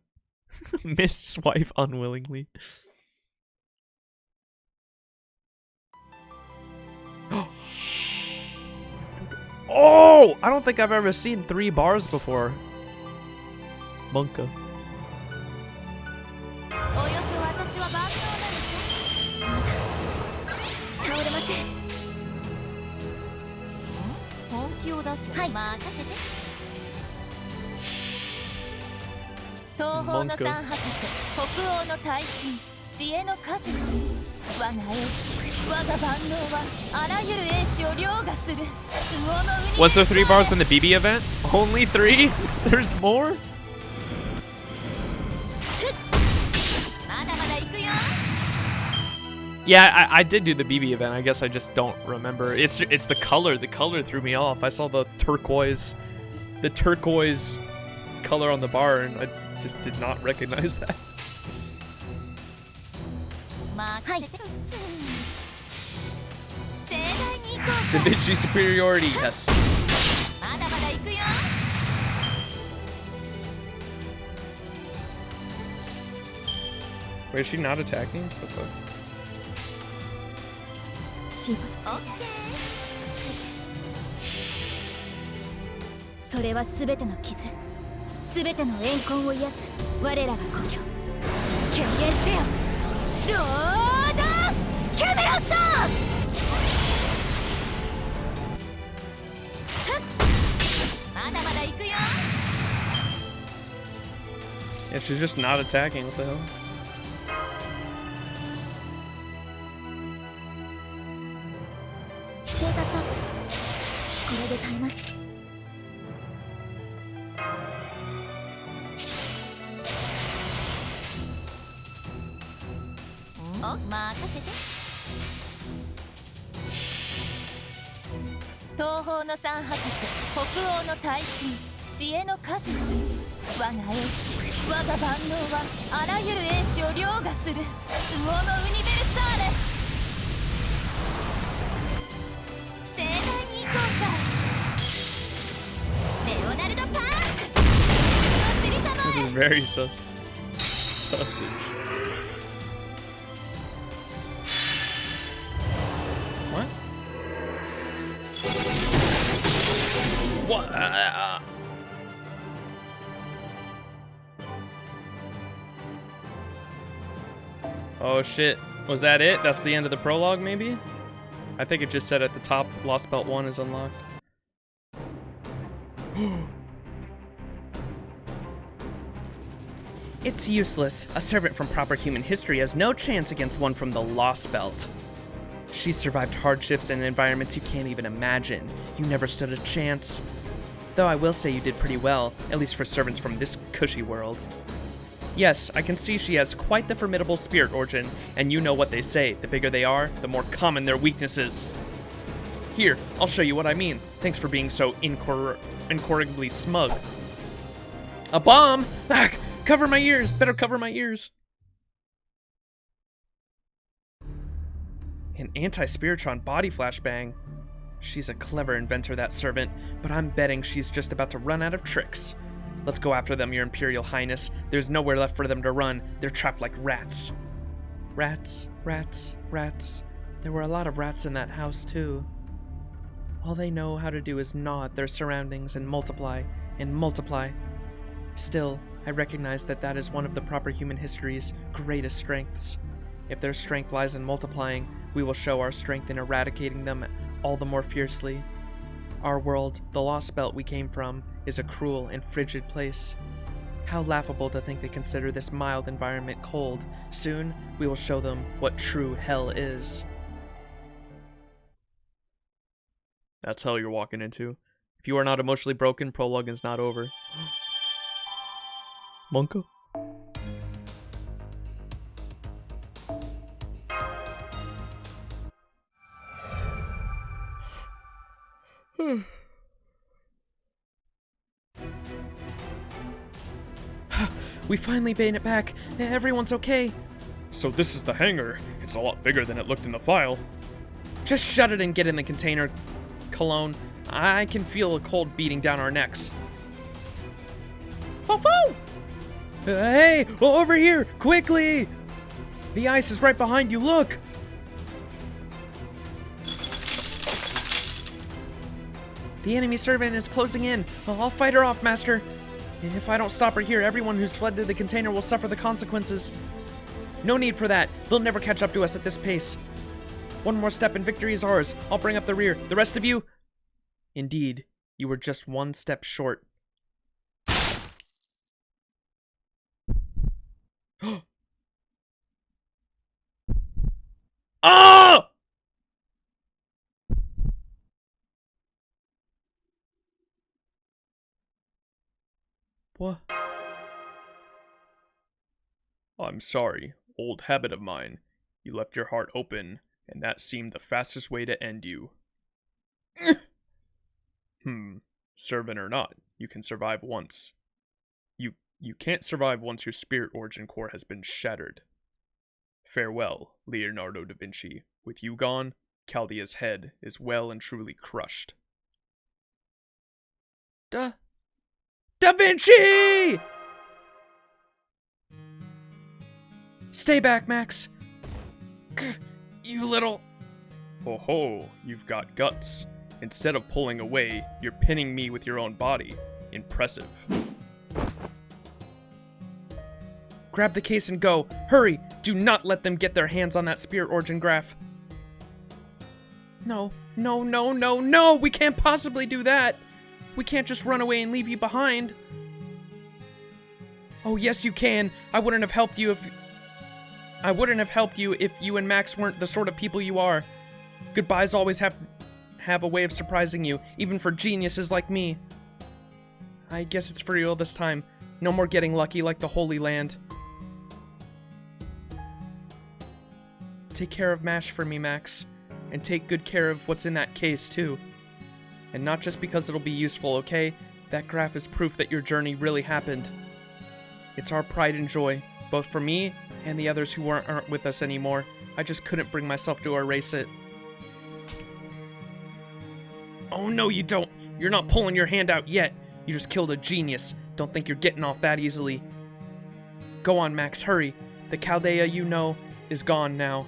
Misswipe unwillingly. Oh! I don't think I've ever seen 3 bars before. Monka. およそ私は万能なのか。倒れません。本気を出す。はい、任せて。東方の三拍手、北欧の大神、知恵の果実。我が英知、我が万能はあらゆる英知を凌駕する。魚の海。Was there 3 bars in the BB event? Only 3? There's more? Yeah, I did do the BB event. I guess I just don't remember. It's the color. The color threw me off. I saw the turquoise color on the bar, and I just did not recognize that. Da Vinci superiority, yes. Wait, is she not attacking? What the? それは全ての傷、全ての怨恨を癒す我らが故郷。権限せよ、ローダーキャメロット。まだまだ行くよ。Yeah, she's just not attacking. What the hell? ステータスアップ。これで耐えます。お、任せて。東方の三拍手、北欧の大神、知恵の果実。我が英知、我が万能はあらゆる英知を凌駕する。魚のウニベルサーレ。盛大に行こうか。レオナルドパンチ。お尻玉。 This is very sausage. What? What? Oh shit. Was that it? That's the end of the prologue, maybe? I think it just said at the top, Lost Belt 1 is unlocked. It's useless. A servant from proper human history has no chance against one from the Lost Belt. She's survived hardships and environments you can't even imagine. You never stood a chance. Though I will say you did pretty well, at least for servants from this cushy world. Yes, I can see she has quite the formidable spirit, Origin, and you know what they say. The bigger they are, the more common their weaknesses. Here, I'll show you what I mean. Thanks for being so incorrigibly smug. A bomb! Ah, cover my ears! Better cover my ears. An anti-spiritron body flashbang. She's a clever inventor, that servant, but I'm betting she's just about to run out of tricks. Let's go after them, Your Imperial Highness. There's nowhere left for them to run. They're trapped like rats. Rats, rats, rats. There were a lot of rats in that house, too. All they know how to do is gnaw at their surroundings and multiply, and multiply. Still, I recognize that that is one of the proper human history's greatest strengths. If their strength lies in multiplying, we will show our strength in eradicating them all the more fiercely. Our world, the Lost Belt we came from, is a cruel and frigid place. How laughable to think they consider this mild environment cold. Soon, we will show them what true hell is. That's hell you're walking into. If you are not emotionally broken, prologue is not over. Monka? We finally made it back. Everyone's okay. So this is the hangar. It's a lot bigger than it looked in the file. Just shut it and get in the container, Cologne. I can feel a cold beating down our necks. Foo-foo! Hey, over here, quickly! The ice is right behind you, look! The enemy servant is closing in. I'll fight her off, Master. If I don't stop her here, everyone who's fled to the container will suffer the consequences. No need for that. They'll never catch up to us at this pace. One more step and victory is ours. I'll bring up the rear. The rest of you... Indeed, you were just one step short. Oh! What? I'm sorry, old habit of mine. You left your heart open, and that seemed the fastest way to end you. Servant or not, you can survive once. You can't survive once your spirit origin core has been shattered. Farewell, Leonardo da Vinci. With you gone, Chaldea's head is well and truly crushed. Da Vinci! Stay back, Max. You little... Ho ho, you've got guts. Instead of pulling away, you're pinning me with your own body. Impressive. Grab the case and go. Hurry! Do not let them get their hands on that spirit origin graph. No. We can't possibly do that. We can't just run away and leave you behind. Oh, yes, you can. I wouldn't have helped you if you and Max weren't the sort of people you are. Goodbyes always have a way of surprising you, even for geniuses like me. I guess it's for real this time. No more getting lucky like the Holy Land. Take care of MASH for me, Max. And take good care of what's in that case, too. And not just because it'll be useful, okay? That graph is proof that your journey really happened. It's our pride and joy, both for me and the others who aren't with us anymore. I just couldn't bring myself to erase it. Oh, no, you don't. You're not pulling your hand out yet. You just killed a genius. Don't think you're getting off that easily. Go on, Max, hurry. The Chaldea you know is gone now.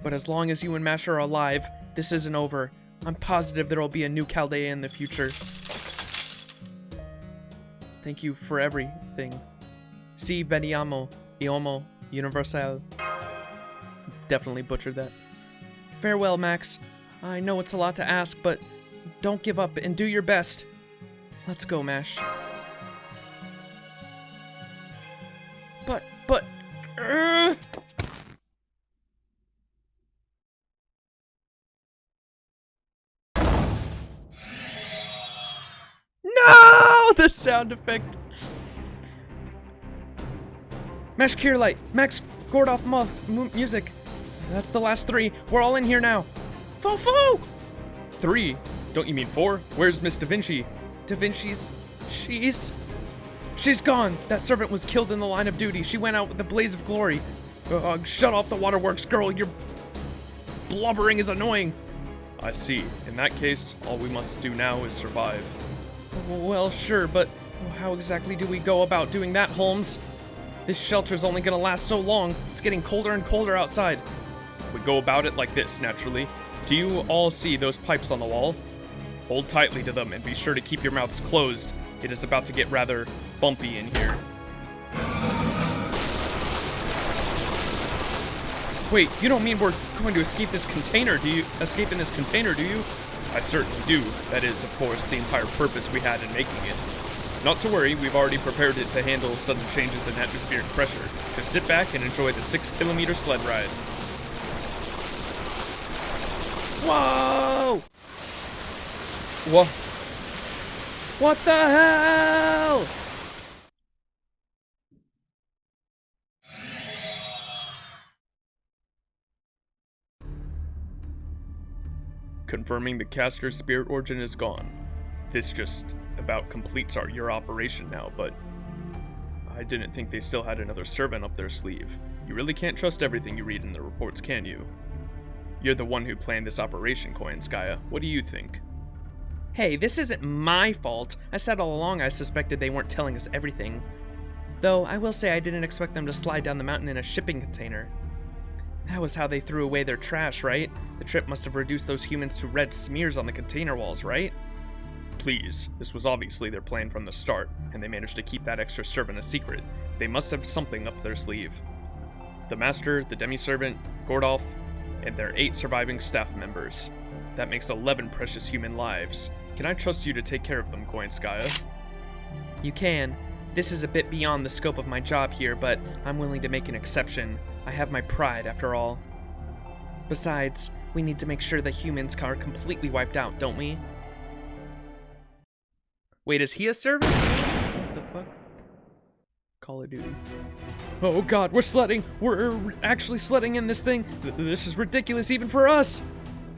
But as long as you and Mash are alive, this isn't over. I'm positive there will be a new Chaldea in the future. Thank you for everything. Si vediamo, iomo, universal. Definitely butchered that. Farewell, Max. I know it's a lot to ask, but don't give up and do your best. Let's go, Mash. But... No! The sound effect. Mash Kierlight, Max Gordoff music. That's the last three. We're all in here now. Foo-foo! 3? Don't you mean 4? Where's Miss Da Vinci? Da Vinci's... She's gone. That servant was killed in the line of duty. She went out with the blaze of glory. Shut off the waterworks, girl. Your blubbering is annoying. I see. In that case, all we must do now is survive. Well, sure, but how exactly do we go about doing that, Holmes? This shelter's only gonna last so long. It's getting colder and colder outside. We go about it like this, naturally. Do you all see those pipes on the wall? Hold tightly to them and be sure to keep your mouths closed. It is about to get rather bumpy in here. Wait, you don't mean we're going to escape this container, do you? Escape in this container, do you? I certainly do. That is, of course, the entire purpose we had in making it. Not to worry, we've already prepared it to handle sudden changes in atmospheric pressure. Just sit back and enjoy the 6-kilometer sled ride. Whoa! What the hell? Confirming the caster's spirit origin is gone. This just about completes your operation now, but I didn't think they still had another servant up their sleeve. You really can't trust everything you read in the reports, can you? You're the one who planned this operation, Koyanskaya. What do you think? Hey, this isn't my fault. I said all along I suspected they weren't telling us everything. Though, I will say I didn't expect them to slide down the mountain in a shipping container. That was how they threw away their trash, right? The trip must have reduced those humans to red smears on the container walls, right? Please, this was obviously their plan from the start, and they managed to keep that extra servant a secret. They must have something up their sleeve. The Master, the Demi-Servant, Gordolf, and their 8 surviving staff members. That makes 11 precious human lives. Can I trust you to take care of them, Koyanskaya? You can. This is a bit beyond the scope of my job here, but I'm willing to make an exception. I have my pride, after all. Besides, we need to make sure the humans are completely wiped out, don't we? Wait, is he a servant? What the fuck? Call of Duty. Oh god, we're sledding! We're actually sledding in this thing! This is ridiculous even for us!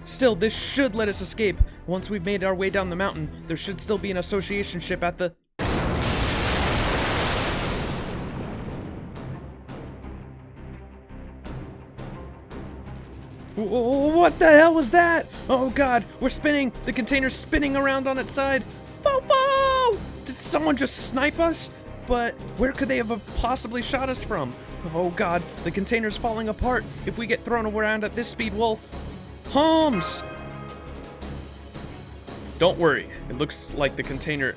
Still, this should let us escape. Once we've made our way down the mountain, there should still be an association ship at the... What the hell was that? Oh god, we're spinning! The container's spinning around on its side! Fo-fo! Did someone just snipe us? But where could they have possibly shot us from? Oh god, the container's falling apart. If we get thrown around at this speed, we'll... Holmes! Don't worry, it looks like the container...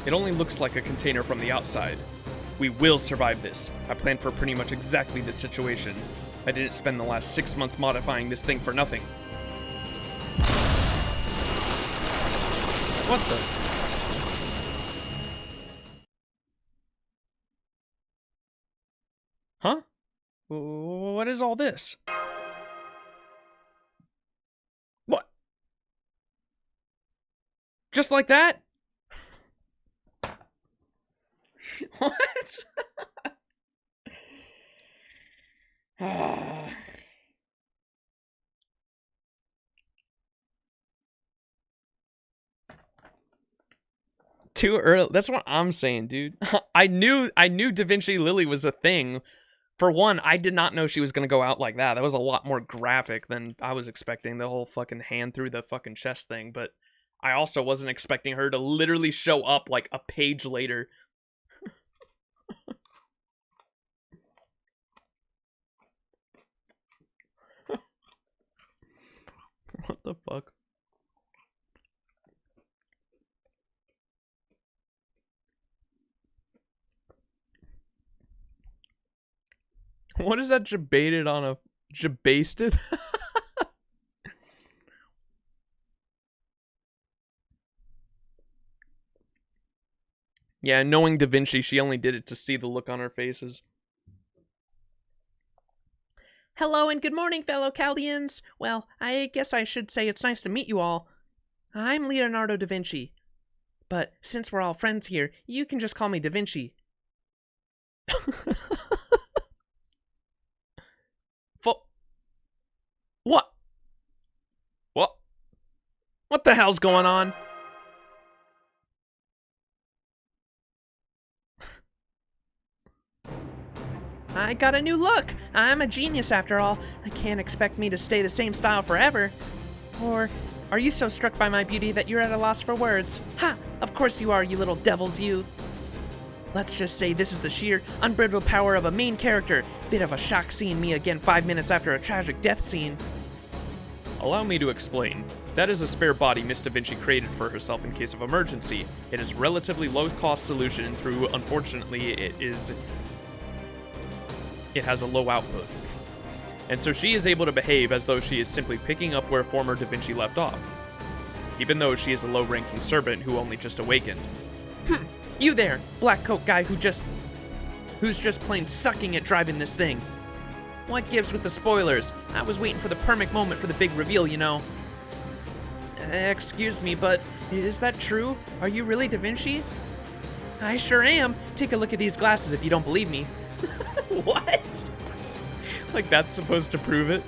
It only looks like a container from the outside. We will survive this. I planned for pretty much exactly this situation. I didn't spend the last 6 months modifying this thing for nothing. What the... Huh? What is all this? What? Just like that? What? Too early. That's what I'm saying, dude. I knew Da Vinci Lily was a thing. For one, I did not know she was gonna go out like that. That was a lot more graphic than I was expecting, the whole fucking hand through the fucking chest thing, but I also wasn't expecting her to literally show up like a page later. What the fuck? What is that jebaited on a... Jebasted? Yeah, knowing Da Vinci, she only did it to see the look on our faces. Hello and good morning, fellow Chaldeans. Well, I guess I should say it's nice to meet you all. I'm Leonardo da Vinci. But since we're all friends here, you can just call me Da Vinci. What? What? What the hell's going on? I got a new look! I'm a genius after all. I can't expect me to stay the same style forever. Or are you so struck by my beauty that you're at a loss for words? Ha! Of course you are, you little devils, you. Let's just say this is the sheer, unbridled power of a main character. Bit of a shock seeing me again 5 minutes after a tragic death scene. Allow me to explain. That is a spare body Miss Da Vinci created for herself in case of emergency. It is relatively low-cost solution through, unfortunately, it has a low output. And so she is able to behave as though she is simply picking up where former Da Vinci left off, even though she is a low-ranking servant who only just awakened. You there, black coat guy who's just plain sucking at driving this thing. What gives with the spoilers? I was waiting for the perfect moment for the big reveal, you know. Excuse me, but is that true? Are you really Da Vinci? I sure am. Take a look at these glasses if you don't believe me. What? Like that's supposed to prove it?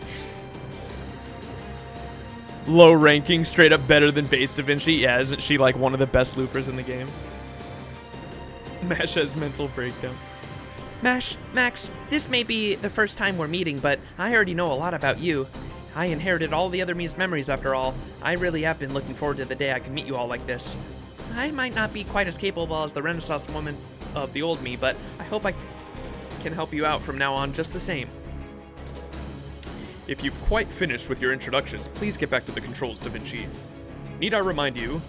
Low ranking, straight up better than base Da Vinci? Yeah, isn't she like one of the best loopers in the game? Mash has mental breakdown. Max, this may be the first time we're meeting, but I already know a lot about you. I inherited all the other me's memories after all. I really have been looking forward to the day I can meet you all like this. I might not be quite as capable as the Renaissance woman of the old me, but I hope I can help you out from now on just the same. If you've quite finished with your introductions, please get back to the controls, Da Vinci. Need I remind you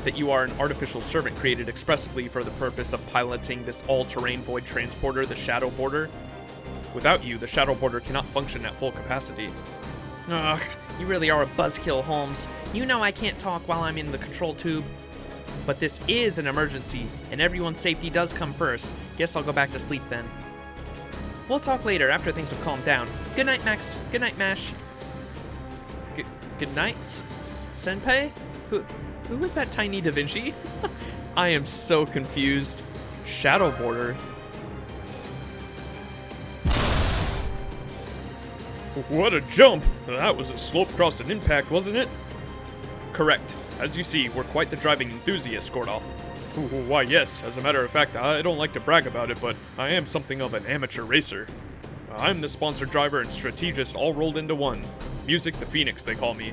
that you are an artificial servant created expressly for the purpose of piloting this all-terrain void transporter, the Shadow Border? Without you, the Shadow Border cannot function at full capacity. Ugh, you really are a buzzkill, Holmes. You know I can't talk while I'm in the control tube. But this is an emergency, and everyone's safety does come first. Guess I'll go back to sleep then. We'll talk later after things have calmed down. Good night, Max. Good night, Mash. Good night, Senpai? Who was that tiny Da Vinci? I am so confused. Shadow Border. What a jump! That was a slope across an impact, wasn't it? Correct. As you see, we're quite the driving enthusiast, Gordoff. Why, yes. As a matter of fact, I don't like to brag about it, but I am something of an amateur racer. I'm the sponsored driver and strategist all rolled into one. Music the Phoenix, they call me.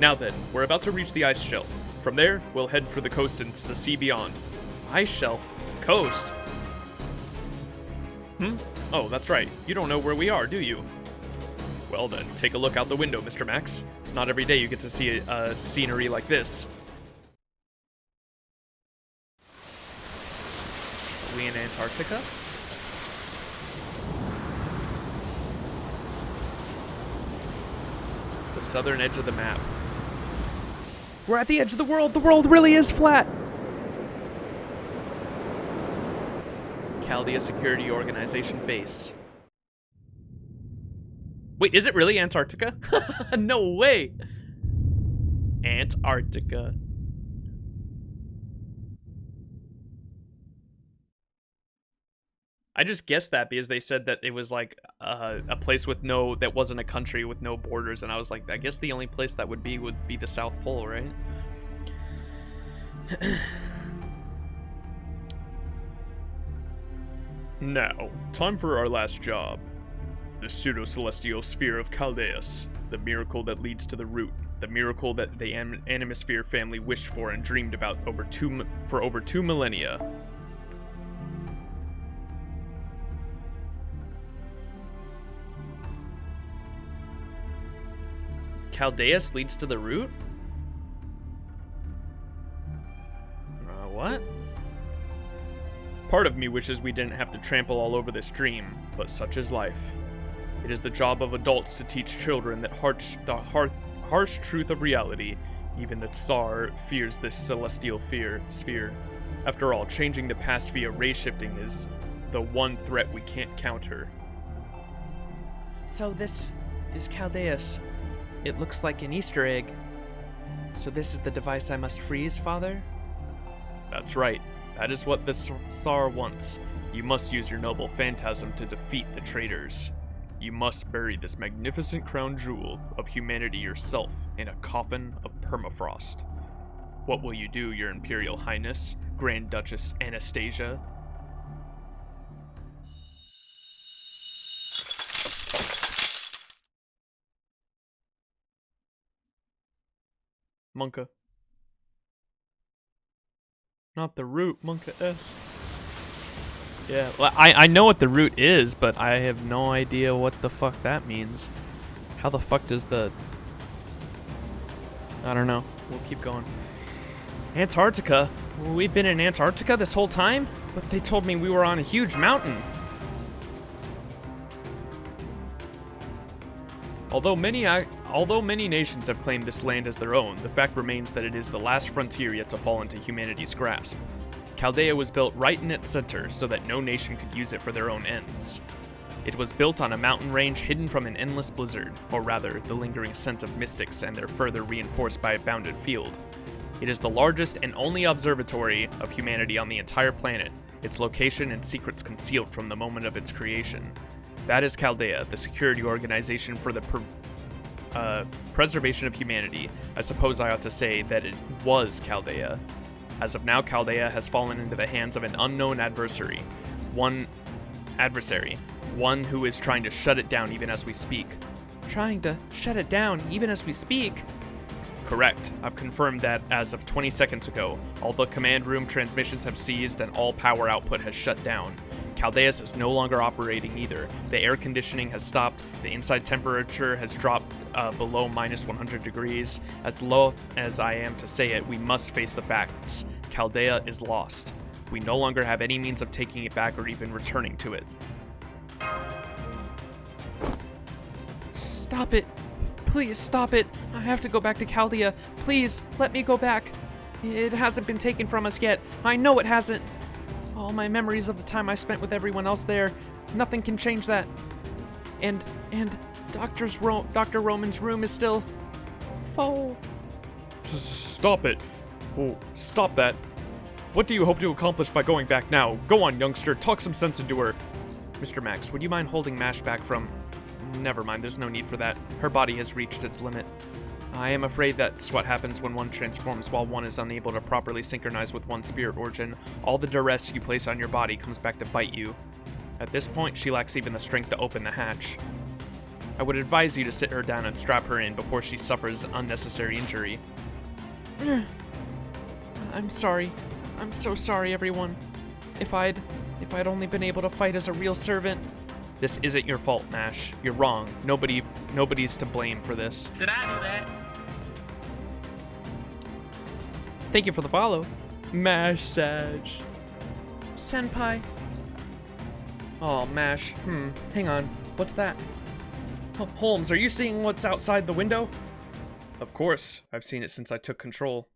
Now then, we're about to reach the ice shelf. From there, we'll head for the coast and the sea beyond. Ice shelf? Coast? Oh, that's right. You don't know where we are, do you? Well then, take a look out the window, Mr. Max. It's not every day you get to see a scenery like this. Are we in Antarctica? The southern edge of the map. We're at the edge of the world. The world really is flat. Chaldea Security Organization base. Wait, is it really Antarctica? No way! Antarctica. I just guessed that because they said that it was like a place with no, that wasn't a country with no borders, and I was like, I guess the only place that would be the South Pole, right? Now, time for our last job. The pseudo-celestial sphere of Chaldeus, the miracle that leads to the root, the miracle that the Animosphere family wished for and dreamed about for over 2 millennia. Chaldeus leads to the root? What? Part of me wishes we didn't have to trample all over this dream, but such is life. It is the job of adults to teach children that harsh truth of reality. Even the Tsar fears this celestial sphere. After all, changing the past via ray shifting is the one threat we can't counter. So this is Chaldeus. It looks like an Easter egg. So this is the device I must freeze, Father? That's right. That is what the Tsar wants. You must use your noble phantasm to defeat the traitors. You must bury this magnificent crown jewel of humanity yourself in a coffin of permafrost. What will you do, Your Imperial Highness, Grand Duchess Anastasia? Monka. Not the root, Monka S. Yeah, well, I know what the root is, but I have no idea what the fuck that means. How the fuck does the... I don't know. We'll keep going. Antarctica? We've been in Antarctica this whole time? But they told me we were on a huge mountain. Although many nations have claimed this land as their own, the fact remains that it is the last frontier yet to fall into humanity's grasp. Chaldea was built right in its center so that no nation could use it for their own ends. It was built on a mountain range hidden from an endless blizzard, or rather, the lingering scent of mystics and they're further reinforced by a bounded field. It is the largest and only observatory of humanity on the entire planet, its location and secrets concealed from the moment of its creation. That is Chaldea, the security organization for the preservation of humanity. I suppose I ought to say that it was Chaldea. As of now, Chaldea has fallen into the hands of an unknown adversary, one adversary. One who is trying to shut it down even as we speak. Trying to shut it down even as we speak? Correct. I've confirmed that as of 20 seconds ago. All the command room transmissions have ceased and all power output has shut down. Chaldeus is no longer operating either. The air conditioning has stopped. The inside temperature has dropped below minus 100 degrees. As loath as I am to say it, we must face the facts. Chaldea is lost. We no longer have any means of taking it back or even returning to it. Stop it. Please stop it. I have to go back to Chaldea. Please, let me go back. It hasn't been taken from us yet. I know it hasn't. All my memories of the time I spent with everyone else there, nothing can change that. And Dr. Roman's room is still full. Stop it. Oh, stop that. What do you hope to accomplish by going back now? Go on, youngster, talk some sense into her. Mr. Max, would you mind holding Mash back from... Never mind, there's no need for that. Her body has reached its limit. I am afraid that's what happens when one transforms while one is unable to properly synchronize with one's spirit origin. All the duress you place on your body comes back to bite you. At this point, she lacks even the strength to open the hatch. I would advise you to sit her down and strap her in before she suffers unnecessary injury. I'm sorry. I'm so sorry, everyone. If I'd only been able to fight as a real servant. This isn't your fault, Mash. You're wrong. Nobody's to blame for this. Did I do that? Thank you for the follow. Mash Sag. Senpai. Oh, Mash. Hang on. What's that? Holmes, are you seeing what's outside the window? Of course. I've seen it since I took control.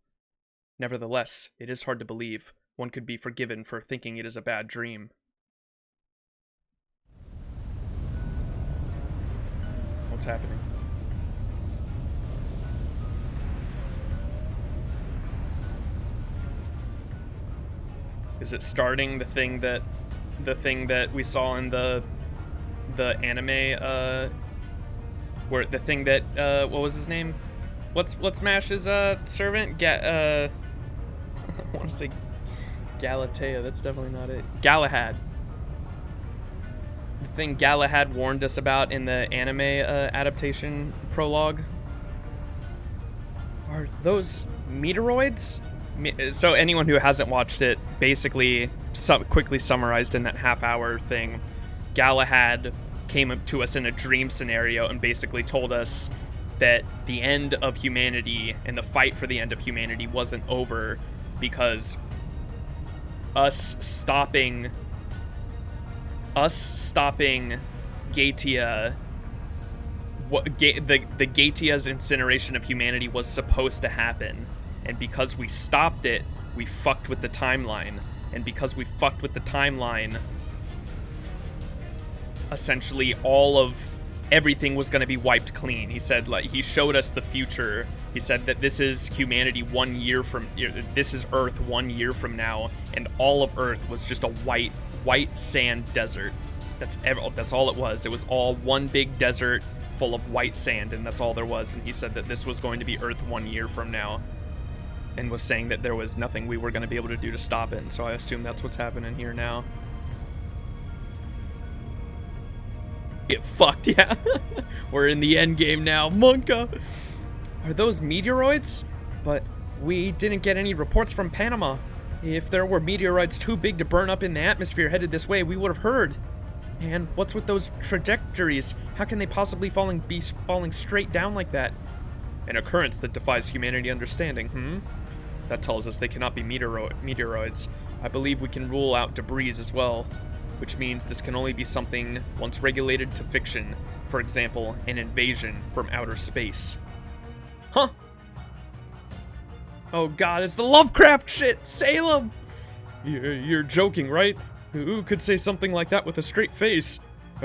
Nevertheless, it is hard to believe. One could be forgiven for thinking it is a bad dream. What's happening? Is it starting the thing that we saw in the anime where the thing that what was his name? What's Mash's servant? I want to say Galatea. That's definitely not it. Galahad. The thing Galahad warned us about in the anime adaptation prologue. Are those meteoroids? So anyone who hasn't watched it, basically quickly summarized in that half-hour thing, Galahad came up to us in a dream scenario and basically told us that the end of humanity and the fight for the end of humanity wasn't over because us stopping Gaetia, the Gaetia's incineration of humanity was supposed to happen, and because we stopped it, we fucked with the timeline, and because we fucked with the timeline, essentially all of everything was going to be wiped clean. He said, like, he showed us the future. He said that this is humanity 1 year from, this is Earth 1 year from now, and all of Earth was just a white sand desert. That's all it was. It was all one big desert full of white sand, and that's all there was. And he said that this was going to be Earth 1 year from now, and was saying that there was nothing we were going to be able to do to stop it. And so I assume that's what's happening here now. Get fucked, yeah. We're in the end game now, Monka. Are those meteoroids? But we didn't get any reports from Panama. If there were meteoroids too big to burn up in the atmosphere headed this way, we would have heard. And what's with those trajectories? How can they possibly be falling straight down like that? An occurrence that defies humanity understanding, That tells us they cannot be meteoroids. I believe we can rule out debris as well, which means this can only be something once regulated to fiction. For example, an invasion from outer space. Huh? Oh god, it's the Lovecraft shit! Salem! You're joking, right? Who could say something like that with a straight face?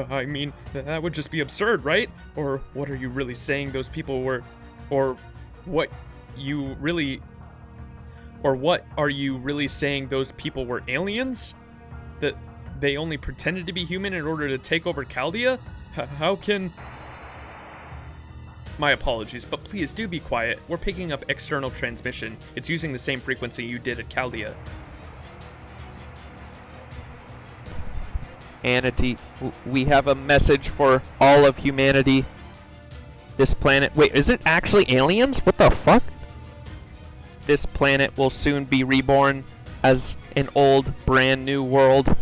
I mean, that would just be absurd, right? Or what are you really saying those people were... Or what are you really saying those people were aliens? That they only pretended to be human in order to take over Chaldea? How can... My apologies, but please do be quiet. We're picking up external transmission. It's using the same frequency you did at Chaldea. We have a message for all of humanity. This planet... Wait, is it actually aliens? What the fuck? This planet will soon be reborn as an old, brand new world.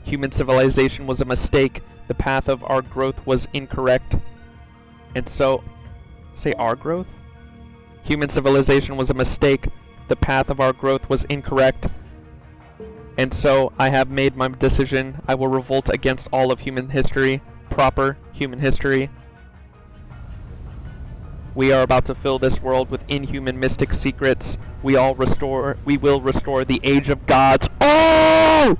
Human civilization was a mistake. The path of our growth was incorrect. And so... Say our growth? Human civilization was a mistake. The path of our growth was incorrect. And so I have made my decision. I will revolt against all of human history. Proper human history. We are about to fill this world with inhuman mystic secrets. We will restore the age of gods. Oh!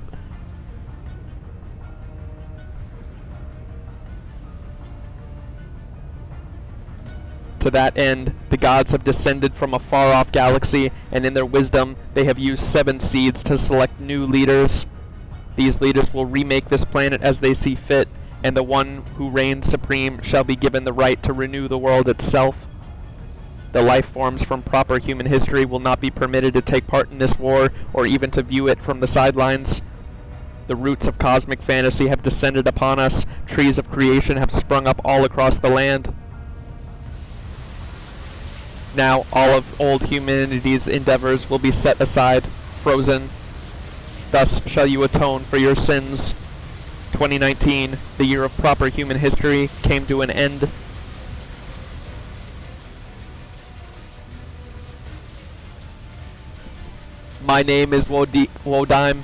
To that end, the gods have descended from a far-off galaxy, and in their wisdom, they have used 7 seeds to select new leaders. These leaders will remake this planet as they see fit, and the one who reigns supreme shall be given the right to renew the world itself. The life forms from proper human history will not be permitted to take part in this war, or even to view it from the sidelines. The roots of cosmic fantasy have descended upon us. Trees of creation have sprung up all across the land. Now, all of old humanity's endeavors will be set aside, frozen. Thus shall you atone for your sins. 2019, the year of proper human history, came to an end. My name is Wodime.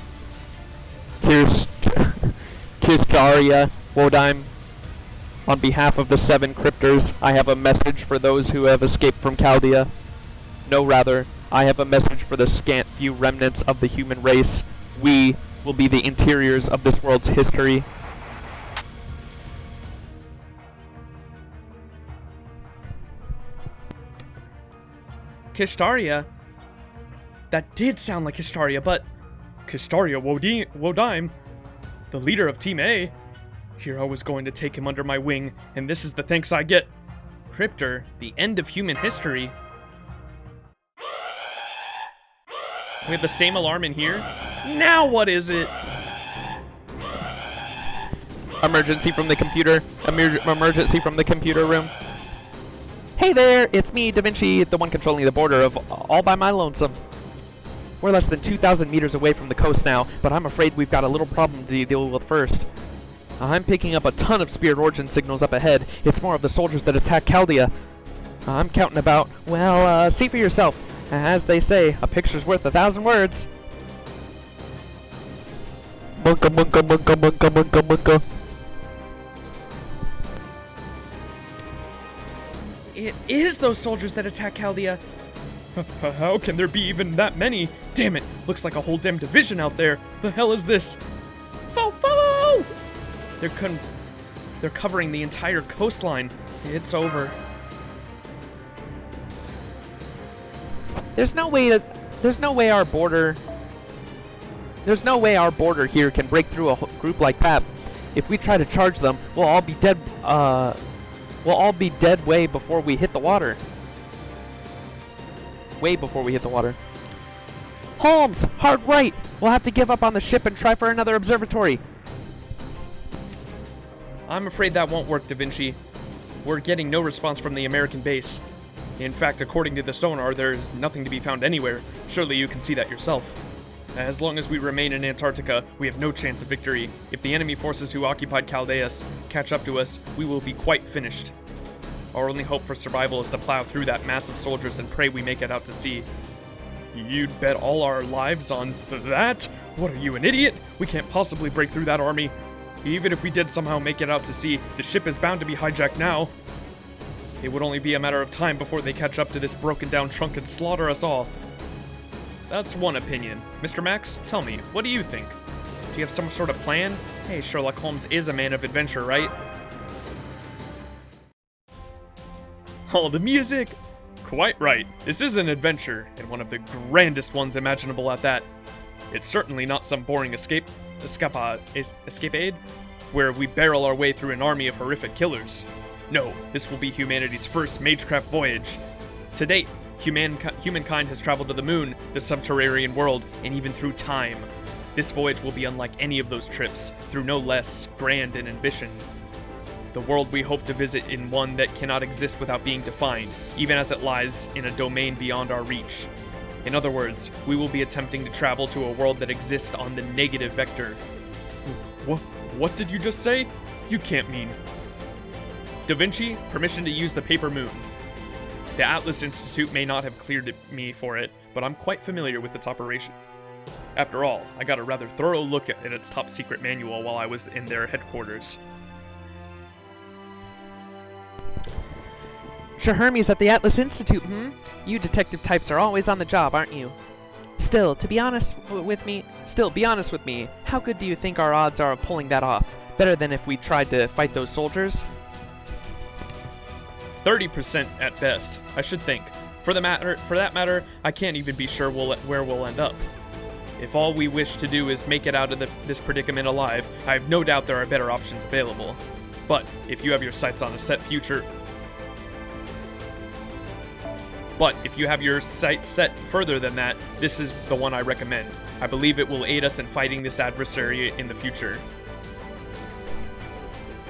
Kirstaria Wodime. On behalf of the 7 cryptors, I have a message for those who have escaped from Chaldea. No, rather, I have a message for the scant few remnants of the human race. We will be the interiors of this world's history. Kishtaria? That did sound like Kishtaria, but... Kishtaria Wodime, the leader of Team A? Here I was going to take him under my wing, and this is the thanks I get. Cryptor, the end of human history. We have the same alarm in here. Now what is it? Emergency from the computer. Emergency from the computer room. Hey there, it's me, Da Vinci, the one controlling the border of all by my lonesome. We're less than 2,000 meters away from the coast now, but I'm afraid we've got a little problem to deal with first. I'm picking up a ton of spirit origin signals up ahead. It's more of the soldiers that attack Chaldea. I'm counting about, well, see for yourself. As they say, a picture's worth 1,000 words. Munka, munka, munka, munka, munka, munka. It is those soldiers that attack Chaldea. How can there be even that many? Damn it, looks like a whole damn division out there. The hell is this? Fo! They're covering the entire coastline. It's over. There's no way our border here can break through a group like that. If we try to charge them, we'll all be dead. We'll all be dead way before we hit the water. Way before we hit the water. Holmes, hard right. We'll have to give up on the ship and try for another observatory. I'm afraid that won't work, Da Vinci. We're getting no response from the American base. In fact, according to the sonar, there is nothing to be found anywhere. Surely you can see that yourself. As long as we remain in Antarctica, we have no chance of victory. If the enemy forces who occupied Chaldeus catch up to us, we will be quite finished. Our only hope for survival is to plow through that mass of soldiers and pray we make it out to sea. You'd bet all our lives on that? What are you, an idiot? We can't possibly break through that army. Even if we did somehow make it out to sea, the ship is bound to be hijacked now. It would only be a matter of time before they catch up to this broken down trunk and slaughter us all. That's one opinion. Mr. Max, tell me, what do you think? Do you have some sort of plan? Hey, Sherlock Holmes is a man of adventure, right? Oh, the music! Quite right. This is an adventure, and one of the grandest ones imaginable at that. It's certainly not some boring escapade, where we barrel our way through an army of horrific killers. No, this will be humanity's first magecraft voyage. To date, humankind has traveled to the moon, the subterranean world, and even through time. This voyage will be unlike any of those trips, through no less grand an ambition. The world we hope to visit in one that cannot exist without being defined, even as it lies in a domain beyond our reach. In other words, we will be attempting to travel to a world that exists on the negative vector. What did you just say? You can't mean... Da Vinci, permission to use the paper moon. The Atlas Institute may not have cleared me for it, but I'm quite familiar with its operation. After all, I got a rather thorough look at its top secret manual while I was in their headquarters. Sure, Hermes at the Atlas Institute, You detective types are always on the job, aren't you? Still, be honest with me, how good do you think our odds are of pulling that off? Better than if we tried to fight those soldiers? 30% at best, I should think. For that matter, I can't even be sure where we'll end up. If all we wish to do is make it out of this predicament alive, I have no doubt there are better options available. But if you have your sights set further than that, this is the one I recommend. I believe it will aid us in fighting this adversary in the future.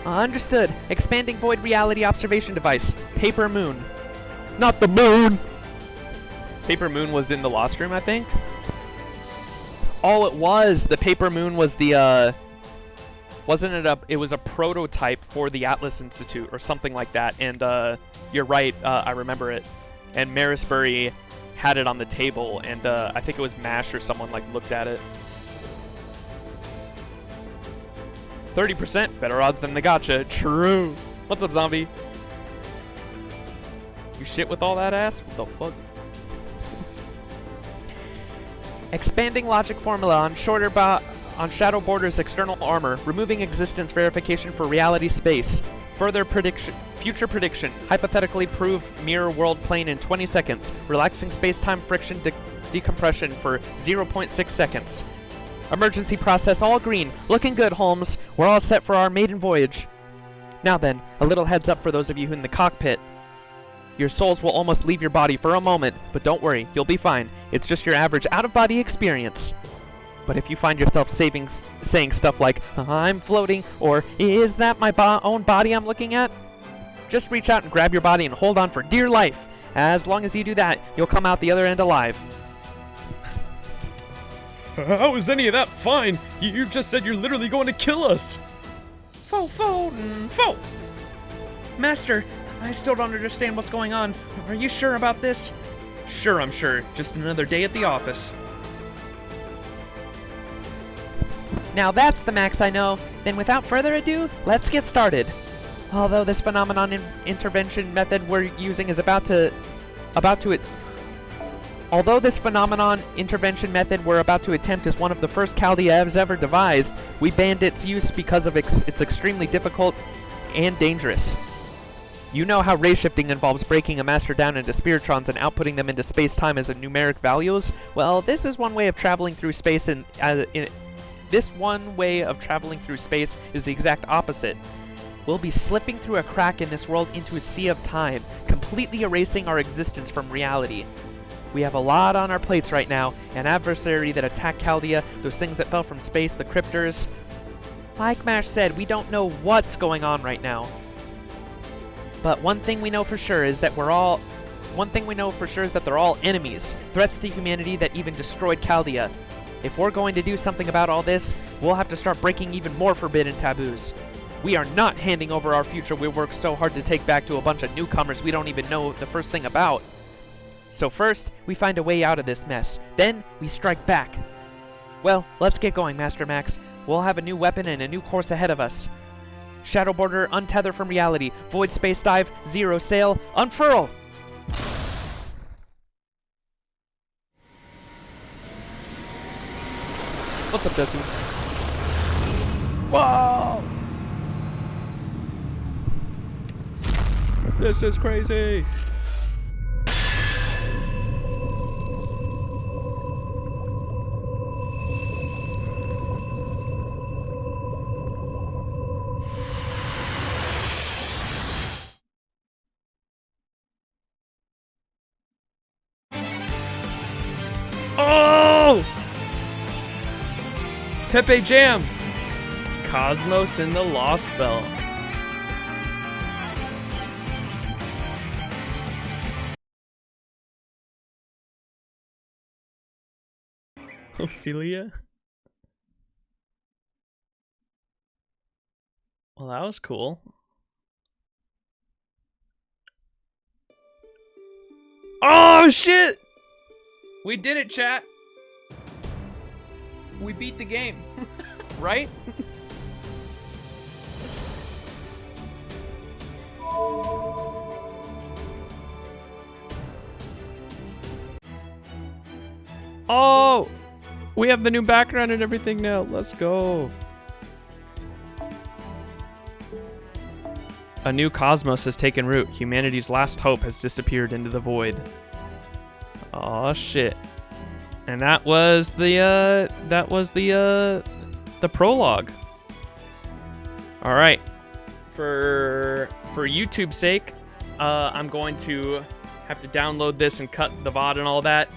Understood. Expanding void reality observation device. Paper moon. Not the moon! Paper moon was in the Lost Room, I think? Oh, it was! The paper moon was the, wasn't it it was a prototype for the Atlas Institute, or something like that, and, you're right, I remember it. And Marisbury had it on the table, and, I think it was MASH or someone, looked at it. 30%, better odds than the gotcha. True. What's up, zombie? You shit with all that ass? What the fuck? Expanding logic formula on Shadow Border's external armor, removing existence verification for reality space. Future prediction, hypothetically prove mirror world plane in 20 seconds, relaxing space-time friction decompression for 0.6 seconds. Emergency process all green. Looking good, Holmes. We're all set for our maiden voyage. Now then, a little heads up for those of you in the cockpit. Your souls will almost leave your body for a moment, but don't worry, you'll be fine. It's just your average out-of-body experience. But if you find yourself saying stuff like, I'm floating, or is that my own body I'm looking at? Just reach out and grab your body and hold on for dear life. As long as you do that, you'll come out the other end alive. How is any of that fine? You just said you're literally going to kill us! Fo. Master, I still don't understand what's going on. Are you sure about this? Sure, I'm sure. Just another day at the office. Now that's the max I know. Then without further ado, let's get started. Although this phenomenon intervention method we're using is Although this phenomenon intervention method we're about to attempt is one of the first Chaldeans ever devised, we banned its use because of it's extremely difficult and dangerous. You know how ray shifting involves breaking a master down into spiritrons and outputting them into space-time as a numeric values? Well, this is one way of traveling through space, and this one way of traveling through space is the exact opposite. We'll be slipping through a crack in this world into a sea of time, completely erasing our existence from reality. We have a lot on our plates right now, an adversary that attacked Chaldea, those things that fell from space, the cryptors. Like Mash said, we don't know what's going on right now. But one thing we know for sure is that they're all enemies, threats to humanity that even destroyed Chaldea. If we're going to do something about all this, we'll have to start breaking even more forbidden taboos. We are not handing over our future we worked so hard to take back to a bunch of newcomers we don't even know the first thing about. So first, we find a way out of this mess. Then, we strike back. Well, let's get going, Master Max. We'll have a new weapon and a new course ahead of us. Shadow Border, untether from reality. Void space dive, 0 sail, unfurl! What's up, Desu? Whoa! This is crazy! Oh! Pepe Jam. Cosmos in the Lost Belt. Ophelia? Well, that was cool. Oh, shit! We did it, chat. We beat the game. Right? Oh! We have the new background and everything now. Let's go. A new cosmos has taken root. Humanity's last hope has disappeared into the void. Oh shit. And that was the prologue. All right. For YouTube's sake, I'm going to have to download this and cut the VOD and all that.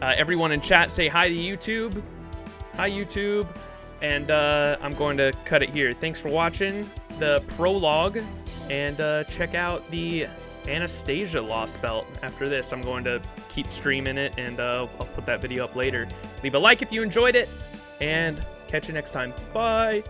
Everyone in chat say hi to YouTube. Hi, YouTube. And I'm going to cut it here. Thanks for watching the prologue. And check out the Anastasia Lostbelt. After this, I'm going to keep streaming it, and I'll put that video up later. Leave a like if you enjoyed it, and catch you next time. Bye!